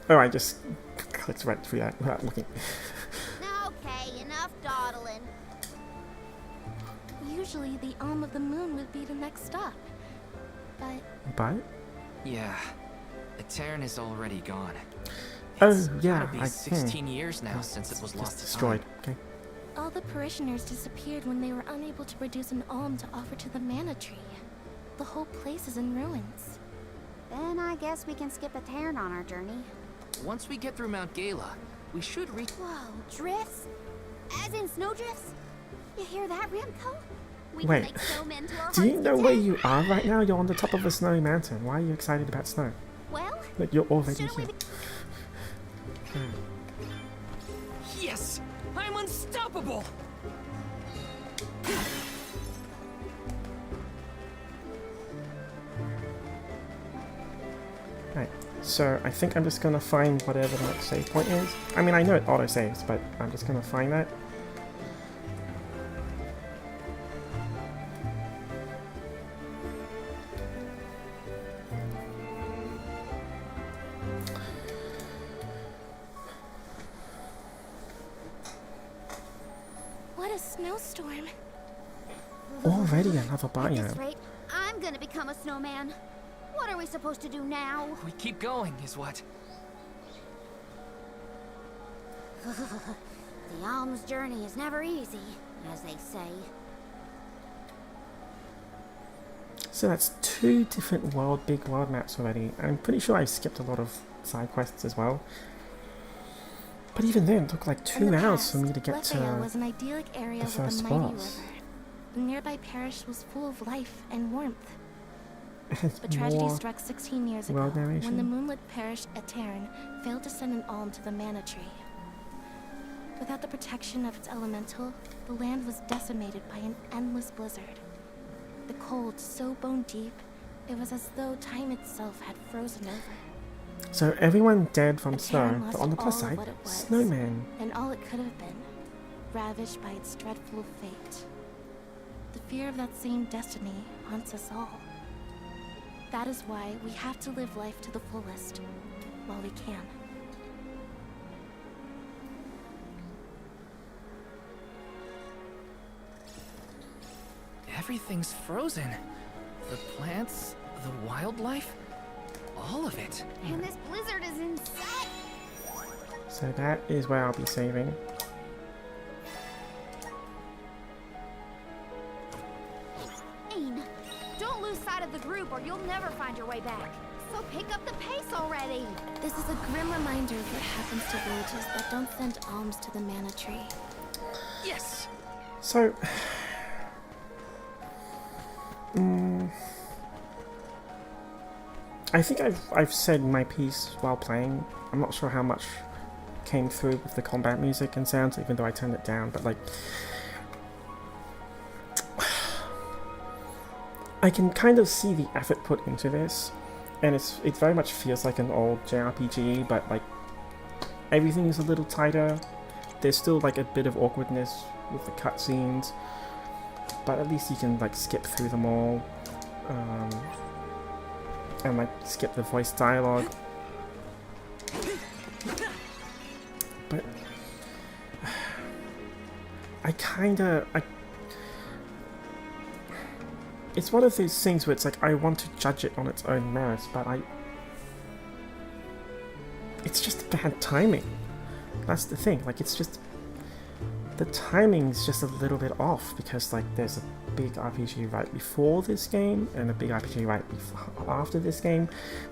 Oh, I just clicked right through that without looking. Okay, enough dawdling. Usually the Alm of the Moon would be the next stop. But? Yeah. Etern is already gone. Oh, It's yeah. gotta be 16 years now since it was lost to destroyed. time. Okay. All the parishioners disappeared when they were unable to produce an alm to offer to the mana tree. The whole place is in ruins. Then I guess we can skip Etern on our journey. Once we get through Mount Gala, we should reach. Whoa, drifts? As in snowdrifts? You hear that, Remco? We Wait, can make snowmen to our do you heart's know where content. you are right now? You're on the top of a snowy mountain. Why are you excited about snow? Well, Like, you're already shouldn't we here. Yes! I'm unstoppable! Right, so I think I'm just gonna find whatever the next save point is. I mean, I know it auto-saves, but I'm just gonna find that. What a snowstorm. Already another at this biome. rate, I'm gonna become a snowman. What are we supposed to do now? We keep going, is what. The alm's journey is never easy, as they say. So that's 2 different big world maps already. I'm pretty sure I skipped a lot of side quests as well. But even then, it took like 2 hours for me to get Lefaya to was an idyllic area the with a first mighty boss. river. The nearby parish was full of life and warmth. It's But tragedy more struck 16 years ago world when narration. the moonlit parish Etern failed to send an alm to the mana tree. Without the protection of its elemental, the land was decimated by an endless blizzard. The cold so bone deep, it was as though time itself had frozen over. So everyone dead from Etern snow, lost but on the plus all of side, what it was, snowman. and all it could have been, ravaged by its dreadful fate. The fear of that same destiny haunts us all. That is why we have to live life to the fullest, while we can. Everything's frozen. The plants, the wildlife, all of it. And this blizzard is insane. So that is where I'll be saving. Don't lose sight of the group or you'll never find your way back. So pick up the pace already. This is a grim reminder of what happens to villages that don't send alms to the mana tree. Yes! So... I think I've said my piece while playing. I'm not sure how much came through with the combat music and sounds, even though I turned it down, but like... I can kind of see the effort put into this, and it very much feels like an old JRPG, but like everything is a little tighter. There's still like a bit of awkwardness with the cutscenes, but at least you can like skip through them all, and like skip the voice dialogue. But it's one of those things where it's like I want to judge it on its own merits, but it's just bad timing. That's the thing. Like, it's just the timing's just a little bit off, because like there's a big RPG right before this game and a big RPG right after this game,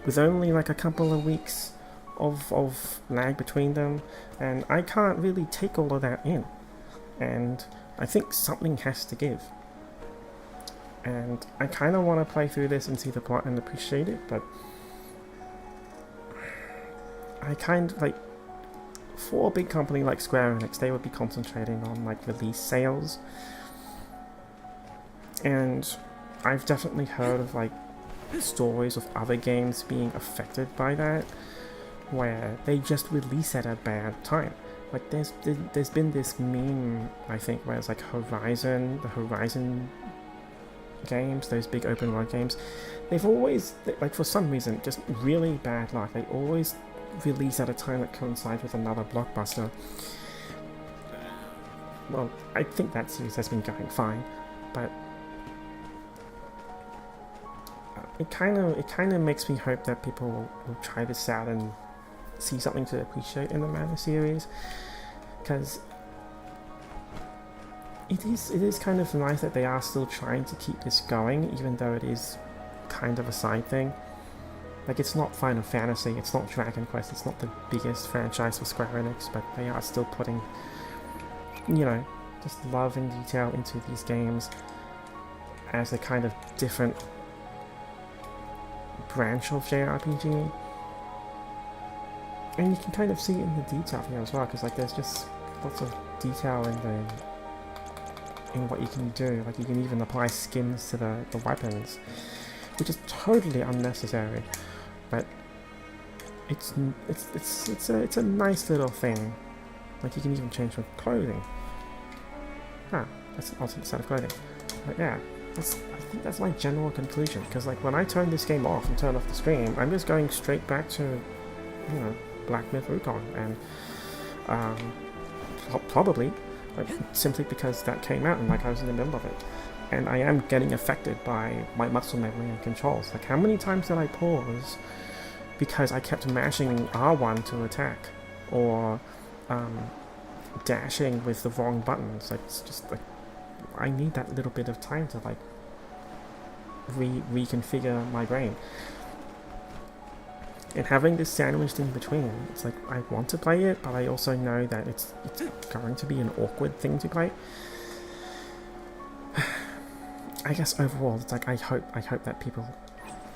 with only like a couple of weeks of lag between them, and I can't really take all of that in, and I think something has to give. And I kind of want to play through this and see the plot and appreciate it, but I kind of like, for a big company like Square Enix, they would be concentrating on like release sales, and I've definitely heard of like stories of other games being affected by that, where they just release at a bad time. Like there's been this meme, I think, where it's like the Horizon games, those big open world games, they've always, like for some reason, just really bad luck. They always release at a time that coincides with another blockbuster. Well, I think that series has been going fine, but it kind of makes me hope that people will try this out and see something to appreciate in the Mana series, because it is kind of nice that they are still trying to keep this going, even though it is kind of a side thing. Like, it's not Final Fantasy, it's not Dragon Quest, it's not the biggest franchise for Square Enix, but they are still putting, you know, just love and detail into these games as a kind of different branch of JRPG. And you can kind of see it in the detail here as well, because like there's just lots of detail in what you can do. Like, you can even apply skins to the weapons, which is totally unnecessary, but it's a nice little thing. Like, you can even change your clothing. Ah, that's an alternate set of clothing. But yeah, I think that's my general conclusion, because like when I turn this game off and turn off the stream, I'm just going straight back to, you know, Black Myth Wukong, and probably like, simply because that came out and like I was in the middle of it, and I am getting affected by my muscle memory and controls. Like, how many times did I pause because I kept mashing R1 to attack, or dashing with the wrong buttons? Like, it's just like I need that little bit of time to like reconfigure my brain. And having this sandwiched in between, it's like I want to play it, but I also know that it's going to be an awkward thing to play. I guess overall, it's like I hope that people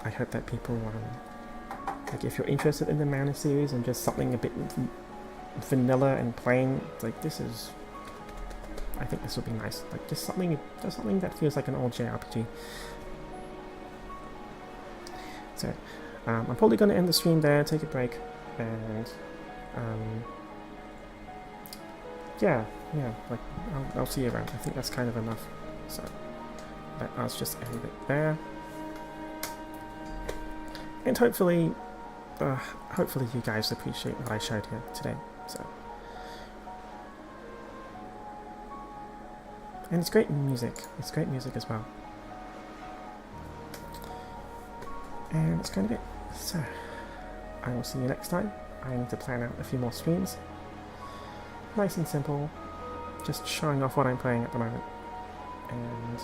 like, if you're interested in the Mana series and just something a bit vanilla and plain, like this is, I think this would be nice. Like just something that feels like an old JRPG. So I'm probably going to end the stream there, take a break, and yeah, like I'll see you around. I think that's kind of enough. So let's just end it there, and hopefully you guys appreciate what I showed here today. So, and it's great music. It's great music as well. And that's kind of it. So, I will see you next time. I need to plan out a few more streams. Nice and simple. Just showing off what I'm playing at the moment. And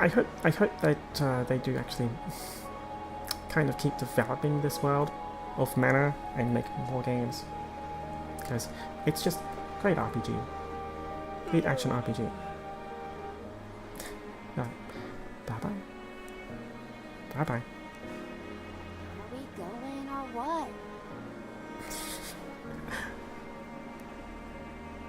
I hope that they do actually kind of keep developing this world of Mana and make more games. Because it's just great RPG. Great action RPG. Bye-bye. Bye-bye.